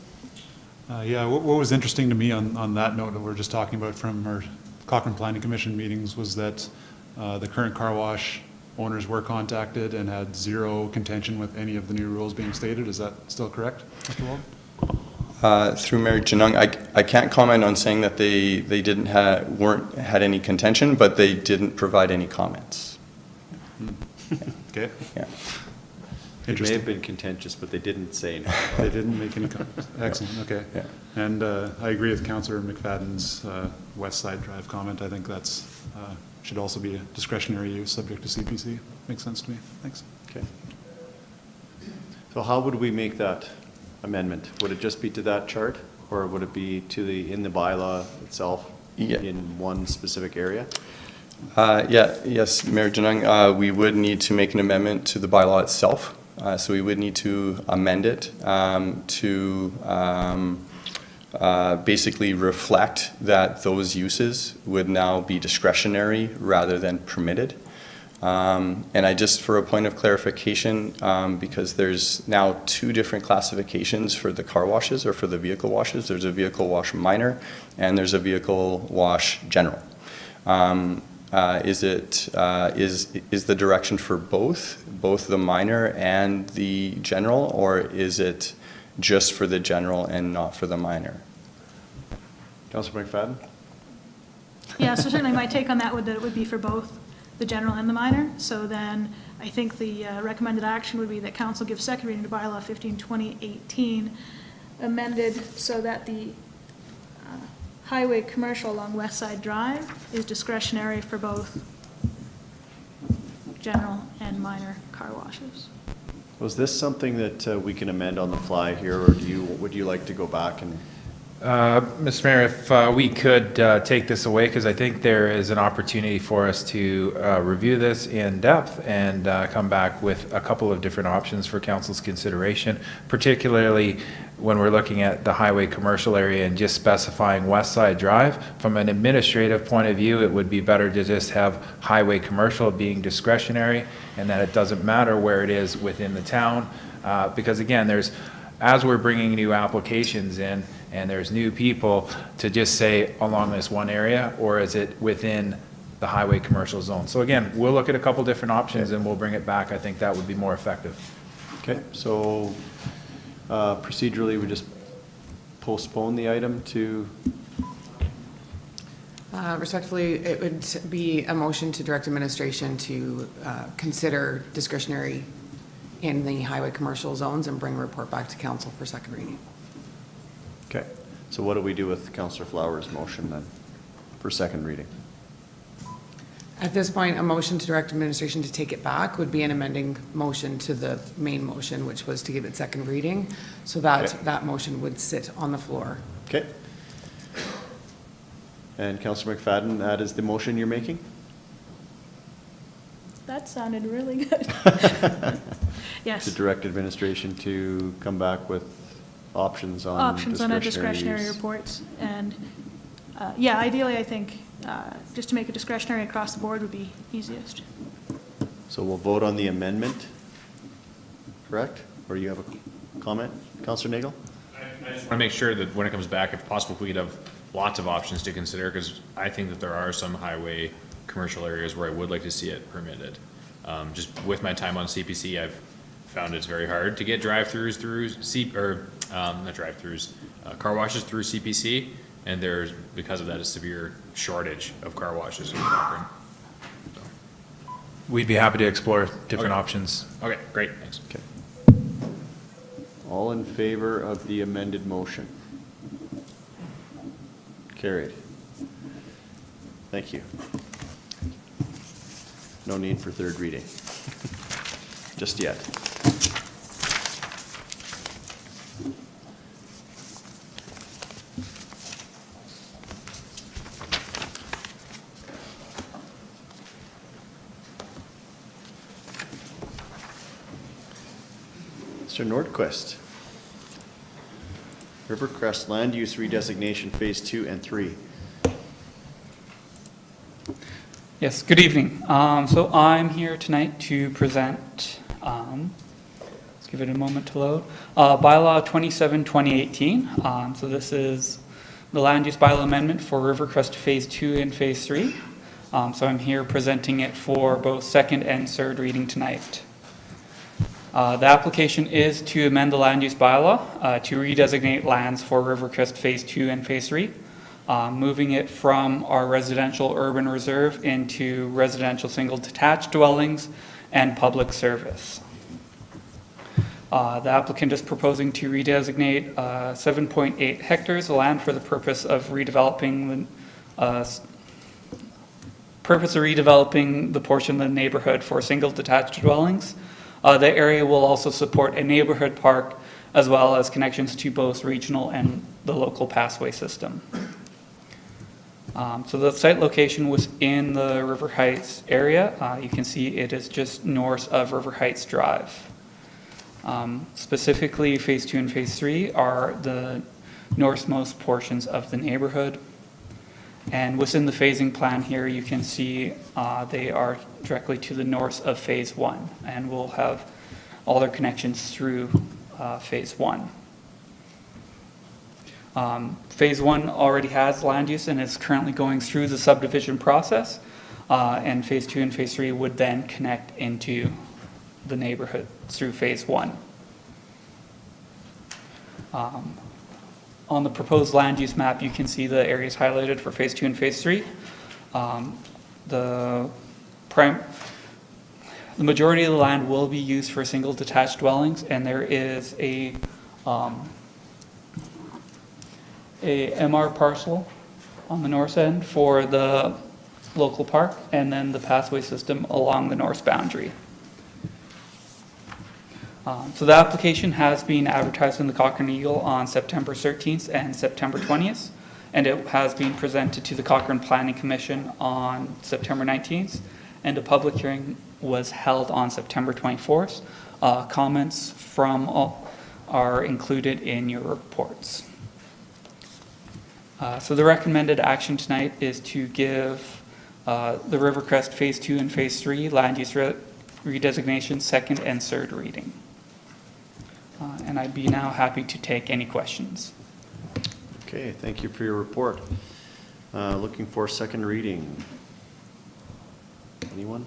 Yeah, what was interesting to me on that note that we're just talking about from our Cochrane Planning Commission meetings was that the current car wash owners were contacted and had zero contention with any of the new rules being stated. Is that still correct, Mr. Wald? Through Mayor Janung, I can't comment on saying that they didn't had any contention, but they didn't provide any comments. Okay. Yeah. It may have been contentious, but they didn't say anything. They didn't make any comments. Excellent, okay. Yeah. And I agree with Councillor McFadden's West Side Drive comment. I think that's should also be a discretionary use subject to CPC. Makes sense to me. Thanks. Okay. So how would we make that amendment? Would it just be to that chart, or would it be to in the bylaw itself in one specific area? Yes, Mayor Janung, we would need to make an amendment to the bylaw itself. So we would need to amend it to basically reflect that those uses would now be discretionary rather than permitted. And I just, for a point of clarification, because there's now two different classifications for the car washes or for the vehicle washes. There's a vehicle wash minor and there's a vehicle wash general. Is the direction for both the minor and the general, or is it just for the general and not for the minor? Councillor McFadden? Yeah, so certainly my take on that would that it would be for both the general and the minor. So then I think the recommended action would be that council gives second reading to bylaw 15/2018 amended so that the highway commercial along West Side Drive is discretionary for both general and minor car washes. Was this something that we can amend on the fly here, or would you like to go back and? Mr. Mayor, if we could take this away, because I think there is an opportunity for us to review this in depth and come back with a couple of different options for council's consideration, particularly when we're looking at the highway commercial area and just specifying West Side Drive. From an administrative point of view, it would be better to just have highway commercial being discretionary and that it doesn't matter where it is within the town. Because again, as we're bringing new applications in and there's new people, to just say along this one area, or is it within the highway commercial zone? So again, we'll look at a couple different options and we'll bring it back. I think that would be more effective. Okay, so procedurally, we just postpone the item to? Respectfully, it would be a motion to direct administration to consider discretionary in the highway commercial zones and bring a report back to council for second reading. Okay, so what do we do with Councillor Flowers' motion then for second reading? At this point, a motion to direct administration to take it back would be an amending motion to the main motion, which was to give it second reading. So that motion would sit on the floor. Okay. And Councillor McFadden, that is the motion you're making? That sounded really good. Yes. To direct administration to come back with options on a discretionary reports. And yeah, ideally, I think just to make it discretionary across the board would be easiest. So we'll vote on the amendment, correct? Or you have a comment, Councillor Nagel? I just want to make sure that when it comes back, if possible, if we could have lots of options to consider, because I think that there are some highway commercial areas where I would like to see it permitted. Just with my time on CPC, I've found it's very hard to get drive-throughs through not drive-throughs, car washes through CPC, and there's, because of that, a severe shortage of car washes in Cochrane. we'd be happy to explore different options. Okay, great, thanks. Okay. All in favor of the amended motion? Carried. Thank you. No need for third reading. Just yet. Mr. Nordquist. Rivercrest Land Use Redesignation Phase 2 and 3. Yes, good evening. So I'm here tonight to present, let's give it a moment to load, bylaw 27-2018. So this is the land use bylaw amendment for Rivercrest Phase 2 and Phase 3. So I'm here presenting it for both second and third reading tonight. The application is to amend the land use bylaw to redesignate lands for Rivercrest Phase 2 and Phase 3. Moving it from our residential urban reserve into residential single detached dwellings and public service. The applicant is proposing to redesignate 7.8 hectares of land for the purpose of redeveloping the portion of the neighborhood for single detached dwellings. The area will also support a neighborhood park as well as connections to both regional and the local passway system. So the site location was in the River Heights area. You can see it is just north of River Heights Drive. Specifically, Phase 2 and Phase 3 are the northmost portions of the neighborhood. And within the phasing plan here, you can see they are directly to the north of Phase 1, and will have all their connections through Phase 1. Phase 1 already has land use and is currently going through the subdivision process, and Phase 2 and Phase 3 would then connect into the neighborhood through Phase 1. On the proposed land use map, you can see the areas highlighted for Phase 2 and Phase 3. The majority of the land will be used for single detached dwellings, and there is a MR parcel on the north end for the local park, and then the pathway system along the north boundary. So the application has been advertised in the Cochrane Eagle on September 13th and September 20th, and it has been presented to the Cochrane Planning Commission on September 19th, and a public hearing was held on September 24th. Comments from all are included in your reports. So the recommended action tonight is to give the Rivercrest Phase 2 and Phase 3 land use redesignation second and third reading. And I'd be now happy to take any questions. Okay, thank you for your report. Looking for second reading. Anyone?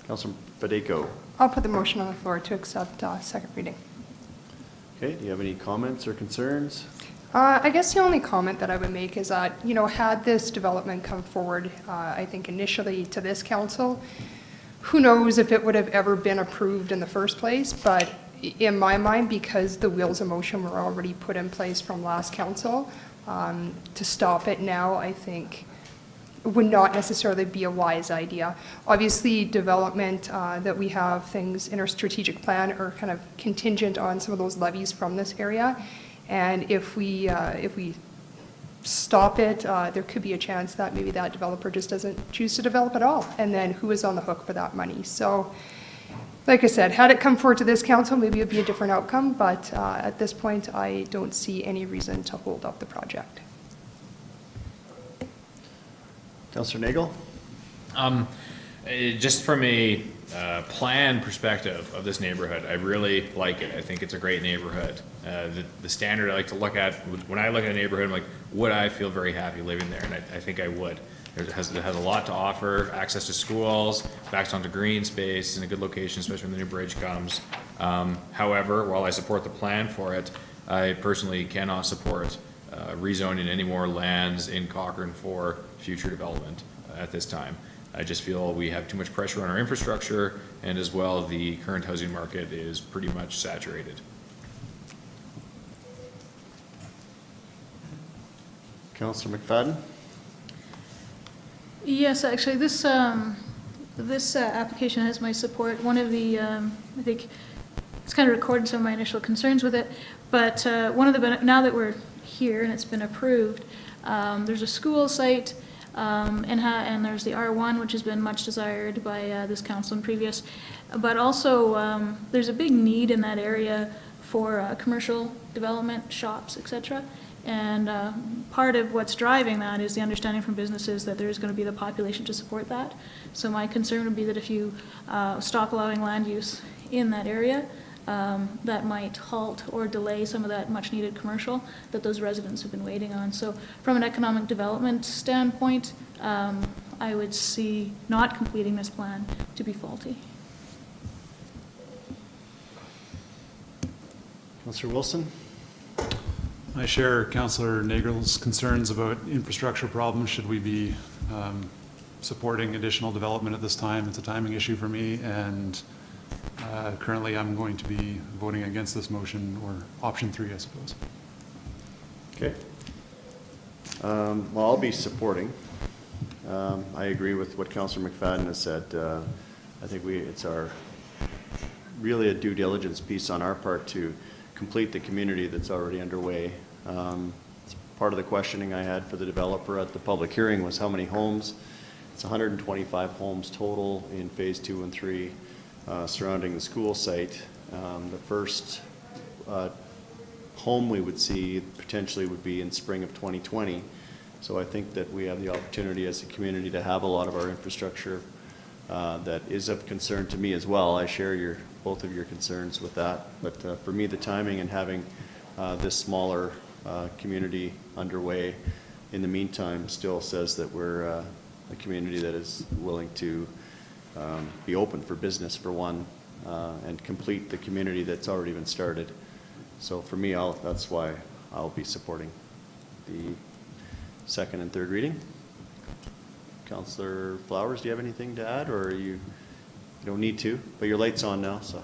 Councilor Federico. I'll put the motion on the floor to accept second reading. Okay, do you have any comments or concerns? I guess the only comment that I would make is that, you know, had this development come forward, I think initially to this council, who knows if it would have ever been approved in the first place, but in my mind, because the wheels of motion were already put in place from last council, to stop it now, I think would not necessarily be a wise idea. Obviously, development that we have things in our strategic plan are kind of contingent on some of those levies from this area. And if we stop it, there could be a chance that maybe that developer just doesn't choose to develop at all. And then who is on the hook for that money? So, like I said, had it come forward to this council, maybe it would be a different outcome. But at this point, I don't see any reason to hold up the project. Councilor Nagel? Just from a plan perspective of this neighborhood, I really like it. I think it's a great neighborhood. The standard I like to look at, when I look at a neighborhood, I'm like, would I feel very happy living there? And I think I would. It has a lot to offer, access to schools, backs onto green space, in a good location, especially when the new bridge comes. However, while I support the plan for it, I personally cannot support rezoning any more lands in Cochrane for future development at this time. I just feel we have too much pressure on our infrastructure, and as well, the current housing market is pretty much saturated. Councillor McFadden? Yes, actually, this application has my support. One of the, I think, it's kind of recorded some of my initial concerns with it, but one of the, now that we're here and it's been approved, there's a school site, and there's the R1, which has been much desired by this council and previous, but also there's a big need in that area for commercial development, shops, etc. And part of what's driving that is the understanding from businesses that there's going to be the population to support that. So my concern would be that if you stop allowing land use in that area, that might halt or delay some of that much needed commercial that those residents have been waiting on. So from an economic development standpoint, I would see not completing this plan to be faulty. Councillor Wilson? I share Councillor Nagel's concerns about infrastructure problems. Should we be supporting additional development at this time? It's a timing issue for me, and currently I'm going to be voting against this motion, or option 3, I suppose. Okay. Well, I'll be supporting. I agree with what Councillor McFadden has said. I think it's really a due diligence piece on our part to complete the community that's already underway. Part of the questioning I had for the developer at the public hearing was how many homes. It's 125 homes total in phase 2 and 3 surrounding the school site. The first home we would see potentially would be in spring of 2020. So I think that we have the opportunity as a community to have a lot of our infrastructure that is of concern to me as well. I share both of your concerns with that, but for me, the timing and having this smaller community underway in the meantime still says that we're a community that is willing to be open for business, for one, and complete the community that's already been started. So for me, that's why I'll be supporting the second and third reading. Councillor Flowers, do you have anything to add, or you don't need to, but your light's on now, so.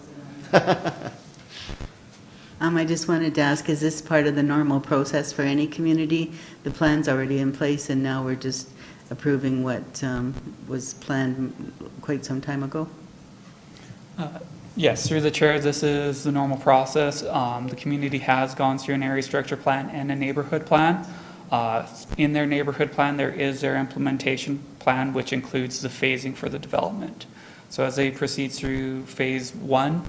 I just wanted to ask, is this part of the normal process for any community? The plan's already in place and now we're just approving what was planned quite some time ago? Yes, through the chair, this is the normal process. The community has gone through an area structure plan and a neighborhood plan. In their neighborhood plan, there is their implementation plan, which includes the phasing for the development. So as they proceed through phase 1,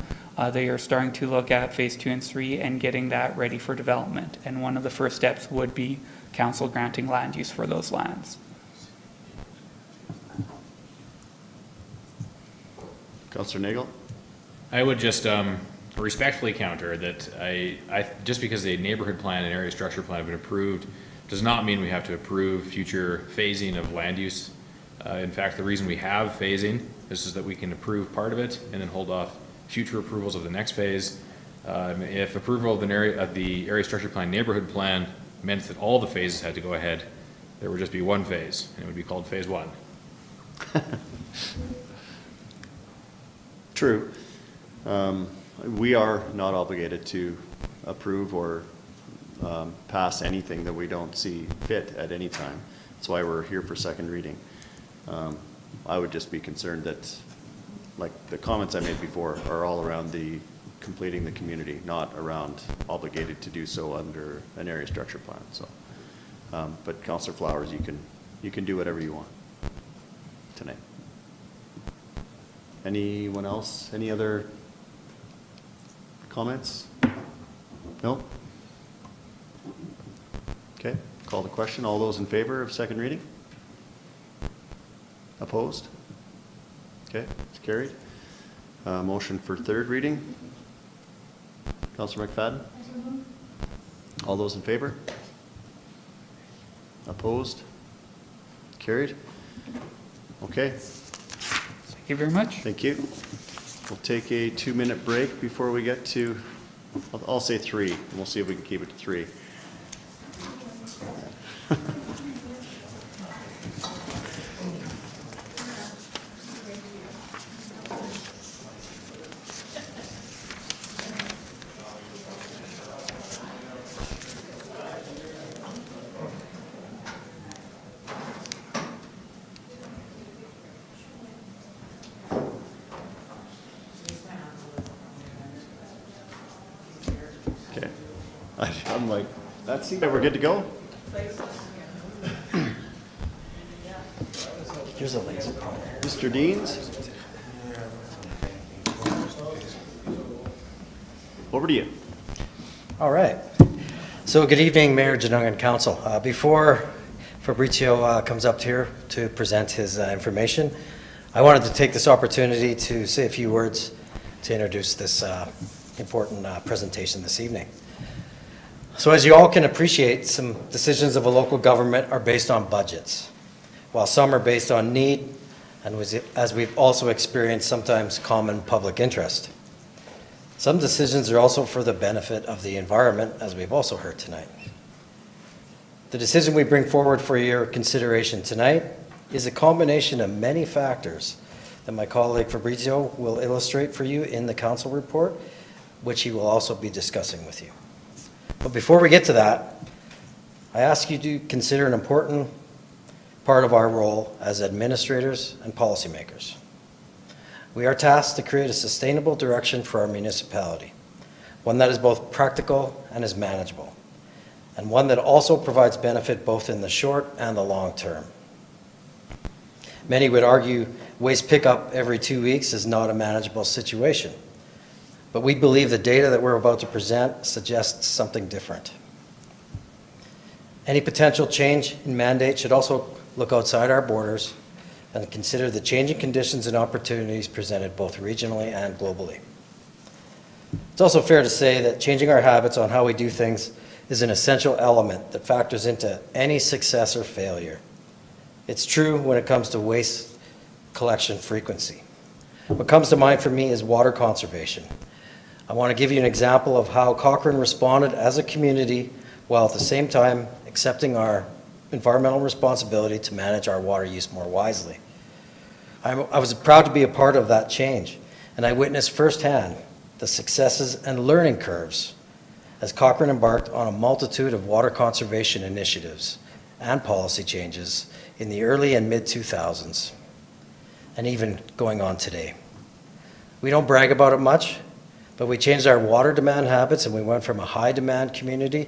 they are starting to look at phase 2 and 3 and getting that ready for development. And one of the first steps would be council granting land use for those lands. Councillor Nagel? I would just respectfully counter that I just because the neighborhood plan and area structure plan have been approved does not mean we have to approve future phasing of land use. In fact, the reason we have phasing is so that we can approve part of it and then hold off future approvals of the next phase. If approval of the area structure plan neighborhood plan meant that all the phases had to go ahead, there would just be one phase, and it would be called phase 1. True. We are not obligated to approve or pass anything that we don't see fit at any time. That's why we're here for second reading. I would just be concerned that, like the comments I made before, are all around the completing the community, not around obligated to do so under an area structure plan. So, but Councillor Flowers, you can do whatever you want tonight. Anyone else? Any other comments? No? Okay, call the question. All those in favor of second reading? Opposed? Okay, it's carried. Motion for third reading. Councillor McFadden? All those in favor? Opposed? Carried. Okay. Thank you very much. Thank you. We'll take a 2-minute break before we get to, I'll say 3, and we'll see if we can keep it to 3. I'm like, that's it, we're good to go? Here's a laser pointer. Mr. Deans? Over to you. All right. So good evening, Mayor Janung and Council. Before Fabrizio comes up here to present his information, I wanted to take this opportunity to say a few words to introduce this important presentation this evening. So as you all can appreciate, some decisions of a local government are based on budgets, while some are based on need, and as we've also experienced, sometimes common public interest. Some decisions are also for the benefit of the environment, as we've also heard tonight. The decision we bring forward for your consideration tonight is a combination of many factors that my colleague Fabrizio will illustrate for you in the council report, which he will also be discussing with you. But before we get to that, I ask you to consider an important part of our role as administrators and policymakers. We are tasked to create a sustainable direction for our municipality, one that is both practical and is manageable, and one that also provides benefit both in the short and the long term. Many would argue waste pickup every 2 weeks is not a manageable situation, but we believe the data that we're about to present suggests something different. Any potential change in mandate should also look outside our borders and consider the changing conditions and opportunities presented both regionally and globally. It's also fair to say that changing our habits on how we do things is an essential element that factors into any success or failure. It's true when it comes to waste collection frequency. What comes to mind for me is water conservation. I want to give you an example of how Cochrane responded as a community while at the same time accepting our environmental responsibility to manage our water use more wisely. I was proud to be a part of that change, and I witnessed firsthand the successes and learning curves as Cochrane embarked on a multitude of water conservation initiatives and policy changes in the early and mid-2000s, and even going on today. We don't brag about it much, but we changed our water demand habits, and we went from a high-demand community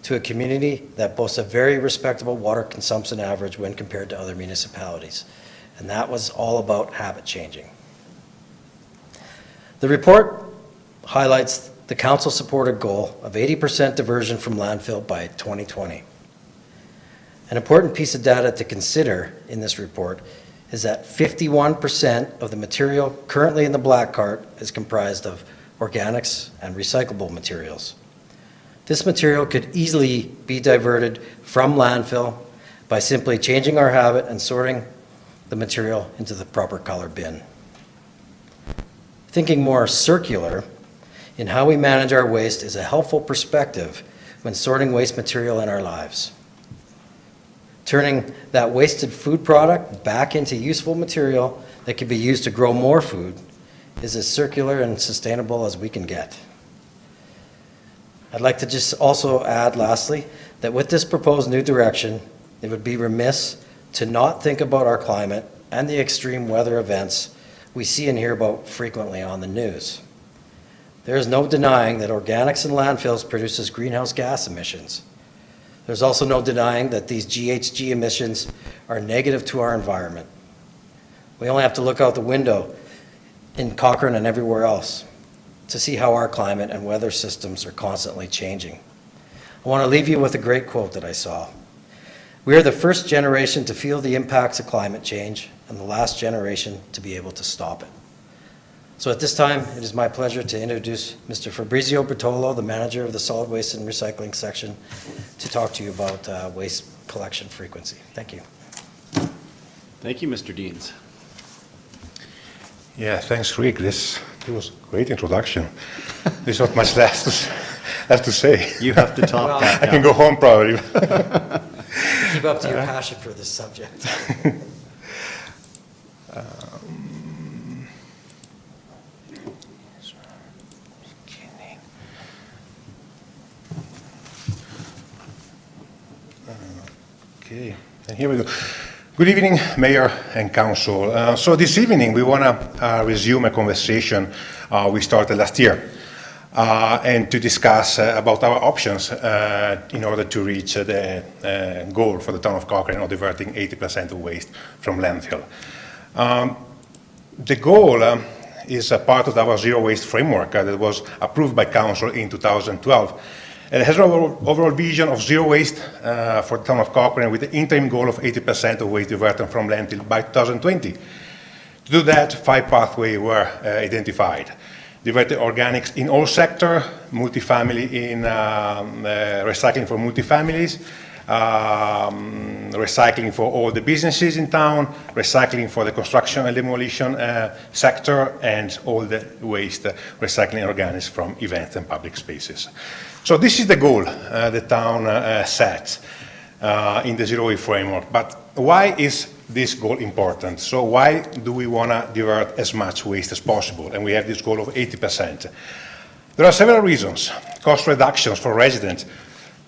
to a community that boasts a very respectable water consumption average when compared to other municipalities. And that was all about habit changing. The report highlights the council-supported goal of 80% diversion from landfill by 2020. An important piece of data to consider in this report is that 51% of the material currently in the black cart is comprised of organics and recyclable materials. This material could easily be diverted from landfill by simply changing our habit and sorting the material into the proper color bin. Thinking more circular in how we manage our waste is a helpful perspective when sorting waste material in our lives. Turning that wasted food product back into useful material that can be used to grow more food is as circular and sustainable as we can get. I'd like to just also add, lastly, that with this proposed new direction, it would be remiss to not think about our climate and the extreme weather events we see and hear about frequently on the news. There is no denying that organics in landfills produces greenhouse gas emissions. There's also no denying that these GHG emissions are negative to our environment. We only have to look out the window in Cochrane and everywhere else to see how our climate and weather systems are constantly changing. I want to leave you with a great quote that I saw. We are the first generation to feel the impacts of climate change and the last generation to be able to stop it. So at this time, it is my pleasure to introduce Mr. Fabrizio Bertolo, the manager of the Solid Waste and Recycling section, to talk to you about waste collection frequency. Thank you. Thank you, Mr. Deans. Yeah, thanks, Rick. This was a great introduction. There's not much left to say. You have to top that. I can go home probably. Keep up to your passion for this subject. Okay, and here we go. Good evening, Mayor and Council. So this evening we want to resume a conversation we started last year. and to discuss about our options in order to reach the goal for the town of Cochrane of diverting 80% of waste from landfill. The goal is a part of our zero waste framework that was approved by Council in 2012. And it has an overall vision of zero waste for the town of Cochrane with the interim goal of 80% of waste diverted from landfill by 2020. To do that, 5 pathways were identified. Diverted organics in all sectors, multifamily in recycling for multifamilies, recycling for all the businesses in town, recycling for the construction and demolition sector, and all the waste recycling organics from events and public spaces. So this is the goal the town set in the zero waste framework. But why is this goal important? So why do we want to divert as much waste as possible? And we have this goal of 80%. There are several reasons. Cost reductions for residents.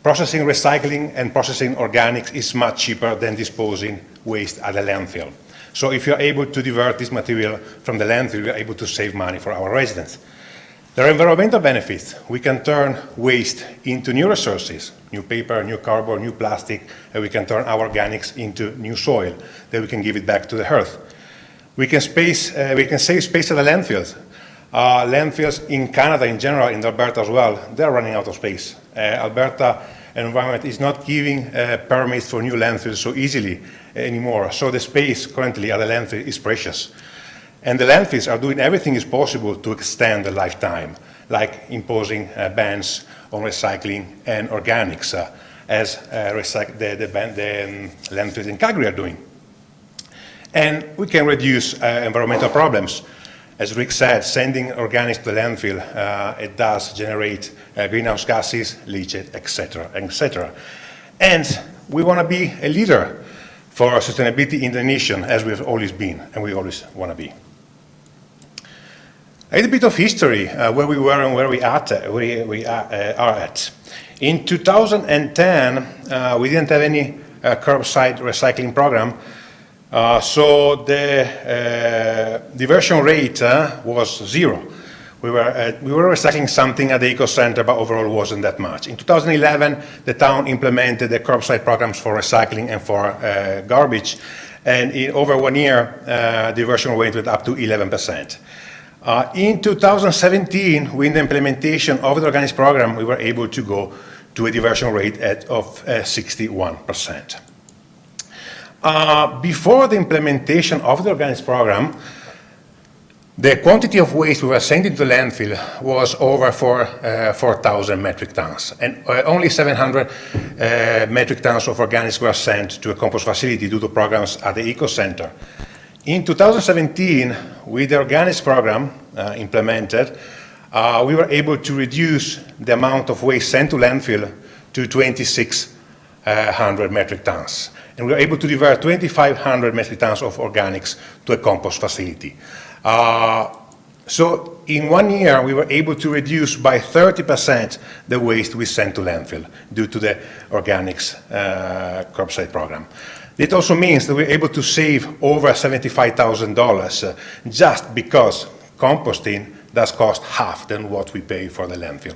Processing recycling and processing organics is much cheaper than disposing waste at a landfill. So if you're able to divert this material from the landfill, you're able to save money for our residents. There are environmental benefits. We can turn waste into new resources, new paper, new cardboard, new plastic, and we can turn our organics into new soil, then we can give it back to the earth. We can save space at the landfills. Landfills in Canada in general, in Alberta as well, they're running out of space. Alberta environment is not giving permits for new landfills so easily anymore, so the space currently at the landfill is precious. And the landfills are doing everything is possible to extend the lifetime, like imposing bans on recycling and organics, as the landfills in Calgary are doing. And we can reduce environmental problems. As Rick said, sending organics to the landfill, it does generate greenhouse gases, leachate, etc., etc. And we want to be a leader for sustainability in the nation, as we've always been, and we always want to be. A little bit of history, where we were and where we are at. In 2010, we didn't have any curbside recycling program, so the diversion rate was 0. We were recycling something at the Eco Center, but overall wasn't that much. In 2011, the town implemented the curbside programs for recycling and for garbage, and in over 1 year, diversion rate went up to 11%. In 2017, with the implementation of the organics program, we were able to go to a diversion rate of 61%. Before the implementation of the organics program, the quantity of waste we were sending to landfill was over 4,000 metric tons, and only 700 metric tons of organics were sent to a compost facility due to programs at the Eco Center. In 2017, with the organics program implemented, we were able to reduce the amount of waste sent to landfill to 2,600 metric tons. And we were able to divert 2,500 metric tons of organics to a compost facility. So in 1 year, we were able to reduce by 30% the waste we sent to landfill due to the organics curbside program. It also means that we're able to save over $75,000 just because composting does cost half than what we pay for the landfill.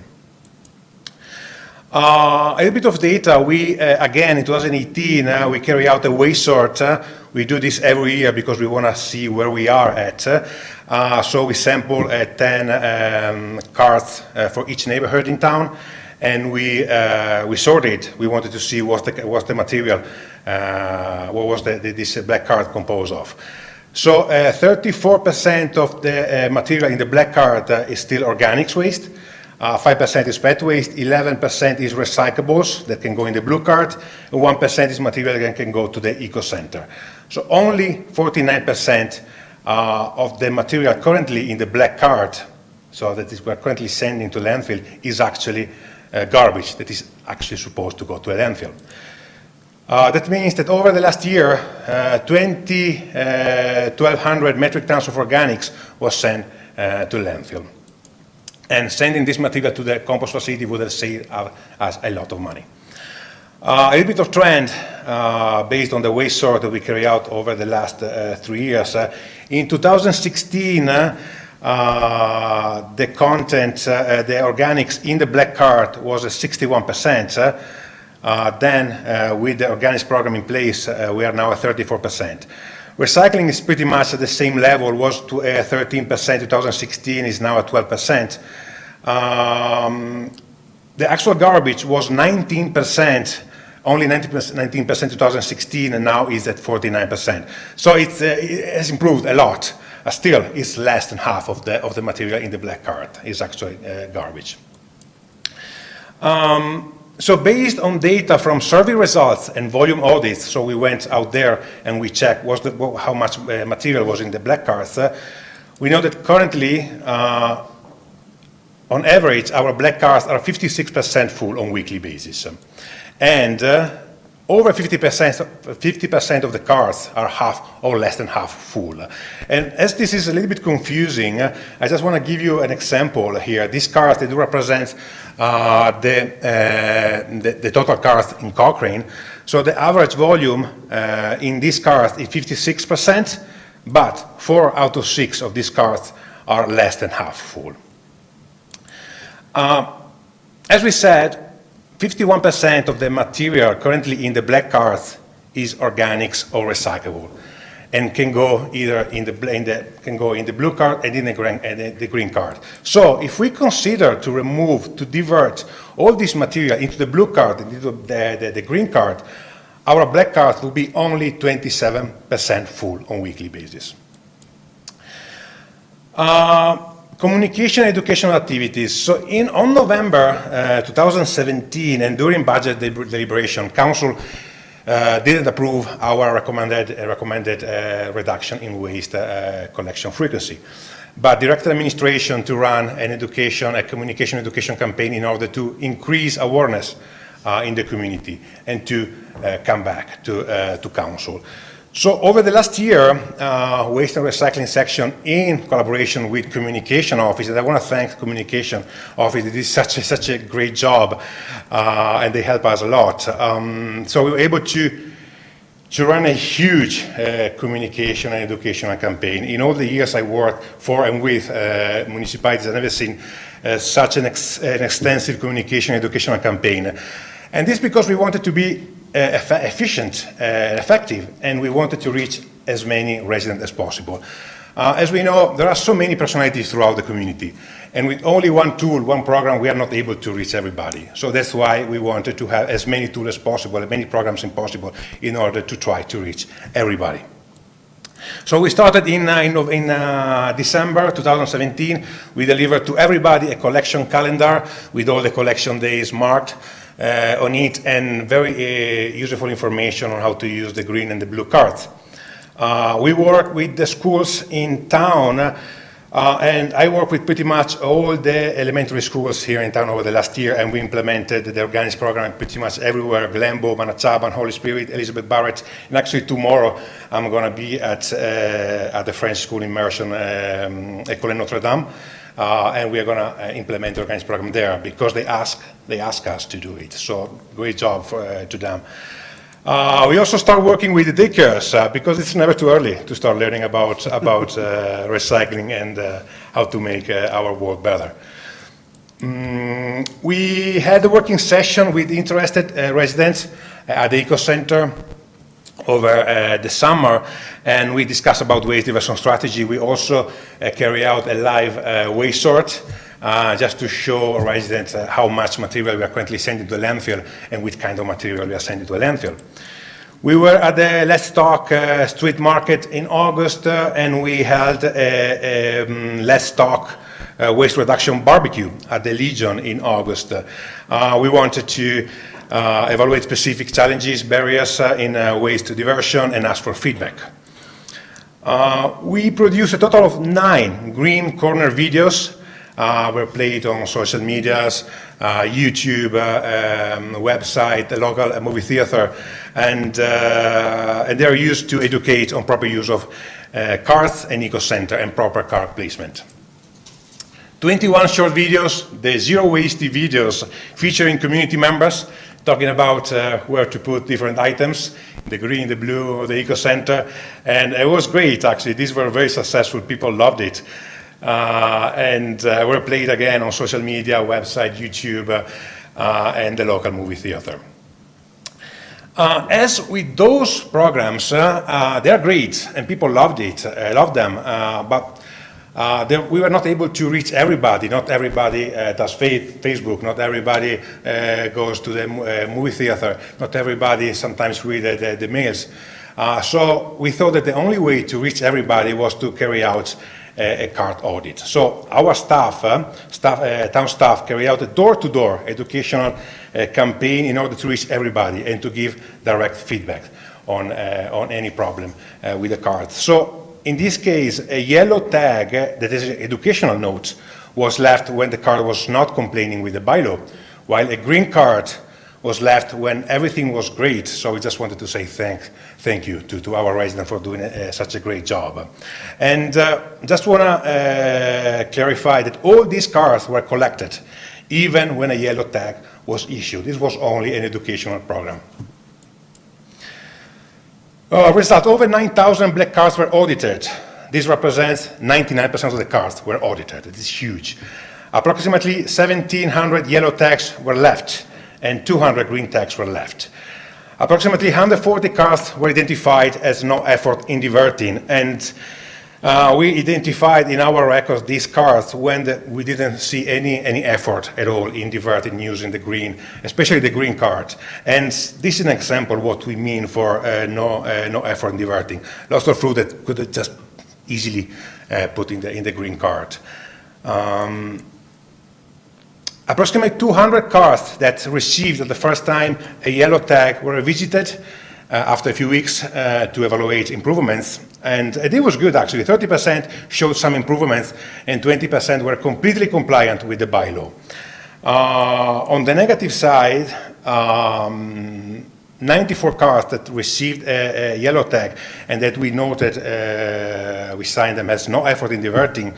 A little bit of data. We, again, in 2018, we carry out a waste sort. We do this every year because we want to see where we are at. So we sample 10 carts for each neighborhood in town, and we sorted. We wanted to see what's the material, what was this black card composed of. So 34% of the material in the black card is still organics waste. 5% is pet waste, 11% is recyclables that can go in the blue card, and 1% is material that can go to the Eco Center. So only 49% of the material currently in the black card, so that is we're currently sending to landfill, is actually garbage that is actually supposed to go to a landfill. That means that over the last year, 1,200 metric tons of organics was sent to landfill. And sending this material to the compost facility would have saved us a lot of money. A little bit of trend based on the waste sort that we carry out over the last 3 years. In 2016, the content, the organics in the black card was 61%. Then with the organics program in place, we are now at 34%. Recycling is pretty much at the same level, was to 13% 2016, is now at 12%. The actual garbage was 19%, only 19% 2016, and now is at 49%. So it has improved a lot. Still, it's less than half of the material in the black card is actually garbage. So based on data from survey results and volume audits, so we went out there and we checked how much material was in the black cards. We know that currently, on average, our black cards are 56% full on weekly basis. And over 50% of the cards are half or less than half full. And as this is a little bit confusing, I just want to give you an example here. These cards, they do represent the total cards in Cochrane. So the average volume in these cards is 56%, but 4 out of 6 of these cards are less than half full. As we said, 51% of the material currently in the black cards is organics or recyclable, and can go either in the blue card and in the green card. So if we consider to divert all this material into the blue card and into the green card, our black card will be only 27% full on weekly basis. Communication and educational activities. So on November 2017, and during budget deliberation, Council didn't approve our recommended reduction in waste collection frequency, but directed administration to run a communication education campaign in order to increase awareness in the community and to come back to Council. So over the last year, Waste and Recycling Section, in collaboration with Communication Office, and I want to thank Communication Office, they did such a great job, and they help us a lot. So we were able to run a huge communication and educational campaign. In all the years I worked for and with municipalities, I've never seen such an extensive communication and educational campaign. And this because we wanted to be efficient and effective, and we wanted to reach as many residents as possible. As we know, there are so many personalities throughout the community, and with only one tool, one program, we are not able to reach everybody. So that's why we wanted to have as many tools as possible, as many programs as possible, in order to try to reach everybody. So we started in December 2017. We delivered to everybody a collection calendar with all the collection days marked on it, and very useful information on how to use the green and the blue cards. We work with the schools in town, and I work with pretty much all the elementary schools here in town over the last year, and we implemented the organics program pretty much everywhere: Glenbow, Manachaban, Holy Spirit, Elizabeth Barrett, and actually tomorrow I'm going to be at the French school immersion, École Notre Dame. And we are going to implement the organics program there because they ask us to do it. So great job to them. We also start working with the daycares because it's never too early to start learning about recycling and how to make our world better. We had a working session with interested residents at the Eco Center over the summer, and we discussed about waste diversion strategy. We also carry out a live waste sort just to show residents how much material we are currently sending to the landfill and which kind of material we are sending to the landfill. We were at the Let's Talk street market in August, and we held a Let's Talk waste reduction barbecue at the Legion in August. We wanted to evaluate specific challenges, barriers in waste diversion, and ask for feedback. We produced a total of 9 green corner videos. Were played on social medias, YouTube, website, the local movie theater, and they are used to educate on proper use of carts and Eco Center and proper cart placement. 21 short videos, the Zero Waste videos, featuring community members talking about where to put different items, the green, the blue, the Eco Center, and it was great actually. These were very successful, people loved it. and were played again on social media, website, YouTube, and the local movie theater. As with those programs, they are great, and people loved them, but we were not able to reach everybody. Not everybody does Facebook. Not everybody goes to the movie theater. Not everybody sometimes reads the mails. So we thought that the only way to reach everybody was to carry out a card audit. So our town staff carry out a door-to-door educational campaign in order to reach everybody and to give direct feedback on any problem with the card. So in this case, a yellow tag, that is an educational note, was left when the card was not complaining with the bylaw, while a green card was left when everything was great. So we just wanted to say thank you to our residents for doing such a great job. And just want to clarify that all these cards were collected, even when a yellow tag was issued. This was only an educational program. Result, over 9,000 black cards were audited. This represents 99% of the cards were audited. It is huge. Approximately 1,700 yellow tags were left and 200 green tags were left. Approximately 140 cards were identified as no effort in diverting, and we identified in our records these cards when we didn't see any effort at all in diverting using the green, especially the green card. And this is an example of what we mean for no effort in diverting. Lots of fruit that could just easily put in the green card. Approximately 200 cards that received at the first time a yellow tag were revisited after a few weeks to evaluate improvements. And it was good, actually. 30% showed some improvements and 20% were completely compliant with the bylaw. On the negative side, 94 cards that received a yellow tag and that we noted, we signed them as no effort in diverting,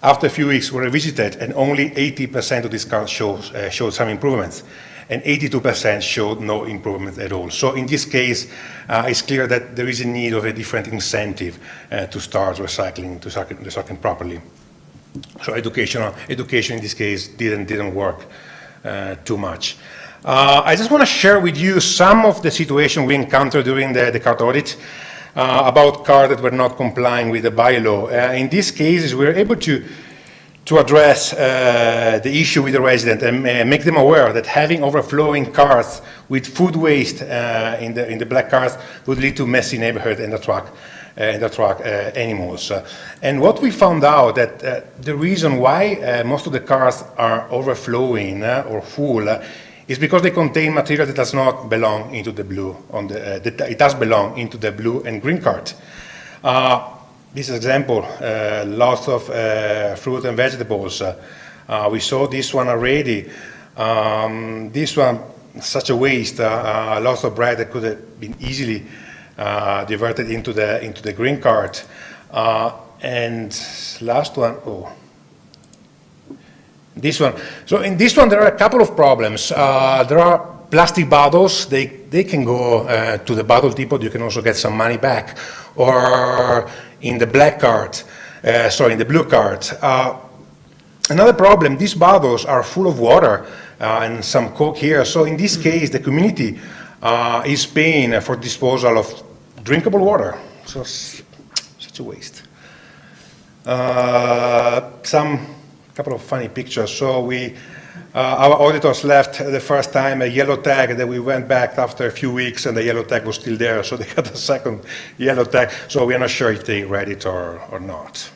after a few weeks were revisited, and only 80% of these cards showed some improvements, and 82% showed no improvement at all. So in this case, it's clear that there is a need of a different incentive to start recycling properly. So education in this case didn't work too much. I just want to share with you some of the situation we encountered during the card audit. About cards that were not complying with the bylaw. In these cases, we were able to address the issue with the resident and make them aware that having overflowing cards with food waste in the black cards would lead to messy neighborhood and attract animals. And what we found out that the reason why most of the cards are overflowing or full is because they contain material that does not belong into the blue. It does belong into the blue and green card. This example, lots of fruit and vegetables. We saw this one already. This one, such a waste. Lots of bread that could have been easily diverted into the green card. And last one, this one. So in this one, there are a couple of problems. There are plastic bottles. They can go to the bottle depot. You can also get some money back. Or in the black card, in the blue card. Another problem, these bottles are full of water and some Coke here. So in this case, the community is paying for disposal of drinkable water. So such a waste. Couple of funny pictures. So our auditors left the first time a yellow tag, and then we went back after a few weeks and the yellow tag was still there. So they got a second yellow tag. So we are not sure if they read it or not.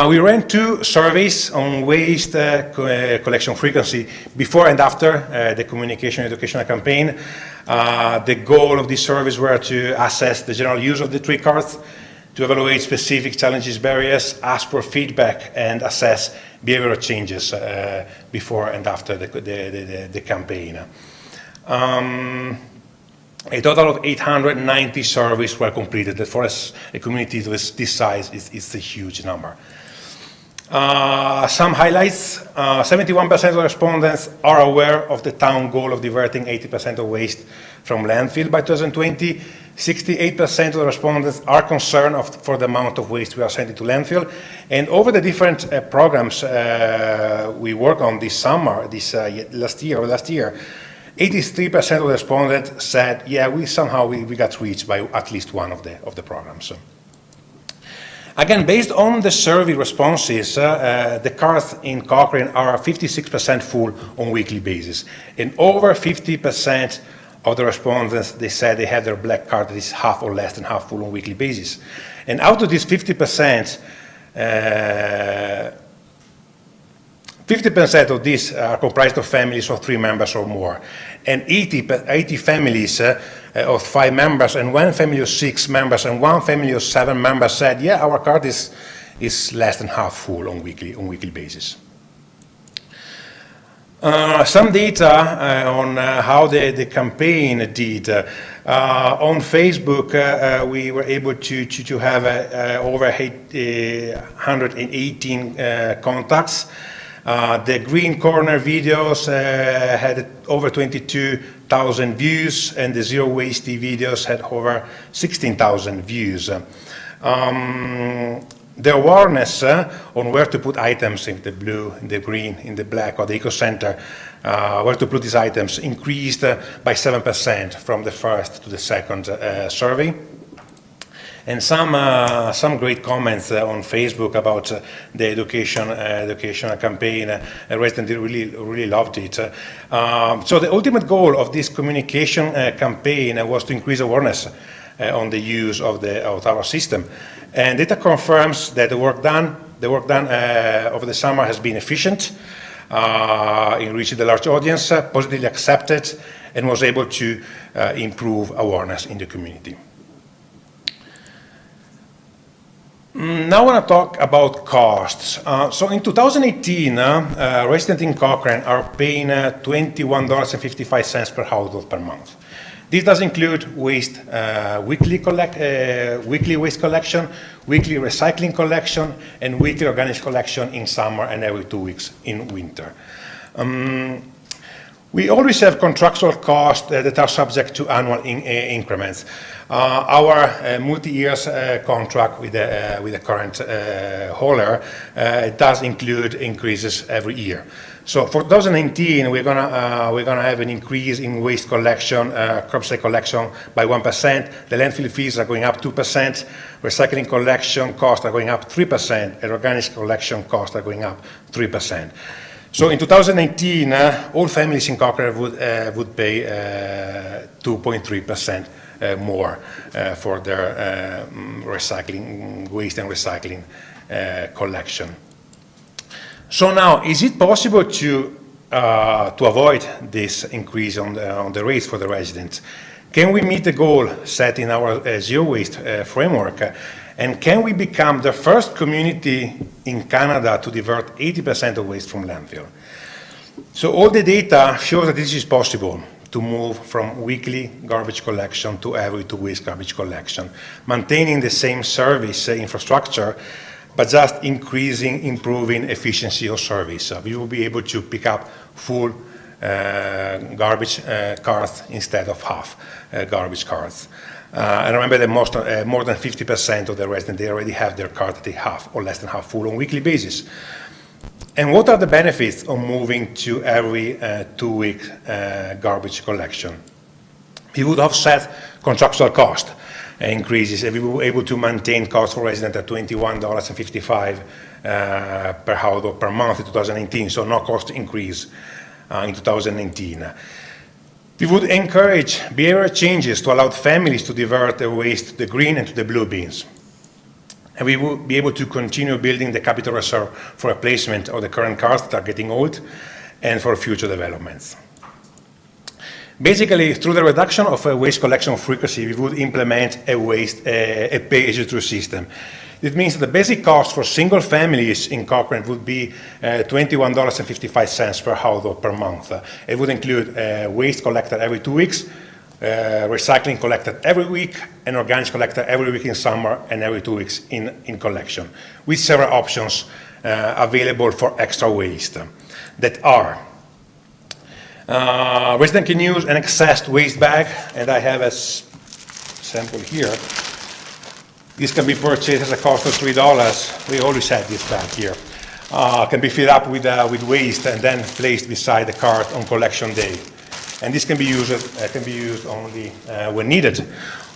We ran 2 surveys on waste collection frequency before and after the communication educational campaign. The goal of these surveys were to assess the general use of the 3 cards, to evaluate specific challenges, barriers, ask for feedback, and assess behavioral changes before and after the campaign. A total of 890 surveys were completed. For us, a community this size is a huge number. Some highlights, 71% of respondents are aware of the town goal of diverting 80% of waste from landfill by 2020. 68% of the respondents are concerned for the amount of waste we are sending to landfill. And over the different programs we worked on this summer, last year, 83% of the respondents said, yeah, we got reached by at least one of the programs. So. Again, based on the survey responses, the cars in Cochrane are 56% full on a weekly basis. And over 50% of the respondents, they said they have their black car that is half or less than half full on a weekly basis. And out of this 50%, 50% of these are comprised of families of 3 members or more. And 80 families of 5 members, and 1 family of 6 members, and 1 family of 7 members said, yeah, our card is less than half full on weekly basis. Some data on how the campaign did. On Facebook, we were able to have over 118 contacts. The Green Corner videos had over 22,000 views, and the Zero Waste videos had over 16,000 views. The awareness on where to put items in the blue, in the green, in the black, or the eco center, where to put these items increased by 7% from the first to the second survey. And some great comments on Facebook about the educational campaign. Residents really loved it. So the ultimate goal of this communication campaign was to increase awareness on the use of our system. And data confirms that the work done over the summer has been efficient in reaching the large audience, positively accepted, and was able to improve awareness in the community. Now I want to talk about costs. So in 2018, residents in Cochrane are paying $21.55 per household per month. This does include waste, weekly waste collection, weekly recycling collection, and weekly organic collection in summer and every 2 weeks in winter. We always have contractual costs that are subject to annual increments. Our multi-year contract with the current hauler does include increases every year. So for 2019, we're gonna have an increase in waste collection, curbside collection by 1%. The landfill fees are going up 2%. Recycling collection costs are going up 3%, and organic collection costs are going up 3%. So in 2019, all families in Cochrane would pay 2.3% more for their recycling, waste and recycling collection. So now, is it possible to avoid this increase on the rates for the residents? Can we meet the goal set in our zero waste framework? And can we become the first community in Canada to divert 80% of waste from landfill? So all the data shows that this is possible, to move from weekly garbage collection to every 2 weeks garbage collection, maintaining the same service infrastructure, but just improving efficiency of service. So we will be able to pick up full garbage cars instead of half garbage cars. And remember that more than 50% of the residents, they already have their cars that they half or less than half full on a weekly basis. And what are the benefits of moving to every 2 week garbage collection? We would offset contractual cost increases, and we were able to maintain costs for residents at $21.55 per household per month in 2019, so no cost increase in 2019. We would encourage behavioral changes to allow families to divert their waste to the green and to the blue bins. And we will be able to continue building the capital reserve for replacement of the current cars that are getting old and for future developments. Basically, through the reduction of waste collection frequency, we would implement a pay-as-you-through system. It means that the basic cost for single families in Cochrane would be $21.55 per household per month. It would include waste collected every 2 weeks, recycling collected every week, and organic collected every week in summer and every 2 weeks in collection, with several options available for extra waste that are resident can use an accessed waste bag, and I have a sample here. This can be purchased at a cost of $3. We always have this bag here. Can be filled up with waste and then placed beside the cart on collection day. And this can be used only when needed.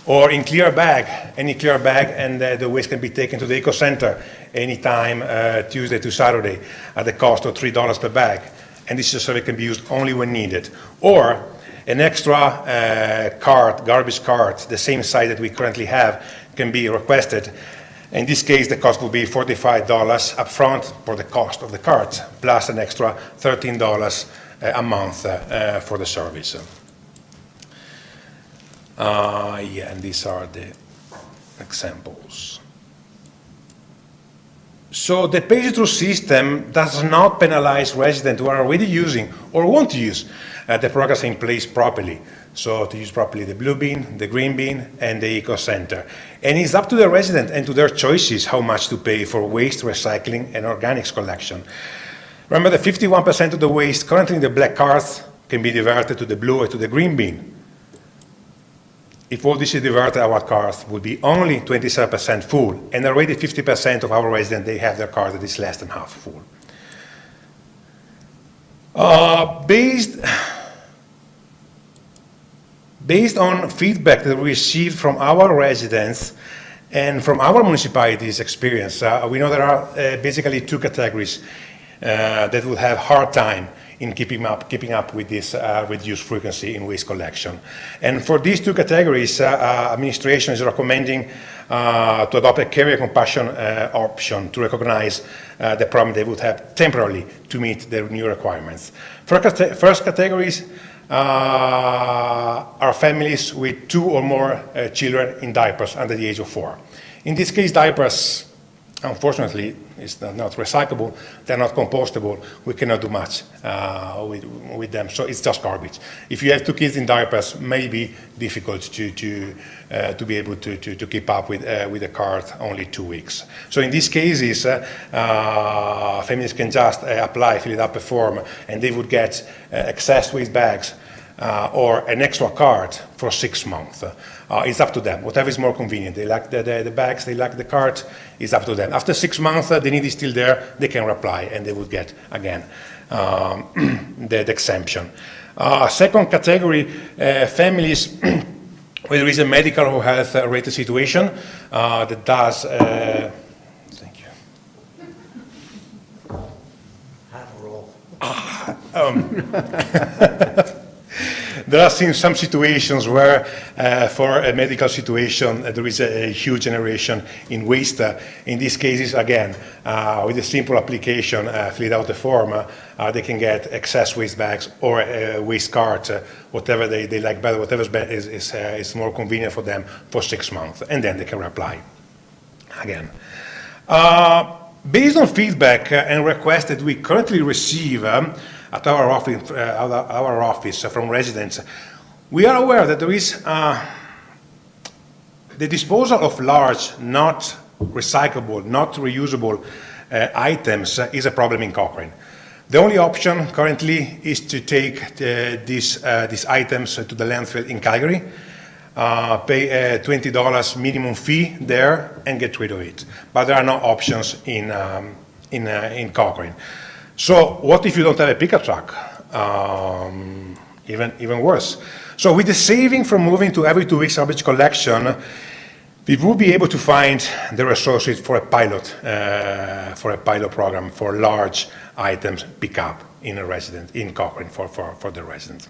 Or in clear bag, any clear bag, and the waste can be taken to the eco center anytime Tuesday to Saturday at the cost of $3 per bag. And this service can be used only when needed. Or an extra cart, garbage cart, the same size that we currently have, can be requested. In this case, the cost will be $45 upfront for the cost of the cart, plus an extra $13 a month for the service. Yeah, and these are the examples. So the pay-as-you-throw system does not penalize residents who are already using or want to use the programs in place properly. So to use properly the blue bin, the green bin, and the eco center. And it's up to the resident and to their choices how much to pay for waste, recycling, and organics collection. Remember that 51% of the waste currently in the black carts can be diverted to the blue or to the green bin. If all this is diverted, our cars would be only 27% full, and already 50% of our residents, they have their cars that is less than half full. Based on feedback that we received from our residents and from our municipality's experience, we know there are basically two categories that will have hard time in keeping up with this reduced frequency in waste collection. And for these two categories, administration is recommending to adopt a carrier compassion option to recognize the problem they would have temporarily to meet the new requirements. First categories are families with 2 or more children in diapers under the age of 4. In this case, diapers, unfortunately, is not recyclable, they're not compostable, we cannot do much with them, so it's just garbage. If you have 2 kids in diapers, it may be difficult to be able to keep up with the cart only 2 weeks. So in these cases, families can just apply, fill it up a form, and they would get excess waste bags or an extra cart for 6 months. It's up to them, whatever is more convenient. They like the bags, they like the cart, it's up to them. After 6 months, the need is still there, they can apply and they would get, again, the exemption. Second category, families where there is a medical or health related situation that does, thank you. Have a roll. There are some situations where, for a medical situation, there is a huge generation in waste. In these cases, again, with a simple application, fill out the form, they can get excess waste bags or a waste cart, whatever they like better, whatever is more convenient for them for 6 months, and then they can reapply again. Based on feedback and requests that we currently receive, at our office from residents, we are aware that there is the disposal of large, not recyclable, not reusable items is a problem in Cochrane. The only option currently is to take these items to the landfill in Calgary, pay a $20 minimum fee there, and get rid of it. But there are no options in Cochrane. So what if you don't have a pickup truck? Even worse. So with the saving from moving to every 2 weeks garbage collection, we will be able to find the resources for a pilot program for large items pickup in Cochrane for the residents.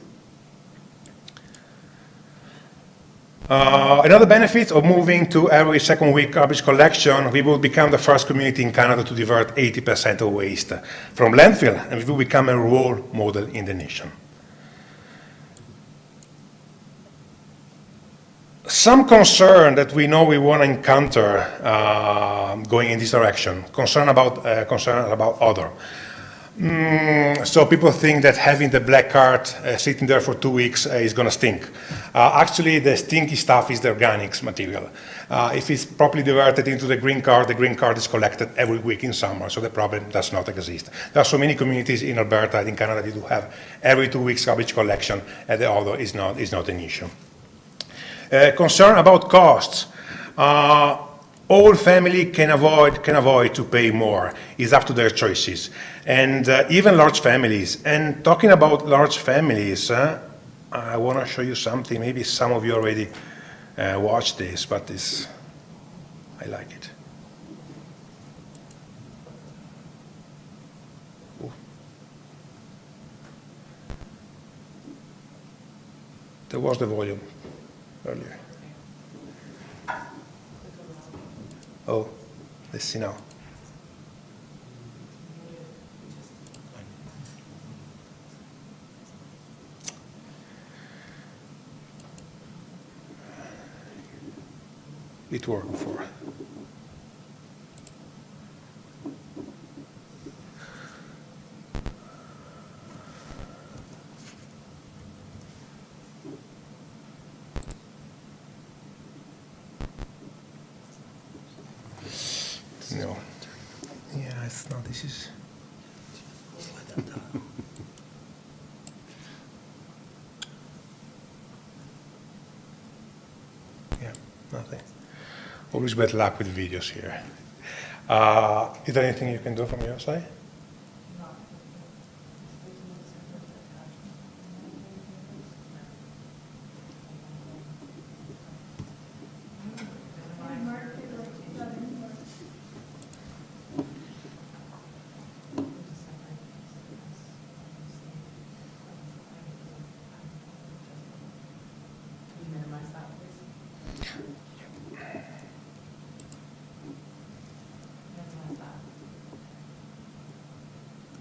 Another benefit of moving to every second week garbage collection, we will become the first community in Canada to divert 80% of waste from landfill, and we will become a role model in the nation. Some concern that we know we want to encounter going in this direction, concern about odor. So people think that having the black card sitting there for 2 weeks is going to stink. Actually, the stinky stuff is the organics material. If it's properly diverted into the green card is collected every week in summer, so the problem does not exist. There are so many communities in Alberta and in Canada that do have every 2 weeks garbage collection, and the other is not an issue. Concern about costs. All family can avoid to pay more. It's up to their choices. And even large families. And talking about large families, I want to show you something. Maybe some of you already watched this, but I like it. Ooh. There was the volume earlier. Oh, let's see now. It worked before. No. Yeah, it's not. This is. Yeah, nothing. Always bad luck with videos here. Is there anything you can do from your side?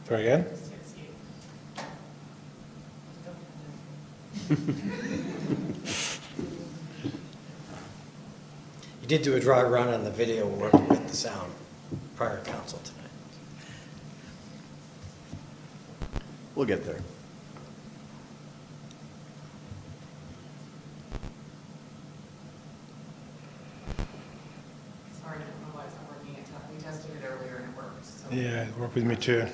Try again. You did do a dry run on the video working with the sound prior to council tonight. We'll get there. Sorry, I don't know why it's not working. We tested it earlier and it worked. So. Yeah, it worked with me too.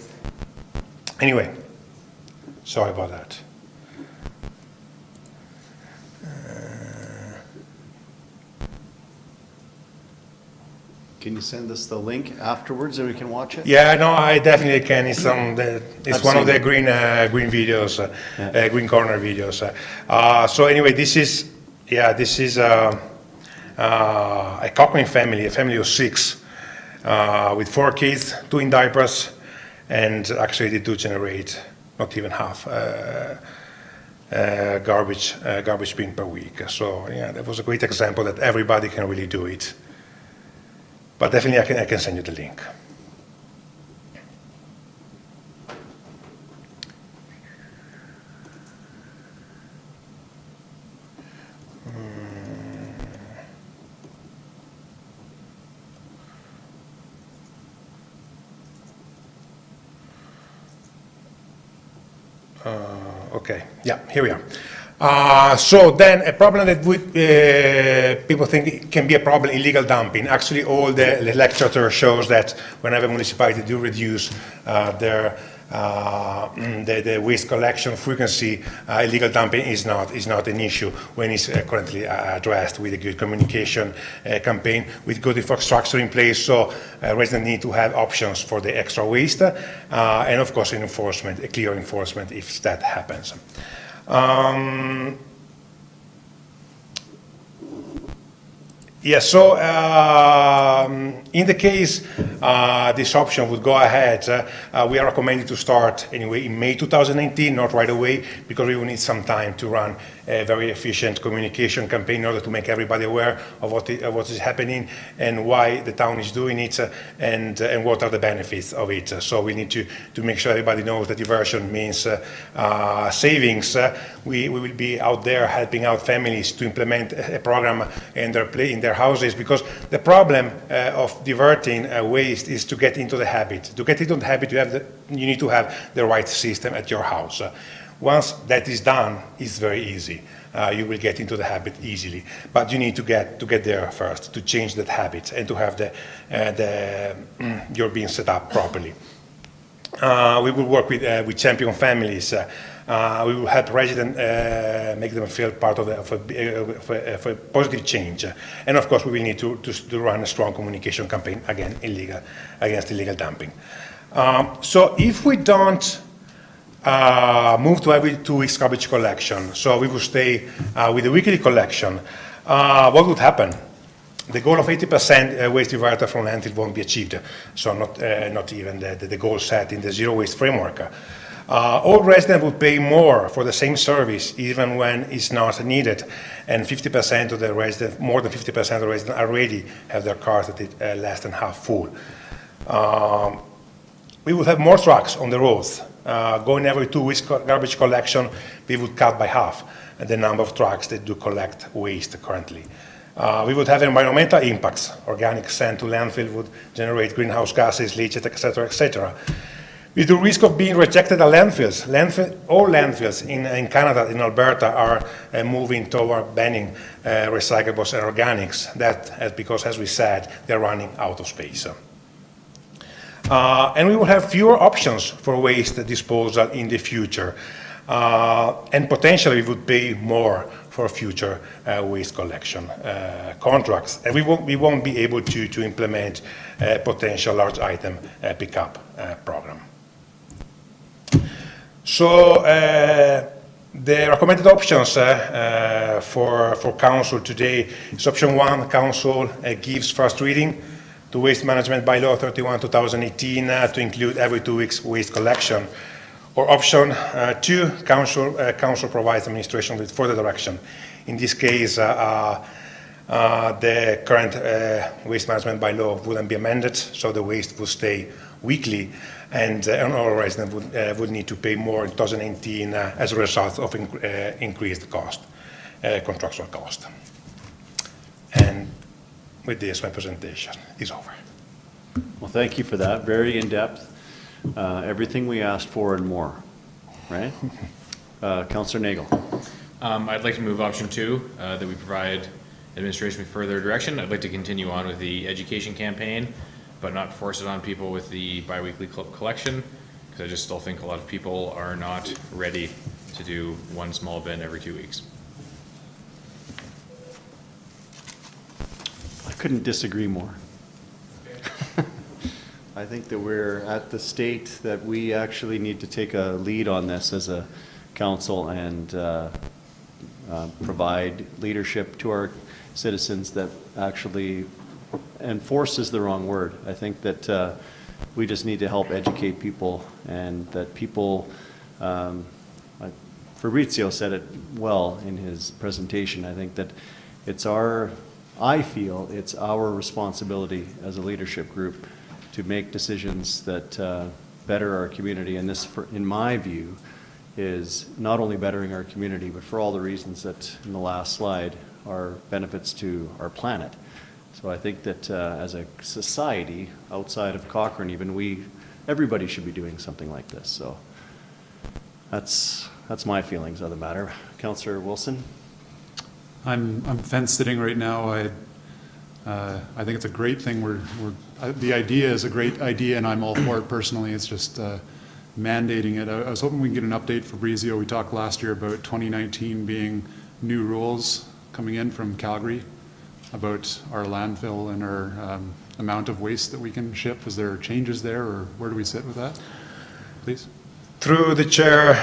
Anyway, sorry about that. Can you send us the link afterwards so we can watch it? Yeah, no, I definitely can. It's one of the green videos, green corner videos. So anyway, this is a Cochrane family, a family of 6, with 4 kids, 2 in diapers, and actually they do generate not even half garbage bin per week. So yeah, that was a great example that everybody can really do it. But definitely I can send you the link. Okay, yeah, here we are. So then a problem that people think can be a problem, illegal dumping. Actually, all the literature shows that whenever municipalities do reduce the waste collection frequency, illegal dumping is not an issue when it's currently addressed with a good communication campaign, with good infrastructure in place, so residents need to have options for the extra waste, and of course enforcement, a clear enforcement if that happens. Yes, so in the case this option would go ahead, we are recommending to start anyway in May 2019, not right away, because we will need some time to run a very efficient communication campaign in order to make everybody aware of what is happening and why the town is doing it, and what are the benefits of it. So we need to make sure everybody knows that diversion means savings. We will be out there helping out families to implement a program in their houses, because the problem of of diverting waste is to get into the habit. To get into the habit, you need to have the right system at your house. Once that is done, it's very easy. You will get into the habit easily, but you need to get there first to change that habit and to have you're being set up properly. We will work with champion families. We will help residents, make them feel part of a positive change. And of course, we will need to run a strong communication campaign against illegal dumping. So if we don't move to every 2 weeks garbage collection, so we will stay with the weekly collection, what would happen? The goal of 80% waste diverted from landfill won't be achieved, so not even the goal set in the zero waste framework. All residents will pay more for the same service even when it's not needed, and 50% of the residents, more than 50% of the residents already have their cars that are less than half full. We will have more trucks on the roads. Going every 2 weeks garbage collection, we would cut by half the number of trucks that do collect waste currently. We would have environmental impacts. Organic sent to landfill would generate greenhouse gases, leachate, etc., etc. With the risk of being rejected at landfills. All landfills in Canada, in Alberta, are moving toward banning recyclables and organics. Because, as we said, they're running out of space. And we will have fewer options for waste disposal in the future. And potentially we would pay more for future waste collection contracts. And we won't be able to implement a potential large item pickup program. So the recommended options for Council today is option 1, Council gives first reading to Waste Management Bylaw 31/2018 to include every 2 weeks waste collection. Or option 2, Council provides administration with further direction. In this case, the current Waste Management Bylaw wouldn't be amended, so the waste would stay weekly, and all residents would need to pay more in 2018 as a result of increased cost, contractual cost. And with this, my presentation is over. Well, thank you for that. Very in-depth. Everything we asked for and more, right? Councillor Nagel. I'd like to move option 2, that we provide administration with further direction. I'd like to continue on with the education campaign, but not force it on people with the biweekly collection, because I just still think a lot of people are not ready to do one small bin every 2 weeks. I couldn't disagree more. I think that we're at the state that we actually need to take a lead on this as a council and provide leadership to our citizens that actually, enforce is the wrong word. I think that we just need to help educate people, and that people, Fabrizio said it well in his presentation. I think that I feel it's our responsibility as a leadership group to make decisions that better our community. And this, in my view, is not only bettering our community, but for all the reasons that in the last slide are benefits to our planet. So I think that as a society, outside of Cochrane even, everybody should be doing something like this. So that's my feelings on the matter. Councillor Wilson? I'm fence sitting right now. I think it's a great thing. The idea is a great idea, and I'm all for it personally. It's just mandating it. I was hoping we can get an update for Fabrizio. We talked last year about 2019 being new rules coming in from Calgary about our landfill and our amount of waste that we can ship. Is there changes there, or where do we sit with that? Please. Through the chair,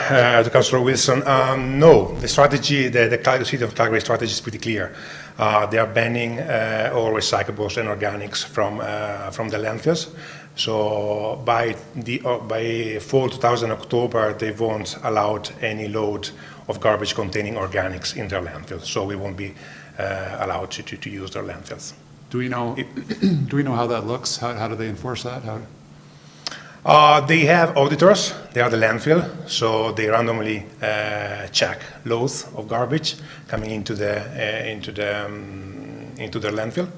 to Councillor Wilson, no. The strategy, the City of Calgary strategy is pretty clear. They are banning all recyclables and organics from the landfills. So by fall 2000 October, they won't allow any load of garbage containing organics in their landfills. So we won't be allowed to use their landfills. Do we know how that looks? How do they enforce that? They have auditors. They are the landfill, so they randomly check loads of garbage coming into their landfill,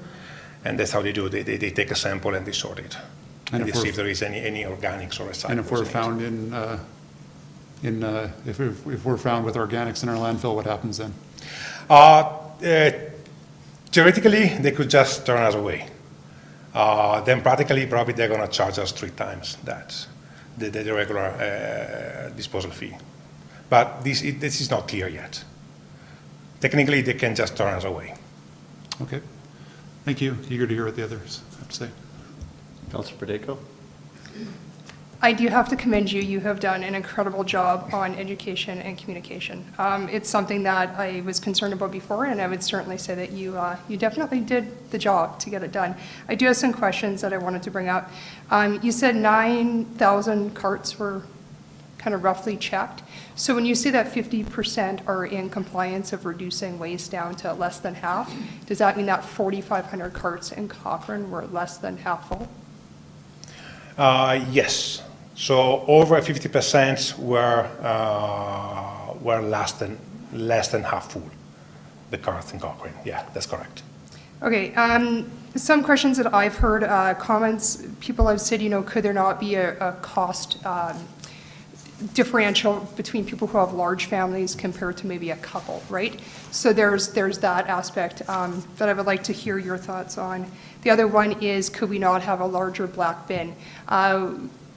And that's how they do it. They take a sample and they sort it. And they see if there is any organics or recyclables. And if we're in it. found if we're found with organics in our landfill, what happens then? Theoretically, they could just turn us away. Then practically, probably they're going to charge us 3 times that, the regular disposal fee. But this is not clear yet. Technically, they can just turn us away. Okay. Thank you. Eager to hear what the others have to say. Councilor Perdeco? I do have to commend you. You have done an incredible job on education and communication. It's something that I was concerned about before, and I would certainly say that you definitely did the job to get it done. I do have some questions that I wanted to bring up. You said 9,000 carts were kind of roughly checked. So when you say that 50% are in compliance of reducing waste down to less than half, does that mean that 4,500 carts in Cochrane were less than half full? Yes. So over 50% were less than half full. The carts in Cochrane. Yeah, that's correct. Okay. Some questions that I've heard, comments, people have said, could there not be a cost differential between people who have large families compared to maybe a couple, right? So there's that aspect that I would like to hear your thoughts on. The other one is, could we not have a larger black bin?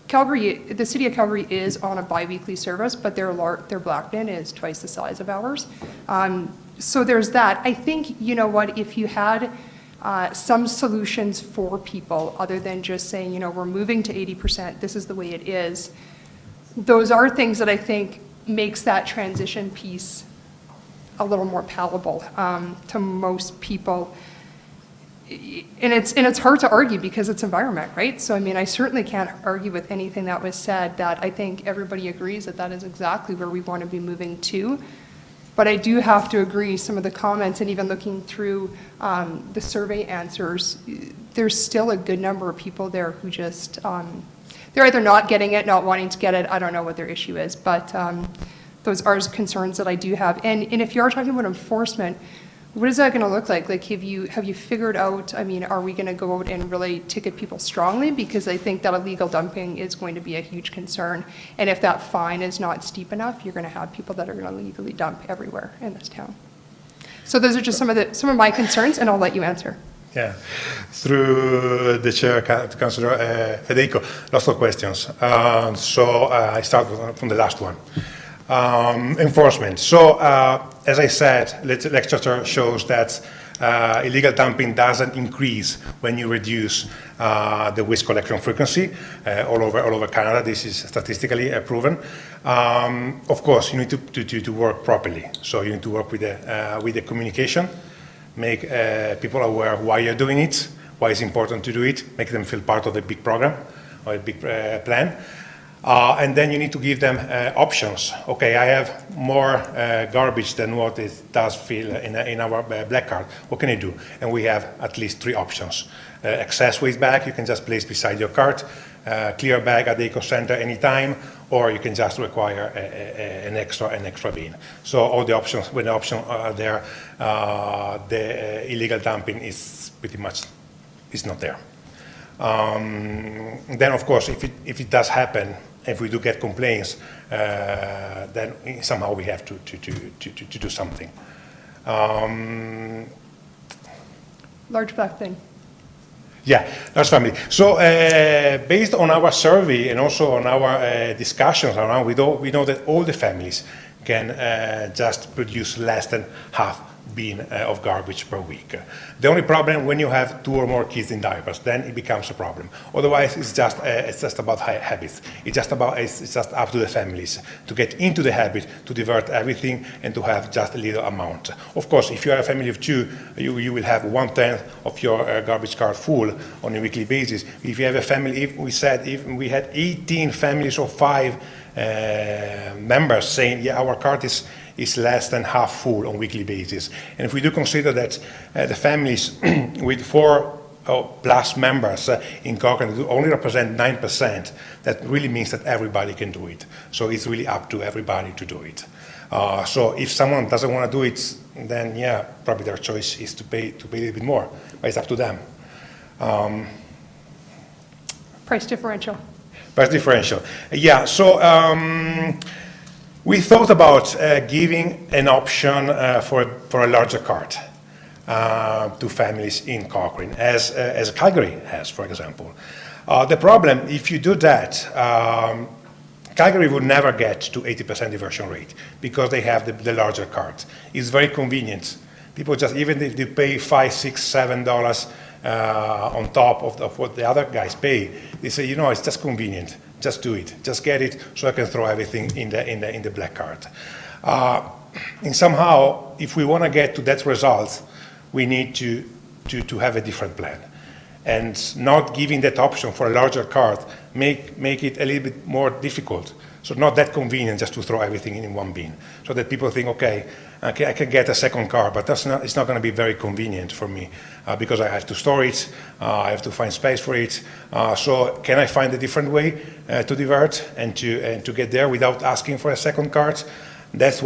Calgary, the city of Calgary is on a bi-weekly service, but their black bin is twice the size of ours. So there's that. I think, if you had some solutions for people other than just saying, we're moving to 80%, this is the way it is, those are things that I think makes that transition piece a little more palatable to most people. And it's hard to argue because it's environment, right? So, I certainly can't argue with anything that was said, that I think everybody agrees that is exactly where we want to be moving to. But I do have to agree, some of the comments, and even looking through the survey answers, there's still a good number of people there who just, they're either not getting it, not wanting to get it, I don't know what their issue is, but those are concerns that I do have. And if you are talking about enforcement, what is that going to look like? Like, have you figured out, are we going to go out and really ticket people strongly? Because I think that illegal dumping is going to be a huge concern. And if that fine is not steep enough, you're going to have people that are going to legally dump everywhere in this town. So those are just some of my concerns, and I'll let you answer. Yeah, through the chair, Councillor Federico, lots of questions. So I start from the last one. Enforcement. So, as I said, literature shows that illegal dumping doesn't increase when you reduce the waste collection frequency all over Canada. This is statistically proven. Of course, you need to work properly. So you need to work with the communication, make people aware why you're doing it, why it's important to do it, make them feel part of the big program or a big plan. And then you need to give them options. Okay, I have more garbage than what it does fill in our black card. What can I do? And we have at least 3 options. Excess waste bag, you can just place beside your cart. Clear bag at the eco center anytime, or you can just require an extra bin. So all the options, when the options are there, the illegal dumping is pretty much not there. Then, of course, if it does happen, if we do get complaints, then somehow we have to do something. Large black bin. Yeah, large family. So based on our survey and also on our discussions around, we know that all the families can just produce less than half bin of garbage per week. The only problem when you have 2 or more kids in diapers, then it becomes a problem. Otherwise, it's just about habits. It's just up to the families to get into the habit to divert everything and to have just a little amount. Of course, if you are a family of 2, you will have 1/10 of your garbage cart full on a weekly basis. If you have a family, if we had 18 families of 5 members saying, yeah, our cart is less than half full on a weekly basis. And if we do consider that the families with 4 plus members in Cochrane only represent 9%, that really means that everybody can do it. So it's really up to everybody to do it. So if someone doesn't want to do it, then yeah, probably their choice is to pay a little bit more, but it's up to them. Price differential. Price differential. Yeah, so we thought about giving an option for a larger cart to families in Cochrane, as Calgary has, for example. The problem, if you do that, Calgary would never get to 80% diversion rate because they have the larger cart. It's very convenient. People just, even if they pay $5, $6, $7 on top of what the other guys pay, they say, you know, it's just convenient. Just do it. Just get it so I can throw everything in the black cart. And somehow, if we want to get to that result, we need to have a different plan. And not giving that option for a larger cart make it a little bit more difficult. So not that convenient just to throw everything in one bin. So that people think, okay, I can get a second car, but it's not going to be very convenient for me because I have to store it, I have to find space for it. So can I find a different way to divert and to get there without asking for a second cart? That's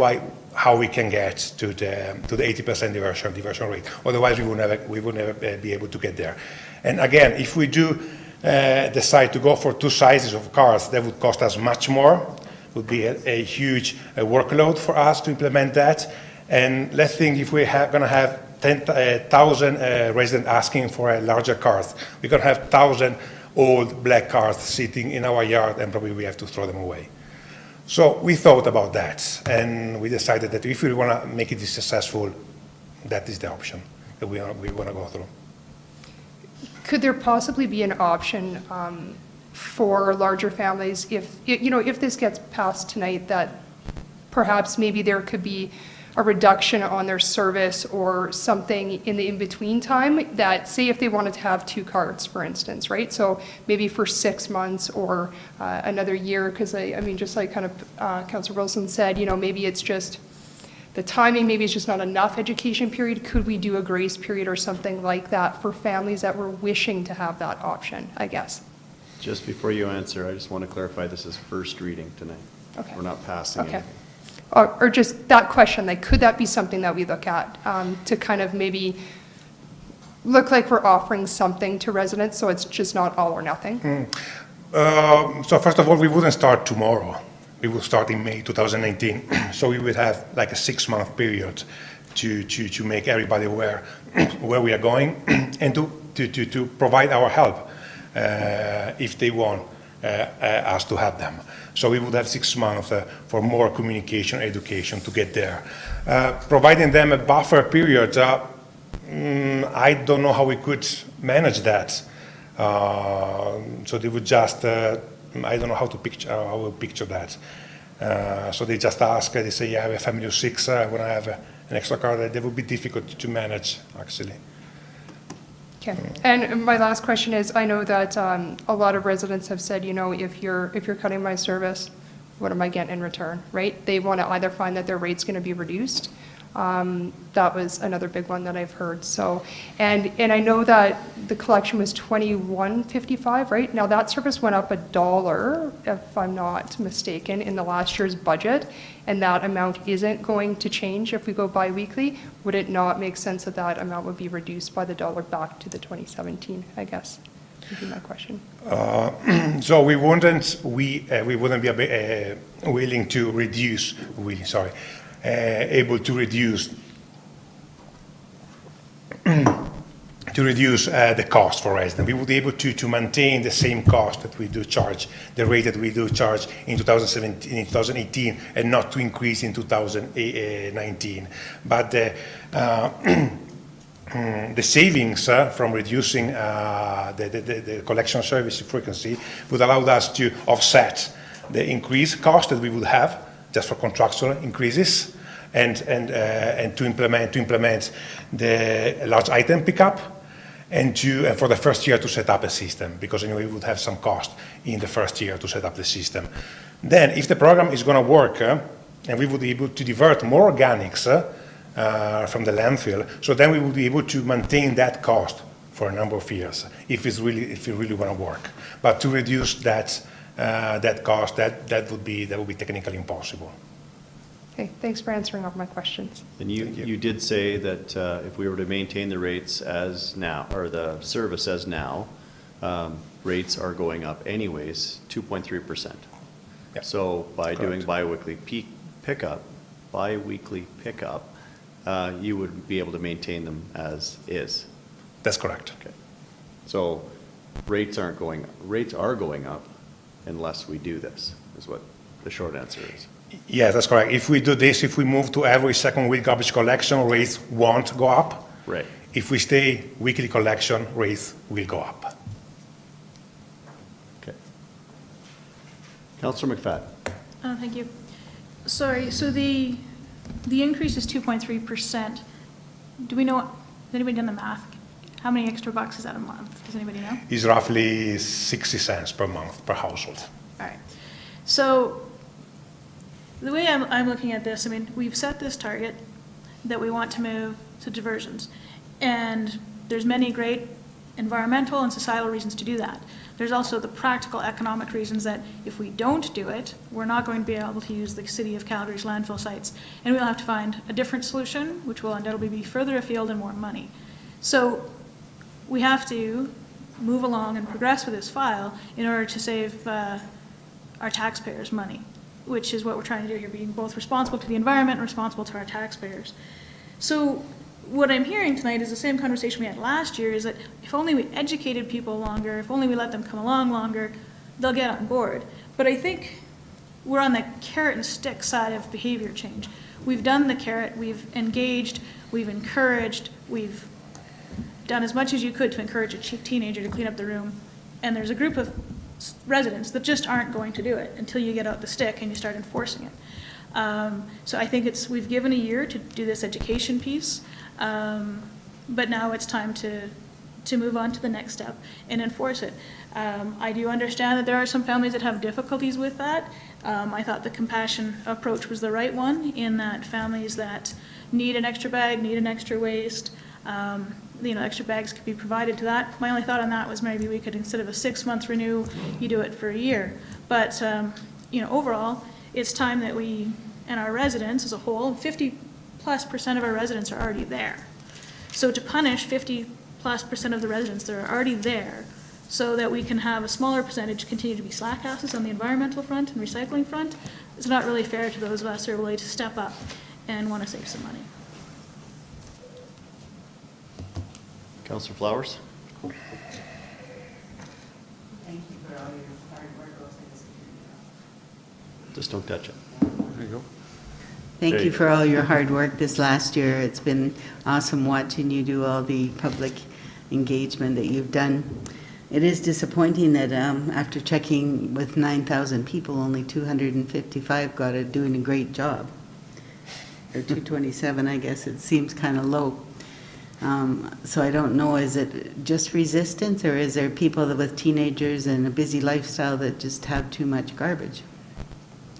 how we can get to the 80% diversion rate. Otherwise, we would never be able to get there. And again, if we do decide to go for two sizes of cars, that would cost us much more. It would be a huge workload for us to implement that. And let's think if we're going to have 10,000 residents asking for a larger car, we're going to have 1,000 old black cars sitting in our yard, and probably we have to throw them away. So we thought about that, and we decided that if we want to make it successful, that is the option that we want to go through. Could there possibly be an option for larger families if this gets passed tonight, that perhaps maybe there could be a reduction on their service or something in the in-between time, that say if they wanted to have two carts, for instance, right? So maybe for 6 months or another year, because I mean, just like kind of Councillor Wilson said, maybe it's just the timing, maybe it's just not enough education period. Could we do a grace period or something like that for families that were wishing to have that option, I guess? Just before you answer, I just want to clarify this is first reading tonight. Okay. We're not passing anything. Or just that question, like, could that be something that we look at to kind of maybe look like we're offering something to residents, so it's just not all or nothing? So first of all, we wouldn't start tomorrow. We will start in May 2019. So we would have like a 6-month period to make everybody aware where we are going and to provide our help if they want us to help them. So we would have 6 months for more communication, education to get there. Providing them a buffer period, I don't know how we could manage that. So they would just, I don't know how we'll picture that. So they just ask, they say, yeah, I have a family of 6, I want to have an extra car. That would be difficult to manage, actually. Okay. And my last question is, I know that a lot of residents have said, if you're cutting my service, what am I getting in return, right? They want to either find that their rate's going to be reduced. That was another big one that I've heard. So, and I know that the collection was $21.55, right? Now that service went up $1, if I'm not mistaken, in the last year's budget, and that amount isn't going to change if we go bi-weekly. Would it not make sense that that amount would be reduced by the $1 back to the 2017, I guess? Would be my question. So we wouldn't be willing to reduce, able to reduce the cost for residents. We would be able to maintain the same cost that we do charge, the rate that we do charge in 2017, in 2018, and not to increase in 2019. But the savings from reducing the collection service frequency would allow us to offset the increased cost that we would have just for contractual increases, and to implement the large item pickup, and for the first year to set up a system, because we would have some cost in the first year to set up the system. Then, if the program is going to work, and we would be able to divert more organics from the landfill, so then we would be able to maintain that cost for a number of years, if it really want to work. But to reduce that cost, that would be technically impossible. Okay, thanks for answering all my questions. And you did say that if we were to maintain the rates as now, or the service as now, rates are going up anyways, 2.3%. So by doing biweekly pickup, you would be able to maintain them as is. That's correct. Okay. So rates are going up unless we do this, is what the short answer is. Yes, that's correct. If we do this, if we move to every second week garbage collection, rates won't go up. Right. If we stay weekly collection, rates will go up. Okay. Councillor McFadden. Thank you. Sorry, so the increase is 2.3%. Do we know, has anybody done the math? How many extra bucks is that a month? Does anybody know? It's roughly 60 cents per month per household. All right. So the way I'm looking at this, I mean, we've set this target that we want to move to diversions. And there's many great environmental and societal reasons to do that. There's also the practical economic reasons that if we don't do it, we're not going to be able to use the City of Calgary's landfill sites. And we'll have to find a different solution, which will undoubtedly be further afield and more money. So we have to move along and progress with this file in order to save our taxpayers money, which is what we're trying to do here, being both responsible to the environment and responsible to our taxpayers. So what I'm hearing tonight is the same conversation we had last year, is that if only we educated people longer, if only we let them come along longer, they'll get on board. But I think we're on the carrot and stick side of behavior change. We've done the carrot, we've engaged, we've encouraged, we've done as much as you could to encourage a teenager to clean up the room, and there's a group of residents that just aren't going to do it until you get out the stick and you start enforcing it. So I think we've given a year to do this education piece, but now it's time to move on to the next step and enforce it. I do understand that there are some families that have difficulties with that. I thought the compassion approach was the right one, in that families that need an extra bag, need an extra waste, extra bags could be provided to that. My only thought on that was maybe we could, instead of a 6-month renew, you do it for a year. But, overall, it's time that we, and our residents as a whole, 50+% of our residents are already there. So to punish 50+% of the residents that are already there, so that we can have a smaller percentage continue to be slack houses on the environmental front and recycling front, it's not really fair to those of us who are willing to step up and want to save some money. Councillor Flowers. Thank you for all your hard work. Just don't touch it. There you go. Thank you for all your hard work this last year. It's been awesome watching you do all the public engagement that you've done. It is disappointing that after checking with 9,000 people, only 255 got it, doing a great job. Or 227, I guess. It seems kind of low. So I don't know, is it just resistance, or is there people with teenagers and a busy lifestyle that just have too much garbage?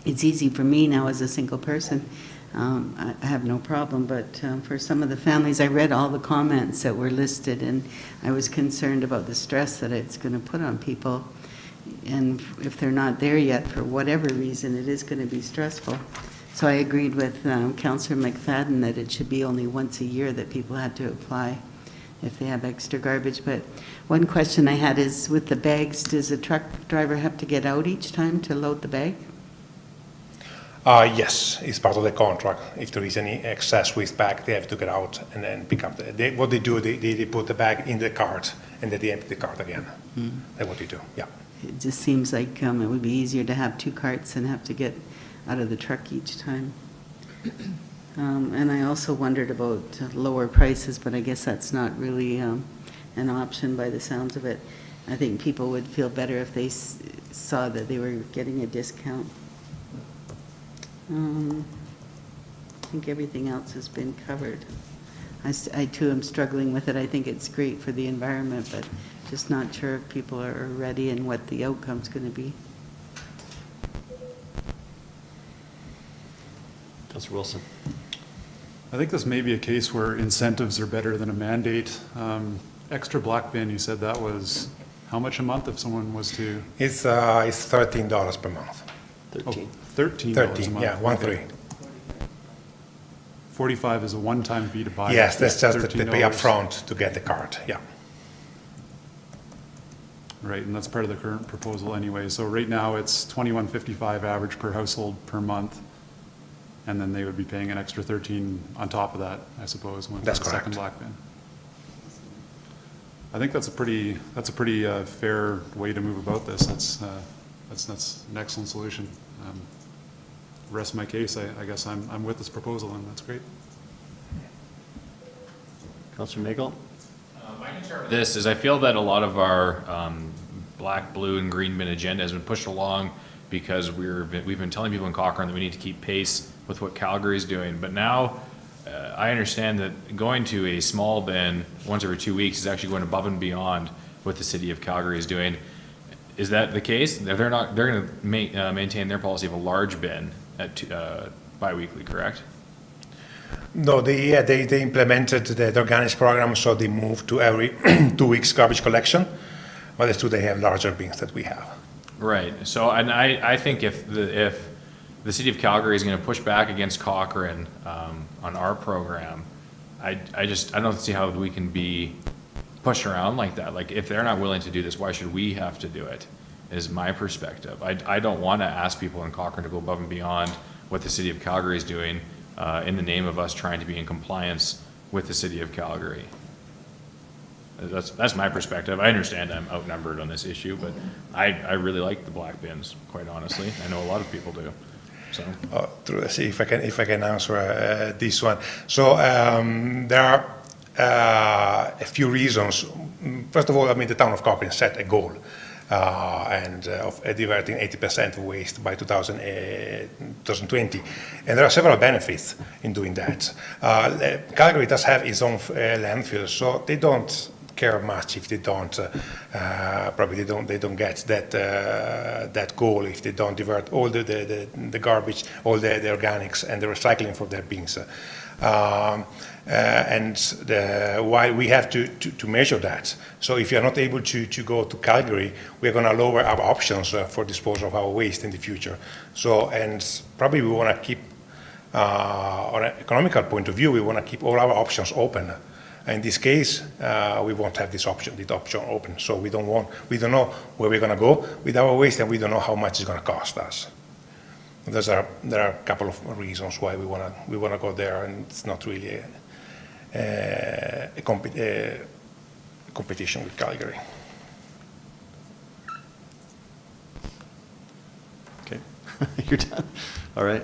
It's easy for me now as a single person. I have no problem, but for some of the families, I read all the comments that were listed, and I was concerned about the stress that it's going to put on people. And if they're not there yet, for whatever reason, it is going to be stressful. So I agreed with Councillor McFadden that it should be only once a year that people had to apply if they have extra garbage. But one question I had is, with the bags, does the truck driver have to get out each time to load the bag? Yes, it's part of the contract. If there is any excess waste bag, they have to get out and then pick up. What they do, they put the bag in the cart and then they empty the cart again. That's what they do, yeah. It just seems like it would be easier to have 2 carts and have to get out of the truck each time. And I also wondered about lower prices, but I guess that's not really an option by the sounds of it. I think people would feel better if they saw that they were getting a discount. I think everything else has been covered. I too am struggling with it. I think it's great for the environment, but just not sure if people are ready and what the outcome's going to be. Councillor Wilson. I think this may be a case where incentives are better than a mandate. Extra black bin, you said that was how much a month if someone was to? It's $13 per month. 13. $13 a month. Yeah, 1-3. $45 is a one-time fee to buy it. Yes, that's just that they pay $13. upfront to get the card, yeah. Right, and that's part of the current proposal anyway. So right now, it's $21.55 average per household per month. And then they would be paying an extra 13 on top of that, I suppose, when That's the second correct. black bin. I think that's a pretty fair way to move about this. That's an excellent solution. Rest my case, I guess I'm with this proposal, and that's great. Councillor Nagel? My concern with this is I feel that a lot of our black, blue, and green bin agenda has been pushed along because we've been telling people in Cochrane that we need to keep pace with what Calgary is doing. But now I understand that going to a small bin once every 2 weeks is actually going above and beyond what the city of Calgary is doing. Is that the case? They're going to maintain their policy of a large bin at bi-weekly, correct? No, they implemented the organics program, so they moved to every 2 weeks garbage collection. But it's true, they have larger bins that we have. Right. So, and I think if the city of Calgary is going to push back against Cochrane on our program, I don't see how we can be pushed around like that. Like, if they're not willing to do this, why should we have to do it? Is my perspective. I don't want to ask people in Cochrane to go above and beyond what the city of Calgary is doing in the name of us trying to be in compliance with the city of Calgary. That's my perspective. I understand I'm outnumbered on this issue, but I really like the black bins, quite honestly. I know a lot of people do. So. Let's see if I can answer this one. So there are a few reasons. First of all, I mean, the town of Cochrane set a goal of diverting 80% of waste by 2020. And there are several benefits in doing that. Calgary does have its own landfill, so they don't care much if they don't, probably they don't get that goal if they don't divert all the garbage, all the organics and the recycling from their bins. Why we have to measure that. So if you're not able to go to Calgary, we're going to lower our options for disposal of our waste in the future. So, and probably we want to keep, on an economical point of view, we want to keep all our options open. In this case, we won't have this option open. So we don't know where we're going to go with our waste, and we don't know how much it's going to cost us. There are a couple of reasons why we want to go there, and it's not really a competition with Calgary. Okay, you're done. All right.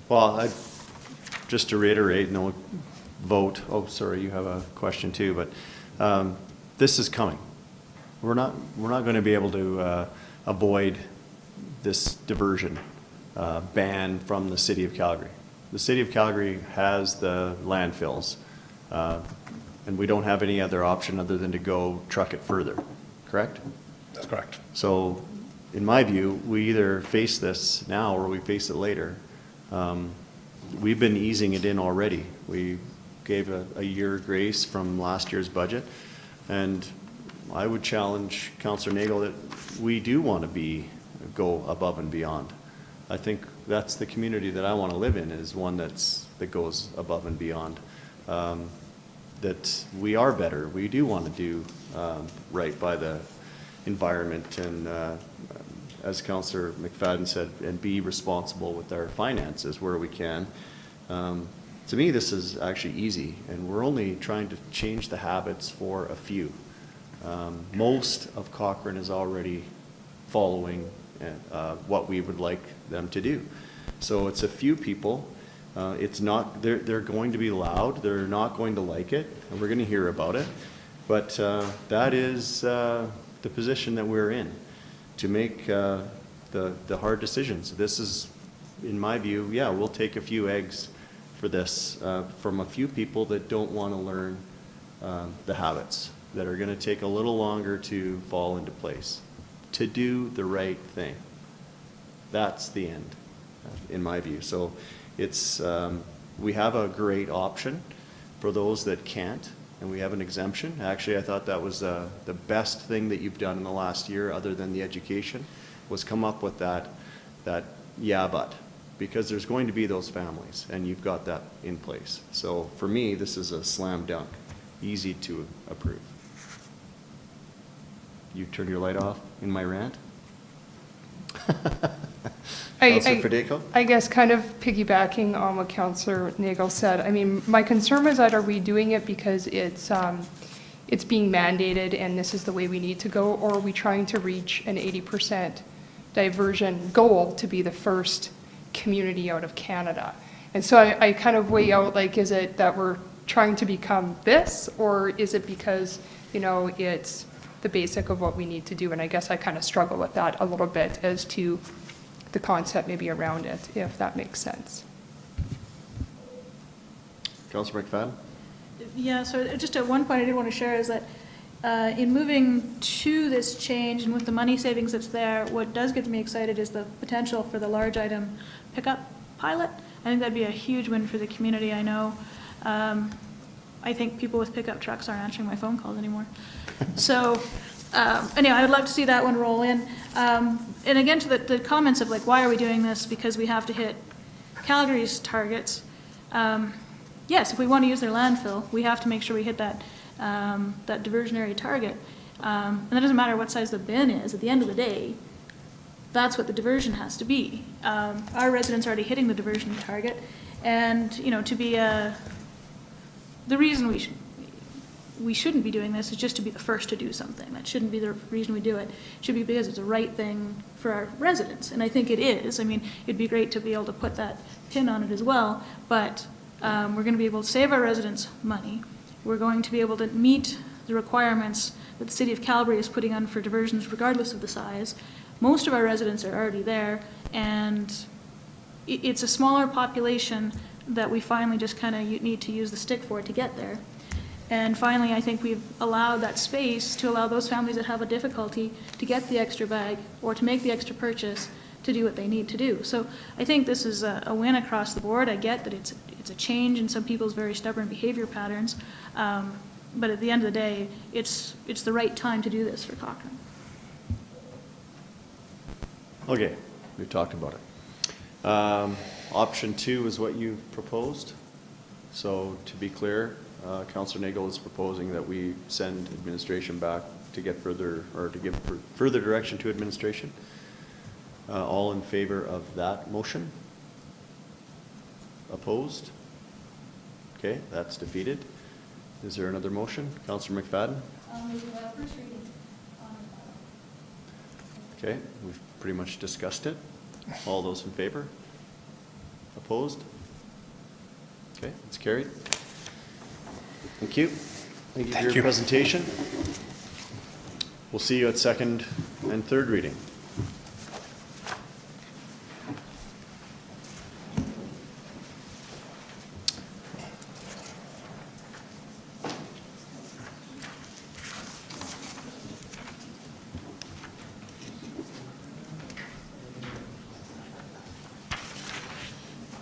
Well, just to reiterate, no vote. Oh, sorry, you have a question too, but this is coming. We're not going to be able to avoid this diversion ban from the city of Calgary. The city of Calgary has the landfills, and we don't have any other option other than to go truck it further, correct? That's correct. So, in my view, we either face this now or we face it later. We've been easing it in already. We gave a year grace from last year's budget, and I would challenge Councillor Nagel that we do want to go above and beyond. I think that's the community that I want to live in, is one that goes above and beyond. That we are better. We do want to do right by the environment, and as Councillor McFadden said, and be responsible with our finances where we can. To me, this is actually easy, and we're only trying to change the habits for a few. Most of Cochrane is already following what we would like them to do. So it's a few people. It's not, they're going to be loud, they're not going to like it, and we're going to hear about it. But that is the position that we're in, to make the hard decisions. This is, in my view, yeah, we'll take a few eggs for this from a few people that don't want to learn the habits, that are going to take a little longer to fall into place, to do the right thing. That's the end, in my view. So it's, we have a great option for those that can't, and we have an exemption. Actually, I thought that was the best thing that you've done in the last year, other than the education, was come up with that yeah but. because there's going to be those families, and you've got that in place. So for me, this is a slam dunk, easy to approve. You turn your light off in my rant? Councillor Federico? I guess kind of piggybacking on what Councillor Nagel said, I mean, my concern was that are we doing it because it's being mandated and this is the way we need to go, or are we trying to reach an 80% diversion goal to be the first community out of Canada? And so I kind of weigh out, like, is it that we're trying to become this, or is it because, you know, it's the basic of what we need to do? And I guess I kind of struggle with that a little bit as to the concept maybe around it, if that makes sense. Councillor McFadden? Yeah, so just at one point I did want to share is that in moving to this change and with the money savings that's there, what does get me excited is the potential for the large item pickup pilot. I think that'd be a huge win for the community. I know, I think people with pickup trucks aren't answering my phone calls anymore. So anyway, I would love to see that one roll in. And again, to the comments of like, why are we doing this? Because we have to hit Calgary's targets. Yes, if we want to use their landfill, we have to make sure we hit that, that diversionary target. And that doesn't matter what size the bin is. At the end of the day, that's what the diversion has to be. Our residents are already hitting the diversion target. And, you know, to be the reason we shouldn't be doing this is just to be the first to do something. That shouldn't be the reason we do it. It should be because it's the right thing for our residents. And I think it is. I mean, it'd be great to be able to put that pin on it as well. But we're going to be able to save our residents money. We're going to be able to meet the requirements that the City of Calgary is putting on for diversions regardless of the size. Most of our residents are already there, and it's a smaller population that we finally just kind of need to use the stick for to get there. And finally, I think we've allowed that space to allow those families that have a difficulty to get the extra bag or to make the extra purchase to do what they need to do. So I think this is a win across the board. I get that it's a change in some people's very stubborn behavior patterns, but at the end of the day, it's the right time to do this for Cochrane. Okay, we've talked about it. Option 2 is what you proposed. So to be clear, Councillor Nagel is proposing that we send administration back to get further, or to give further direction to administration. All in favor of that motion? Opposed? Okay, that's defeated. Is there another motion? Councillor McFadden? First reading. Okay, we've pretty much discussed it. All those in favor? Opposed? Okay, it's carried. Thank you. Thank you for your presentation. We'll see you at second and third reading.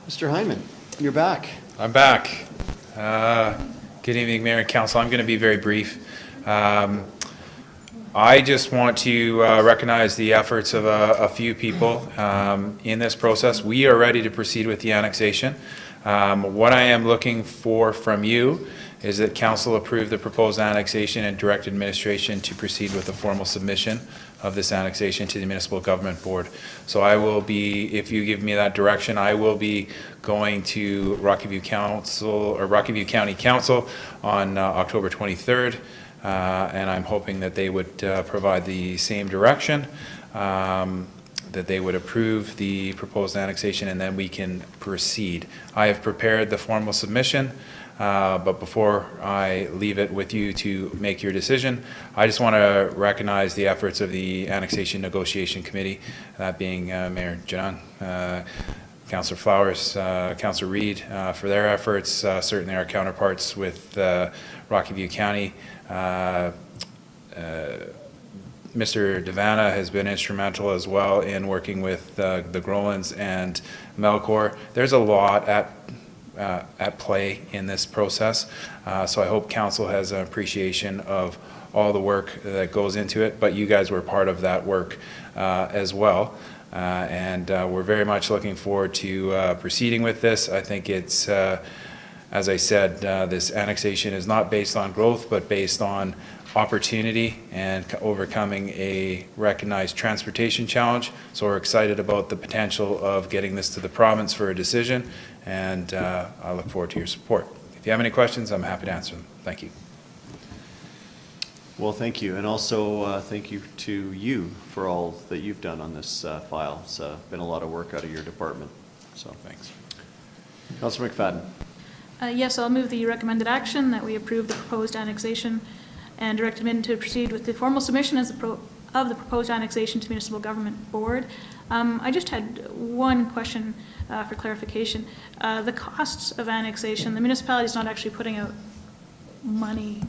Mr. Hyman, you're back. I'm back. Good evening, Mayor and Council. I'm going to be very brief. I just want to recognize the efforts of a few people in this process. We are ready to proceed with the annexation. What I am looking for from you is that Council approve the proposed annexation and direct administration to proceed with a formal submission of this annexation to the Municipal Government Board. So I will be, if you give me that direction, I will be going to Rocky View Council, or Rocky View County Council on October 23rd, and I'm hoping that they would provide the same direction, that they would approve the proposed annexation, and then we can proceed. I have prepared the formal submission, but before I leave it with you to make your decision, I just want to recognize the efforts of the Annexation Negotiation Committee, that being Mayor Genung, Councillor Flowers, Councillor Reid, for their efforts, certainly our counterparts with Rocky View County. Mr. Devana has been instrumental as well in working with the Grolans and Melcor. There's a lot at play in this process, so I hope Council has an appreciation of all the work that goes into it, but you guys were part of that work as well. And we're very much looking forward to proceeding with this. I think it's, as I said, this annexation is not based on growth, but based on opportunity and overcoming a recognized transportation challenge. So we're excited about the potential of getting this to the province for a decision, and I look forward to your support. If you have any questions, I'm happy to answer them. Thank you. Well, thank you, and also thank you to you for all that you've done on this file. It's been a lot of work out of your department, so thanks. Councillor McFadden. Yes, I'll move the recommended action that we approve the proposed annexation and direct admin to proceed with the formal submission of the proposed annexation to Municipal Government Board. I just had one question for clarification. The costs of annexation, the municipality is not actually putting out money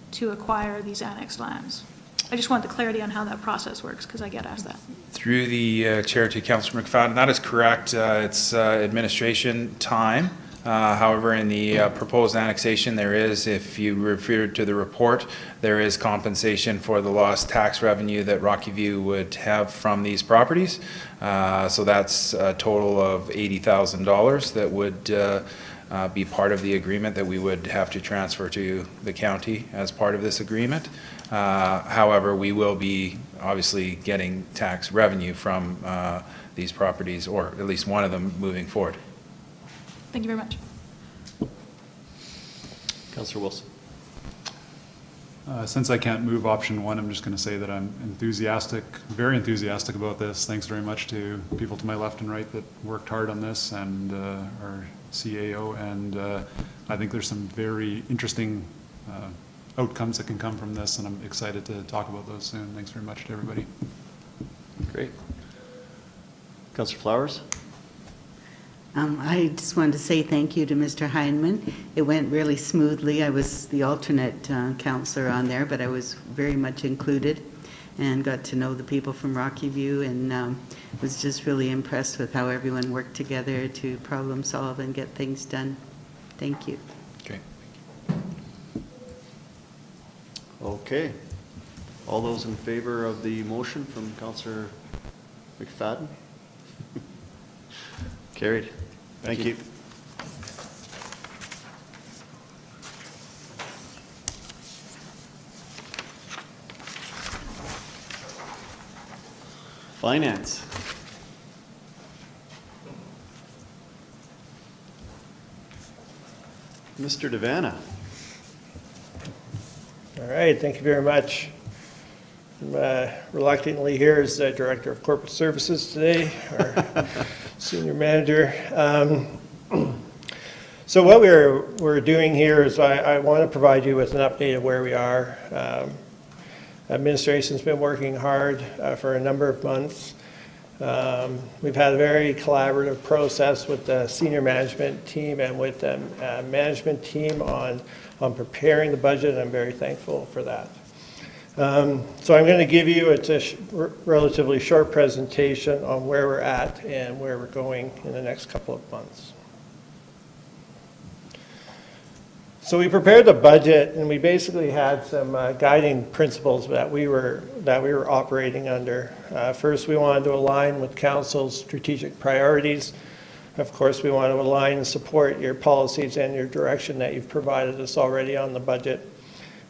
to acquire these annexed lands. I just want the clarity on how that process works, because I get asked that. Through the chair to Councillor McFadden, that is correct. It's administration time. However, in the proposed annexation, there is, if you refer to the report, there is compensation for the lost tax revenue that Rocky View would have from these properties. So that's a total of $80,000 that would be part of the agreement that we would have to transfer to the county as part of this agreement. However, we will be obviously getting tax revenue from these properties, or at least one of them, moving forward. Thank you very much. Councillor Wilson. Since I can't move option one, I'm just going to say that I'm enthusiastic, very enthusiastic about this. Thanks very much to people to my left and right that worked hard on this, and our CAO, and I think there's some very interesting outcomes that can come from this, and I'm excited to talk about those soon. Thanks very much to everybody. Great. Councillor Flowers. I just wanted to say thank you to Mr. Heineman. It went really smoothly. I was the alternate counselor on there, but I was very much included and got to know the people from Rocky View, and was just really impressed with how everyone worked together to problem solve and get things done. Thank you. Okay. Okay. All those in favor of the motion from Councillor McFadden? Carried. Thank you. Finance. Mr. Devanna. All right, thank you very much. I'm reluctantly here as the Director of Corporate Services today, our Senior Manager. So what we're doing here is I want to provide you with an update of where we are. Administration's been working hard for a number of months. We've had a very collaborative process with the senior management team and with the management team on preparing the budget, and I'm very thankful for that. So I'm going to give you a relatively short presentation on where we're at and where we're going in the next couple of months. So we prepared the budget, and we basically had some guiding principles that we were operating under. First, we wanted to align with Council's strategic priorities. Of course, we want to align and support your policies and your direction that you've provided us already on the budget.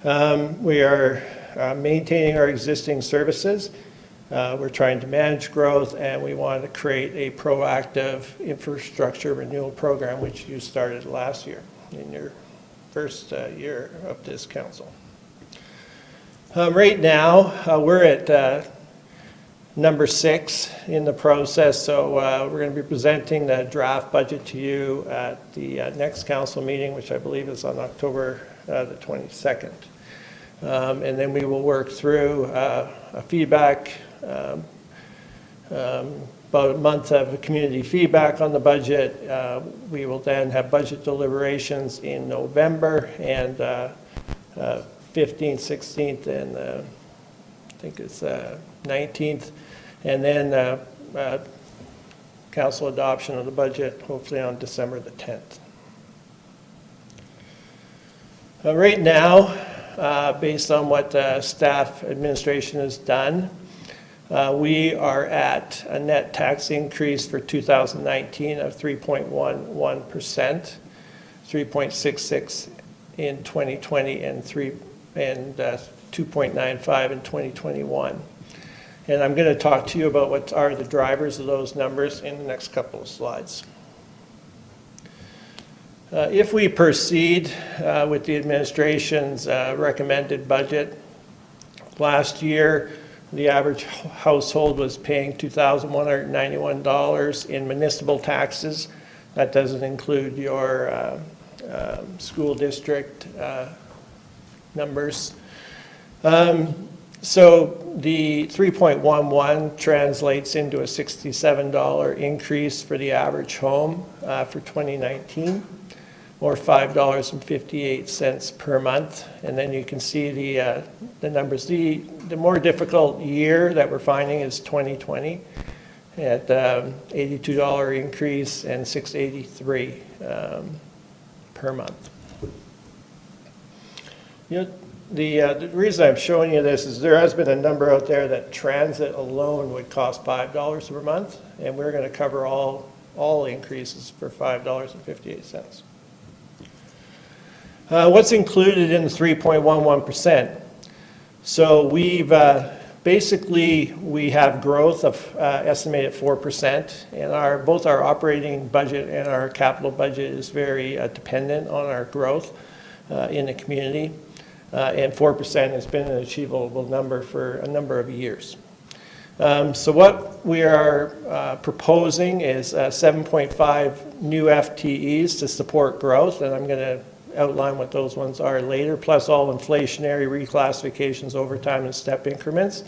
We are maintaining our existing services. We're trying to manage growth, and we want to create a proactive infrastructure renewal program, which you started last year in your first year of this council. Right now, we're at number 6 in the process, so we're going to be presenting the draft budget to you at the next council meeting, which I believe is on October the 22nd. And then we will work through a feedback, about a month of community feedback on the budget. We will then have budget deliberations in November, and 15th, 16th, and I think it's 19th. And then council adoption of the budget, hopefully on December the 10th. Right now, based on what staff administration has done, We are at a net tax increase for 2019 of 3.11%, 3.66 in 2020, and 2.95 in 2021. And I'm going to talk to you about what are the drivers of those numbers in the next couple of slides. If we proceed with the administration's recommended budget, last year the average household was paying $2,191 in municipal taxes. That doesn't include your school district numbers. So the 3.11 translates into a $67 increase for the average home for 2019, or $5.58 per month. And then you can see the numbers. The more difficult year that we're finding is 2020 at $82 increase and $683 per month. You know, the reason I'm showing you this is there has been a number out there that transit alone would cost $5 per month, and we're going to cover all increases for $5.58. What's included in the 3.11%? So we've basically we have growth of estimated 4%, and both our operating budget and our capital budget is very dependent on our growth in the community. And 4% has been an achievable number for a number of years. So what we are proposing is 7.5 new FTEs to support growth, and I'm going to outline what those ones are later, plus all inflationary reclassifications, overtime, and step increments.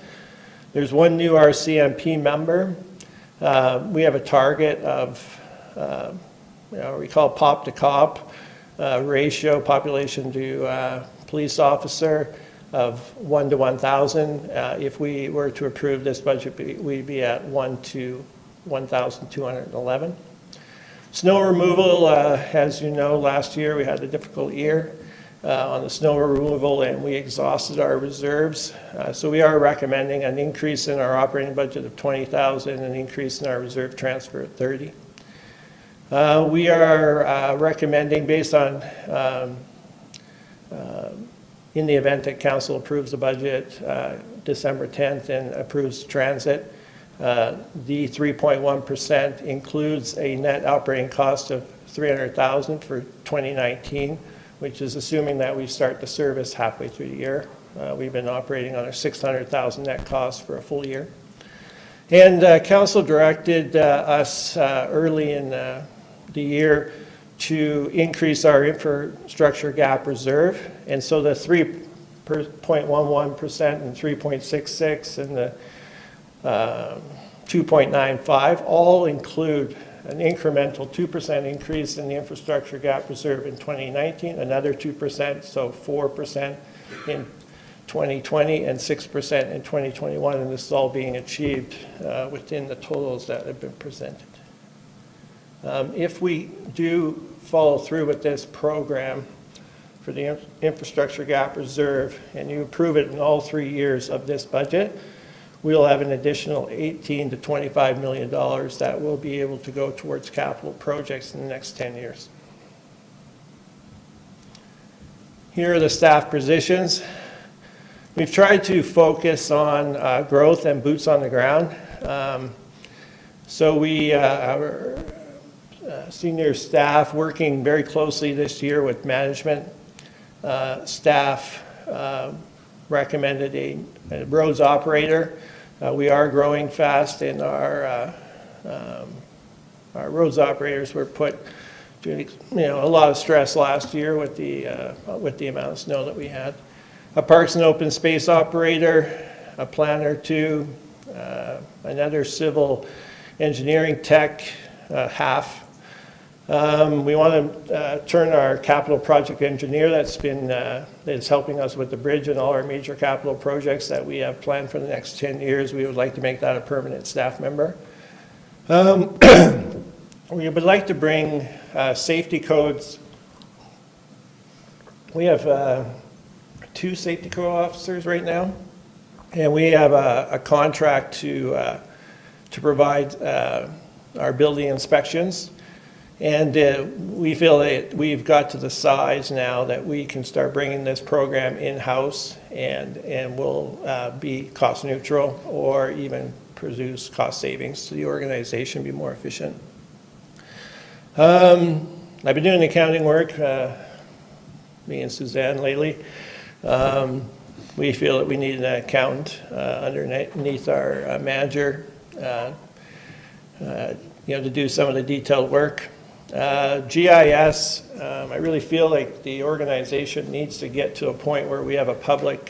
There's one new RCMP member. We have a target of, we call POP to COP ratio, population to police officer, of 1 to 1,000. If we were to approve this budget, we'd be at 1 to 1,211. Snow removal, as you know, last year we had a difficult year on the snow removal, and we exhausted our reserves. So we are recommending an increase in our operating budget of $20,000, an increase in our reserve transfer of $30,000. We are recommending, based on in the event that council approves the budget December 10th and approves transit, the 3.1% includes a net operating cost of $300,000 for 2019, which is assuming that we start the service halfway through the year. We've been operating on a $600,000 net cost for a full year. And council directed us early in the year to increase our infrastructure gap reserve. And so the 3.11% and 3.66 and the 2.95 all include an incremental 2% increase in the infrastructure gap reserve in 2019, another 2%, so 4% in 2020 and 6% in 2021, and this is all being achieved within the totals that have been presented. If we do follow through with this program for the infrastructure gap reserve and you approve it in all 3 years of this budget, we'll have an additional $18 to $25 million that will be able to go towards capital projects in the next 10 years. Here are the staff positions. We've tried to focus on growth and boots on the ground. So we our senior staff working very closely this year with management. Staff recommended a roads operator. We are growing fast, and our roads operators were put to a lot of stress last year with the amount of snow that we had. A parks and open space operator, a planner two, another civil engineering tech, half. We want to turn our capital project engineer that's helping us with the bridge and all our major capital projects that we have planned for the next 10 years. We would like to make that a permanent staff member. We would like to bring safety codes. We have 2 safety code officers right now. And we have a contract to provide our building inspections. And we feel that we've got to the size now that we can start bringing this program in-house and will be cost neutral or even produce cost savings to the organization, be more efficient. I've been doing accounting work, me and Suzanne lately. We feel that we need an accountant underneath our manager, to do some of the detailed work. GIS, I really feel like the organization needs to get to a point where we have a public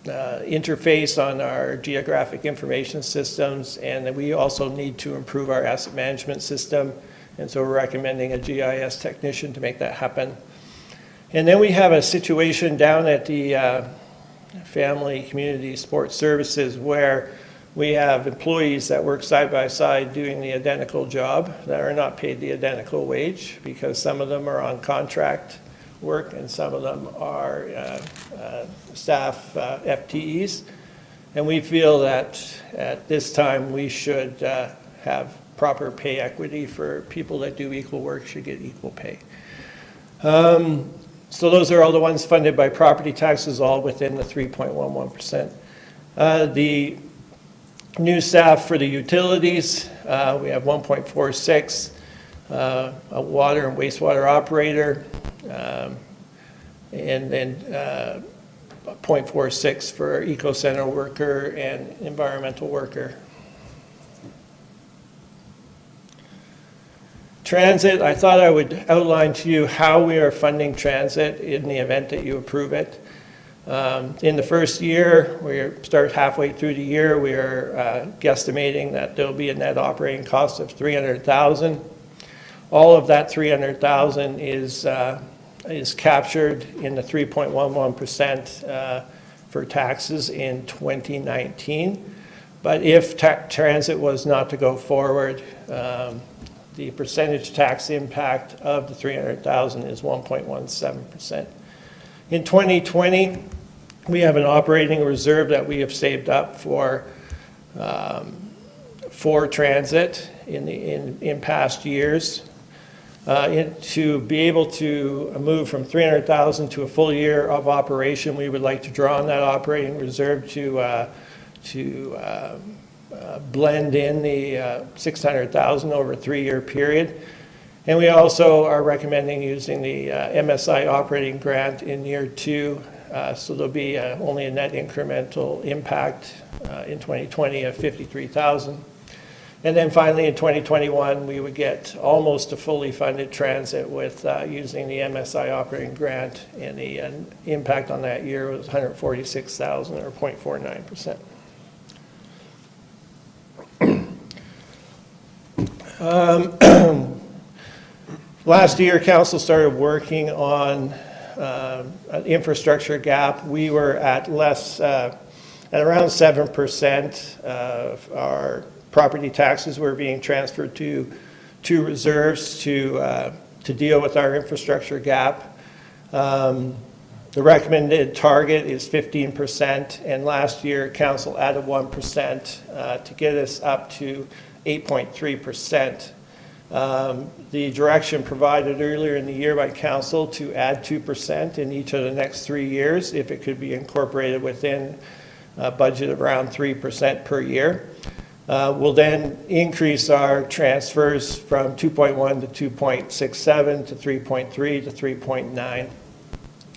interface on our geographic information systems, and that we also need to improve our asset management system. And so we're recommending a GIS technician to make that happen. And then we have a situation down at the Family Community Sports Services where we have employees that work side by side doing the identical job that are not paid the identical wage, because some of them are on contract work and some of them are staff FTEs. And we feel that at this time we should have proper pay equity for people that do equal work should get equal pay. So those are all the ones funded by property taxes, all within the 3.11%. The new staff for the utilities, we have 1.46, a water and wastewater operator, and then 0.46 for eco center worker and environmental worker. Transit, I thought I would outline to you how we are funding transit in the event that you approve it. In the first year, we start halfway through the year, we are guesstimating that there'll be a net operating cost of $300,000. All of that $300,000 is captured in the 3.11% for taxes in 2019. But if transit was not to go forward, the percentage tax impact of the $300,000 is 1.17%. In 2020, we have an operating reserve that we have saved up for transit in past years. To be able to move from $300,000 to a full year of operation, we would like to draw on that operating reserve to blend in the $600,000 over a 3-year period. And we also are recommending using the MSI operating grant in year 2. So there'll be only a net incremental impact in 2020 of $53,000. And then finally in 2021, we would get almost a fully funded transit with using the MSI operating grant, and the impact on that year was $146,000 or 0.49%. Last year, council started working on an infrastructure gap. We were at around 7% of our property taxes were being transferred to reserves to deal with our infrastructure gap. The recommended target is 15%, and last year council added 1% to get us up to 8.3%. The direction provided earlier in the year by council to add 2% in each of the next 3 years if it could be incorporated within a budget of around 3% per year. We'll then increase our transfers from 2.1 to 2.67 to 3.3 to 3.9,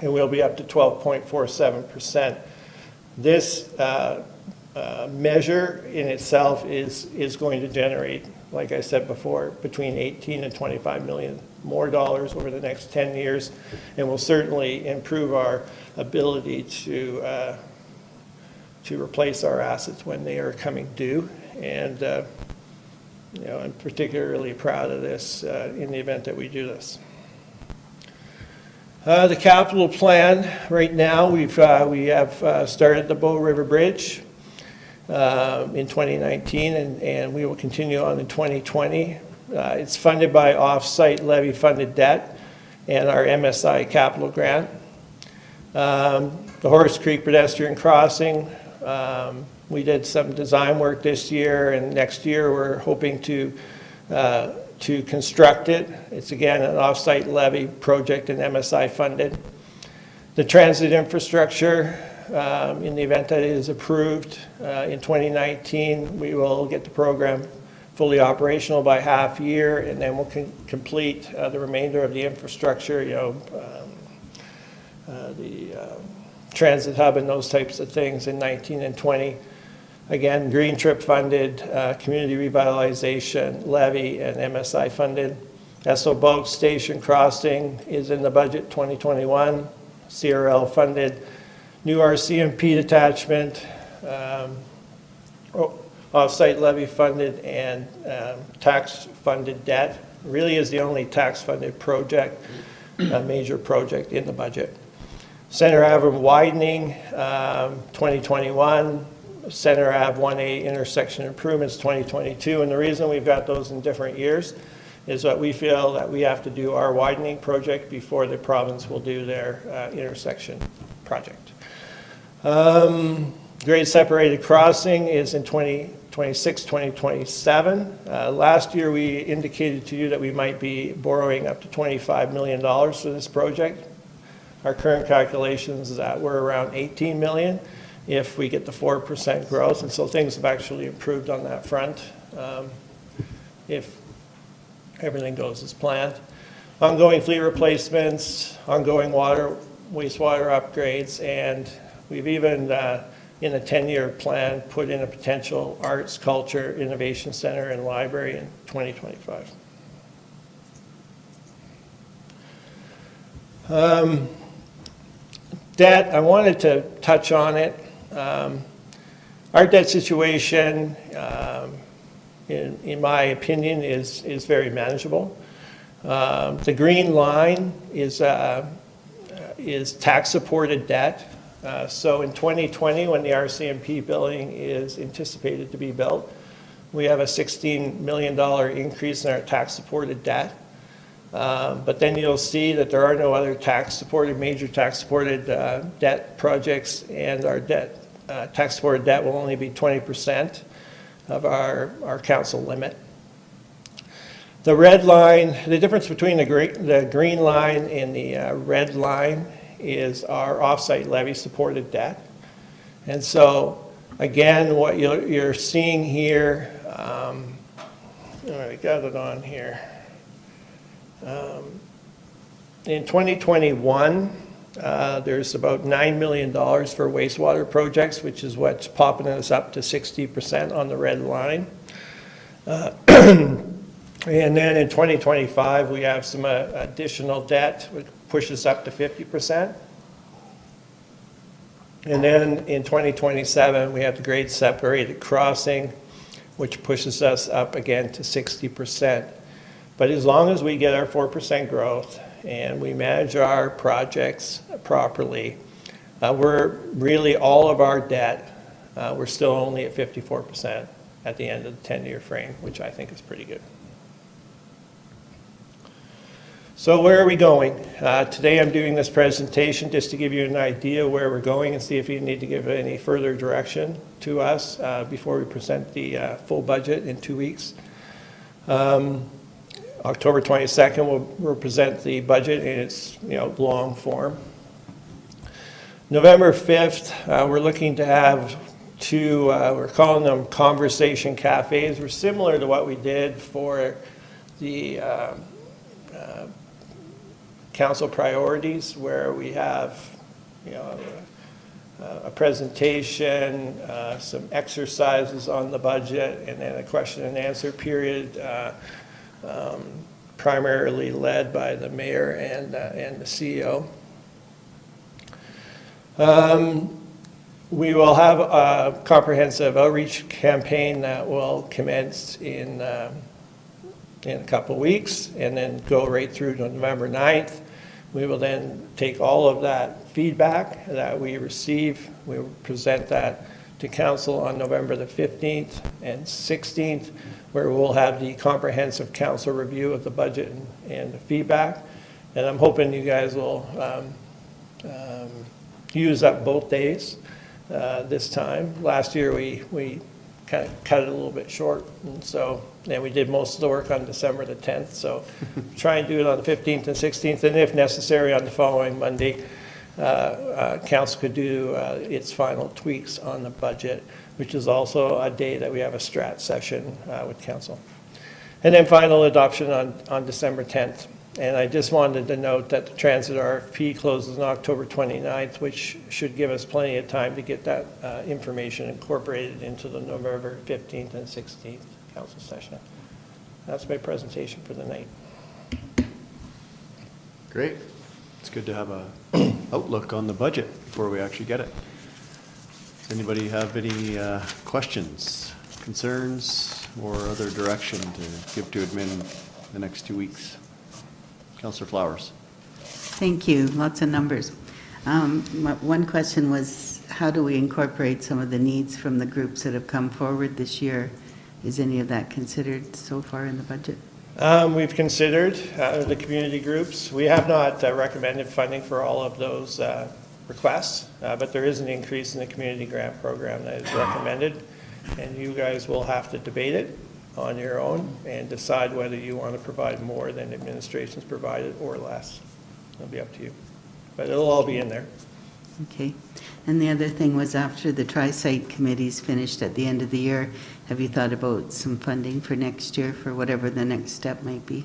and we'll be up to 12.47%. This measure in itself is going to generate, like I said before, between 18 and 25 million more dollars over the next 10 years, and will certainly improve our ability to replace our assets when they are coming due. And I'm particularly proud of this in the event that we do this. The capital plan right now, we have started the Bow River Bridge in 2019, and we will continue on in 2020. It's funded by off-site levy funded debt and our MSI capital grant. The Horse Creek pedestrian crossing, we did some design work this year, and next year we're hoping to construct it. It's again an off-site levy project and MSI funded. The transit infrastructure, in the event that it is approved in 2019, we will get the program fully operational by half year, and then we'll complete the remainder of the infrastructure, the transit hub and those types of things in 19 and 20. Again, Green Trip funded, community revitalization, levy, and MSI funded. Esso Boat Station Crossing is in the budget 2021, CRL funded. New RCMP detachment, off-site levy funded, and tax-funded debt. Really is the only tax-funded project, major project in the budget. Center Ave widening, 2021. Center Ave 1A intersection improvements, 2022. And the reason we've got those in different years is that we feel that we have to do our widening project before the province will do their intersection project. Grade separated crossing is in 2026, 2027. Last year we indicated to you that we might be borrowing up to $25 million for this project. Our current calculations is that we're around 18 million if we get the 4% growth, and so things have actually improved on that front if everything goes as planned. Ongoing fleet replacements, ongoing wastewater upgrades, and we've even, in a 10-year plan, put in a potential arts, culture, innovation center and library in 2025. Debt, I wanted to touch on it. Our debt situation, in my opinion, is very manageable. The green line is tax-supported debt. So in 2020, when the RCMP building is anticipated to be built, we have a $16 million increase in our tax-supported debt. But then you'll see that there are no other major tax-supported debt projects, and our tax-supported debt will only be 20% of our council limit. The red line, the difference between the green line and the red line is our off-site levy supported debt. And so, again, what you're seeing here, I got it on here. In 2021, there's about $9 million for wastewater projects, which is what's popping us up to 60% on the red line. And then in 2025, we have some additional debt, which pushes up to 50%. And then in 2027, we have the grade separated crossing, which pushes us up again to 60%. But as long as we get our 4% growth and we manage our projects properly, we're really all of our debt, we're still only at 54% at the end of the 10-year frame, which I think is pretty good. So where are we going? Today I'm doing this presentation just to give you an idea where we're going and see if you need to give any further direction to us before we present the full budget in 2 weeks. October 22nd, we'll present the budget in its long form. November 5th, we're looking to have two, we're calling them conversation cafes. We're similar to what we did for the council priorities, where we have a presentation, some exercises on the budget, and then a question and answer period, primarily led by the mayor and the CEO. We will have a comprehensive outreach campaign that will commence in a couple of weeks and then go right through to November 9th. We will then take all of that feedback that we receive. We will present that to council on November the 15th and 16th, where we'll have the comprehensive council review of the budget and the feedback. And I'm hoping you guys will use up both days this time. Last year, we kind of cut it a little bit short, and so, and we did most of the work on December the 10th, so try and do it on the 15th and 16th, and if necessary, on the following Monday, council could do its final tweaks on the budget, which is also a day that we have a strat session with council. And then final adoption on December 10th. And I just wanted to note that the transit RFP closes on October 29th, which should give us plenty of time to get that information incorporated into the November 15th and 16th council session. That's my presentation for the night. Great. It's good to have a outlook on the budget before we actually get it. Does anybody have any questions, concerns, or other direction to give to admin the next 2 weeks? Councillor Flowers. Thank you. Lots of numbers. One question was, how do we incorporate some of the needs from the groups that have come forward this year? Is any of that considered so far in the budget? We've considered the community groups. We have not recommended funding for all of those requests, but there is an increase in the community grant program that is recommended, and you guys will have to debate it on your own and decide whether you want to provide more than administration's provided or less. It'll be up to you, but it'll all be in there. Okay. And the other thing was, after the tri-site committee's finished at the end of the year, have you thought about some funding for next year for whatever the next step might be?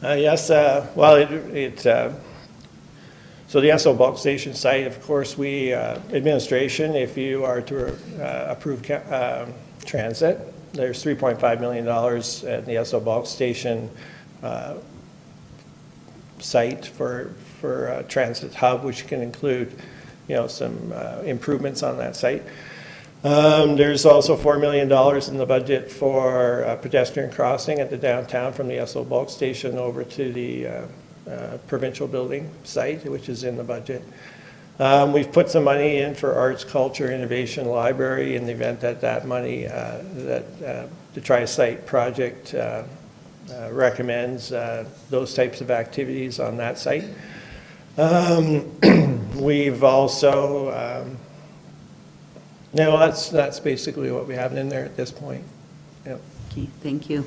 Yes, well, so the Esso bulk station site, of course, we, administration, if you are to approve transit, there's $3.5 million at the Esso bulk station site for transit hub, which can include, some improvements on that site. There's also $4 million in the budget for a pedestrian crossing at the downtown from the Esso bulk station over to the provincial building site, which is in the budget. We've put some money in for arts, culture, innovation, library in the event that that money, the tri-site project recommends those types of activities on that site. We've also, no, that's basically what we have in there at this point. Yep. Okay, thank you.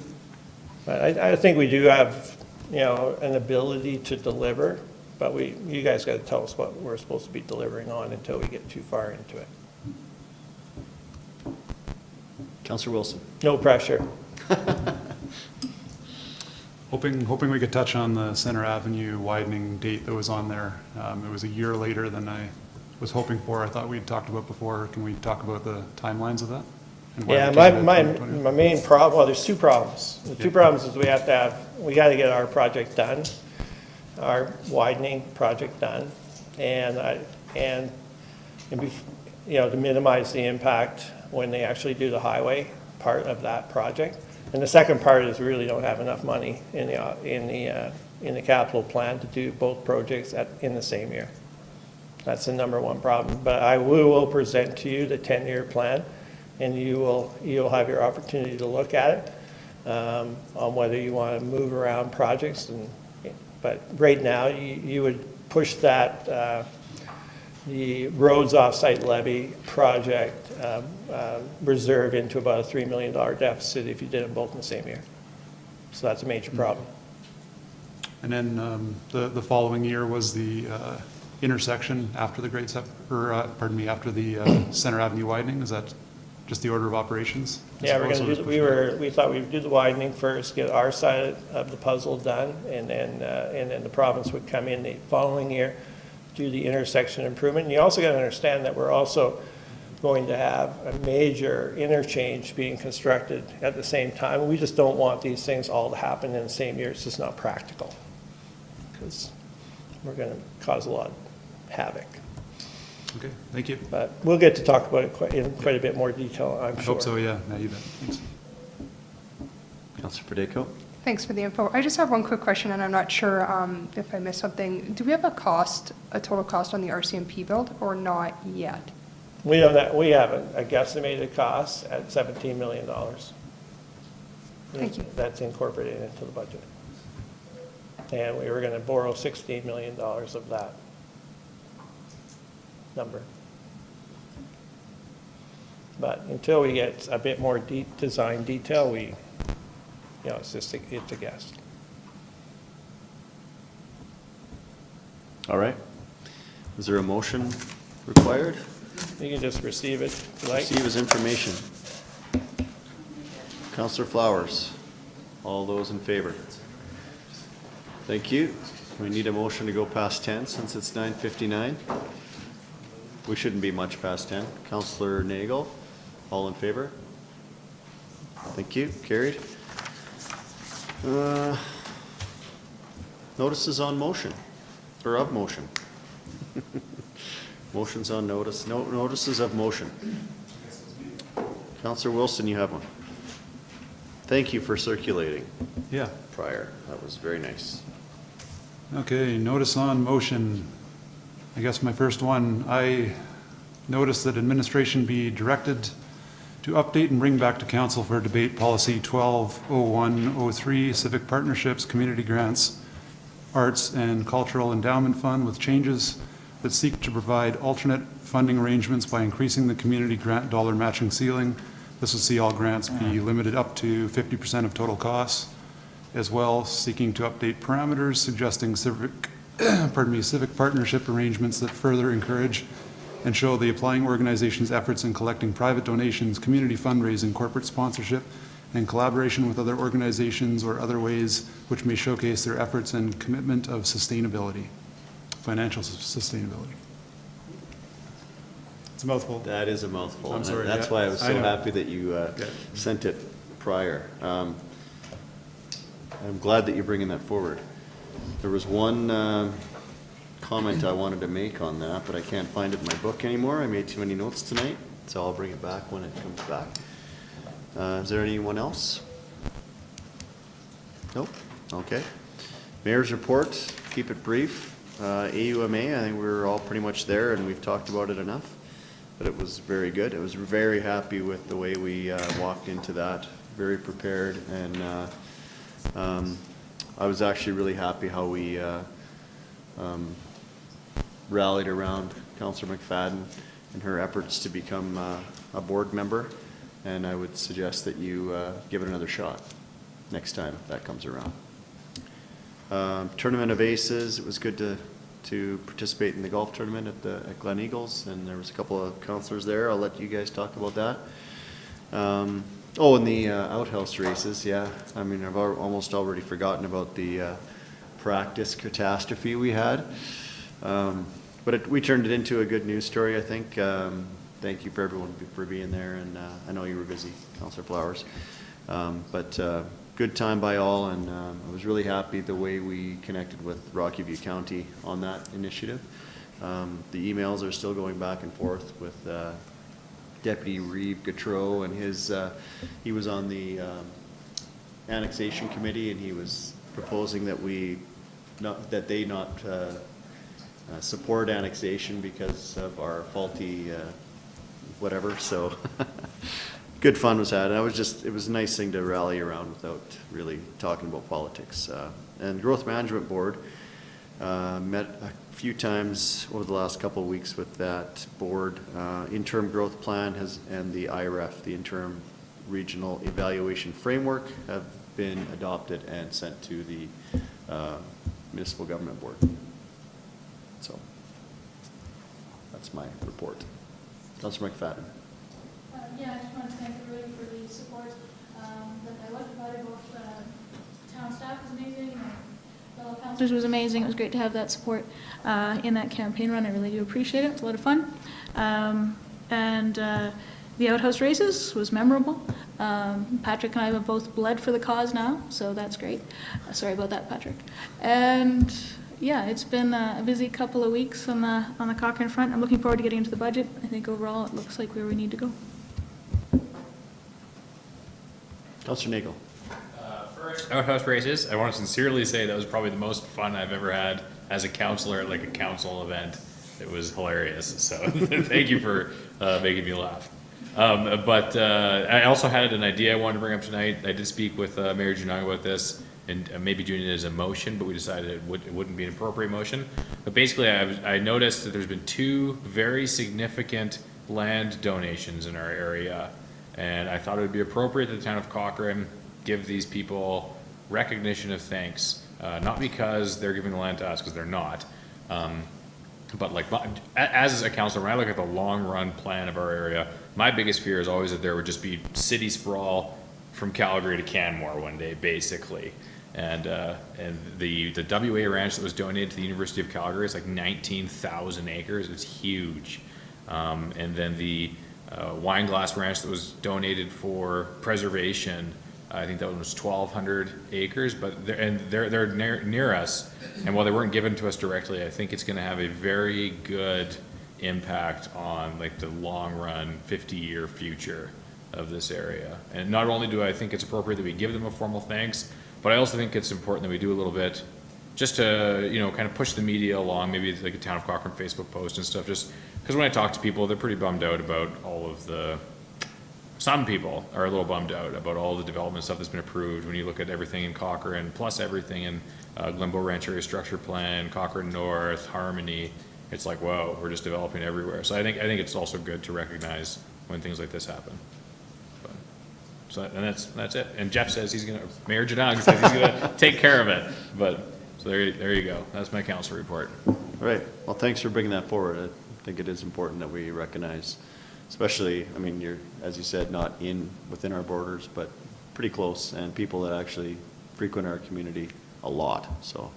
But I think we do have, an ability to deliver, but you guys got to tell us what we're supposed to be delivering on until we get too far into it. Councillor Wilson. No pressure. Hoping we could touch on the Center Avenue widening date that was on there. It was a year later than I was hoping for. I thought we'd talked about before. Can we talk about the timelines of that? Yeah, my main problem, well, there's two problems. The two problems is we got to get our project done, our widening project done, and to minimize the impact when they actually do the highway part of that project. And the second part is we really don't have enough money in the capital plan to do both projects in the same year. That's the number one problem. But we will present to you the 10-year plan, and you'll have your opportunity to look at it on whether you want to move around projects. But right now, you would push that the roads off-site levy project reserve into about a $3 million deficit if you did them both in the same year. So that's a major problem. And then the following year was the intersection after the after the Center Avenue widening. Is that just the order of operations? Yeah, we thought we'd do the widening first, get our side of the puzzle done, and then the province would come in the following year, do the intersection improvement. And you also got to understand that we're also going to have a major interchange being constructed at the same time. We just don't want these things all to happen in the same year. It's just not practical, because we're going to cause a lot of havoc. Okay, thank you. But we'll get to talk about it in quite a bit more detail, I'm sure. I hope so, yeah. No, you bet. Thanks. Councillor Fedayko. Thanks for the info. I just have one quick question, and I'm not sure if I missed something. Do we have a total cost on the RCMP build, or not yet? We have a guesstimated cost at $17 million. Thank you. That's incorporated into the budget. And we were going to borrow $16 million of that. number. But until we get a bit more design detail, it's a guess. All right. Is there a motion required? You can just receive it if you like. Receive as information. Councillor Flowers, all those in favor? Thank you. We need a motion to go past 10 since it's 9:59. We shouldn't be much past 10. Councillor Nagel, all in favor? Thank you. Carried. Notices on motion, or of motion. Motions on notice, notices of motion. Councillor Wilson, you have one. Thank you for circulating. Yeah. Prior, that was very nice. Okay, notice on motion. I guess my first one, I notice that administration be directed to update and bring back to council for debate policy 120103, civic partnerships, community grants, arts and cultural endowment fund with changes that seek to provide alternate funding arrangements by increasing the community grant dollar matching ceiling. This will see all grants be limited up to 50% of total costs, as well seeking to update parameters suggesting civic partnership arrangements that further encourage and show the applying organization's efforts in collecting private donations, community fundraising, corporate sponsorship, and collaboration with other organizations or other ways which may showcase their efforts and commitment of sustainability, financial sustainability. It's a mouthful. That is a mouthful. I'm sorry. That's why I was so happy that you sent it prior. I'm glad that you're bringing that forward. There was one comment I wanted to make on that, but I can't find it in my book anymore. I made too many notes tonight, so I'll bring it back when it comes back. Is there anyone else? Nope. Okay. Mayor's report, keep it brief. AUMA, I think we were all pretty much there and we've talked about it enough, but it was very good. I was very happy with the way we walked into that, very prepared, and I was actually really happy how we rallied around Councillor McFadden and her efforts to become a board member, and I would suggest that you give it another shot next time if that comes around. Tournament of Aces, it was good to participate in the golf tournament at Glen Eagles, and there was a couple of councillors there. I'll let you guys talk about that. And the outhouse races, yeah. I mean, I've almost already forgotten about the practice catastrophe we had. But we turned it into a good news story, I think. Thank you for everyone for being there, and I know you were busy, Councillor Flowers. But good time by all, and I was really happy the way we connected with Rocky View County on that initiative. The emails are still going back and forth with Deputy Reeve Gautreau and his, he was on the annexation committee, and he was proposing that they not support annexation because of our faulty whatever, so good fun was had. And it was a nice thing to rally around without really talking about politics. And Growth Management Board met a few times over the last couple of weeks with that board. Interim growth plan and the IREF, the interim regional evaluation framework, have been adopted and sent to the municipal government board. So that's my report. Councillor McFadden. Yeah, I just want to thank everybody for the support that I liked about it. Both town staff was amazing, and fellow councillors was amazing. It was great to have that support in that campaign run. I really do appreciate it. It's a lot of fun. And the outhouse races was memorable. Patrick and I have both bled for the cause now, so that's great. Sorry about that, Patrick. And yeah, it's been a busy couple of weeks on the Cochrane front. I'm looking forward to getting into the budget. I think overall it looks like where we need to go. Councillor Nagel. First, outhouse races. I want to sincerely say that was probably the most fun I've ever had as a councillor at like a council event. It was hilarious. So thank you for making me laugh. But I also had an idea I wanted to bring up tonight. I did speak with Mayor Junong about this, and maybe doing it as a motion, but we decided it wouldn't be an appropriate motion. But basically, I noticed that there's been 2 very significant land donations in our area, and I thought it would be appropriate that the town of Cochrane give these people recognition of thanks, not because they're giving the land to us, because they're not, but like, as a councilor, when I look at the long-run plan of our area, my biggest fear is always that there would just be city sprawl from Calgary to Canmore one day, basically. And the WA ranch that was donated to the University of Calgary is like 19,000 acres. It's huge. And then the Wineglass Ranch that was donated for preservation, I think that one was 1,200 acres, but they're near us. And while they weren't given to us directly, I think it's going to have a very good impact on like the long run 50-year future of this area. And not only do I think it's appropriate that we give them a formal thanks, but I also think it's important that we do a little bit just to, you know, kind of push the media along, maybe it's like a Town of Cochrane Facebook post and stuff, just because when I talk to people, they're pretty bummed out about all of the, some people are a little bummed out about all the development stuff that's been approved. When you look at everything in Cochrane, plus everything in Glenbow Ranch Area Structure Plan, Cochrane North, Harmony, it's like, whoa, we're just developing everywhere. So I think it's also good to recognize when things like this happen. So, and that's it. And Jeff says he's gonna, Mayor Jadang says he's gonna take care of it. But, so there you go. That's my council report. All right. Well, thanks for bringing that forward. I think it is important that we recognize, especially, I mean, you're, as you said, not within our borders, but pretty close, and people that actually frequent our community a lot. So,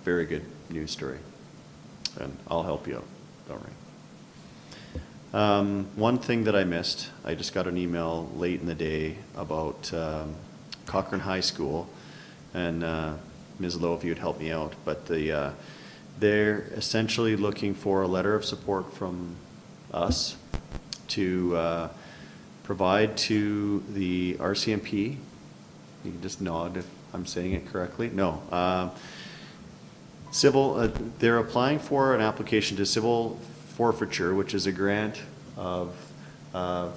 very good news story. And I'll help you out. Don't worry. One thing that I missed, I just got an email late in the day about Cochrane High School, and Ms. Lowe, if you'd help me out, but they're essentially looking for a letter of support from us to provide to the RCMP. You can just nod if I'm saying it correctly. No. They're applying for an application to civil forfeiture, which is a grant of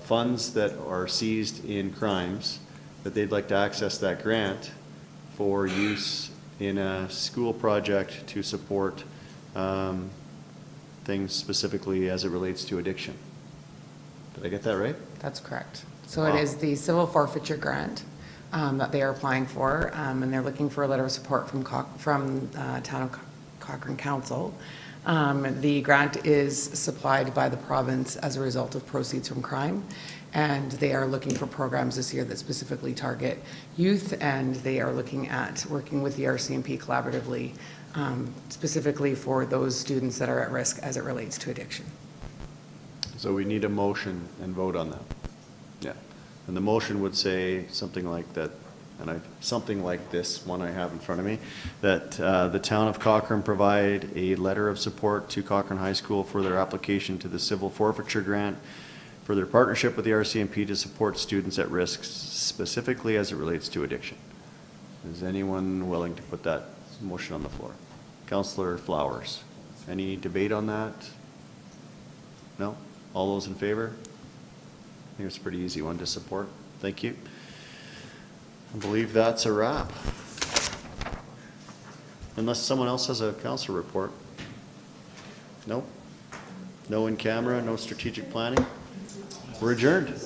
funds that are seized in crimes, that they'd like to access that grant for use in a school project to support things specifically as it relates to addiction. Did I get that right? That's correct. So it is the civil forfeiture grant that they are applying for, and they're looking for a letter of support from Town of Cochrane Council. The grant is supplied by the province as a result of proceeds from crime, and they are looking for programs this year that specifically target youth, and they are looking at working with the RCMP collaboratively, specifically for those students that are at risk as it relates to addiction. So we need a motion and vote on that. Yeah. And the motion would say something like that, and something like this one I have in front of me, that the town of Cochrane provide a letter of support to Cochrane High School for their application to the civil forfeiture grant for their partnership with the RCMP to support students at risk, specifically as it relates to addiction. Is anyone willing to put that motion on the floor? Councillor Flowers, any debate on that? No? All those in favor? I think it's a pretty easy one to support. Thank you. I believe that's a wrap. Unless someone else has a council report. Nope. No in camera, no strategic planning. We're adjourned.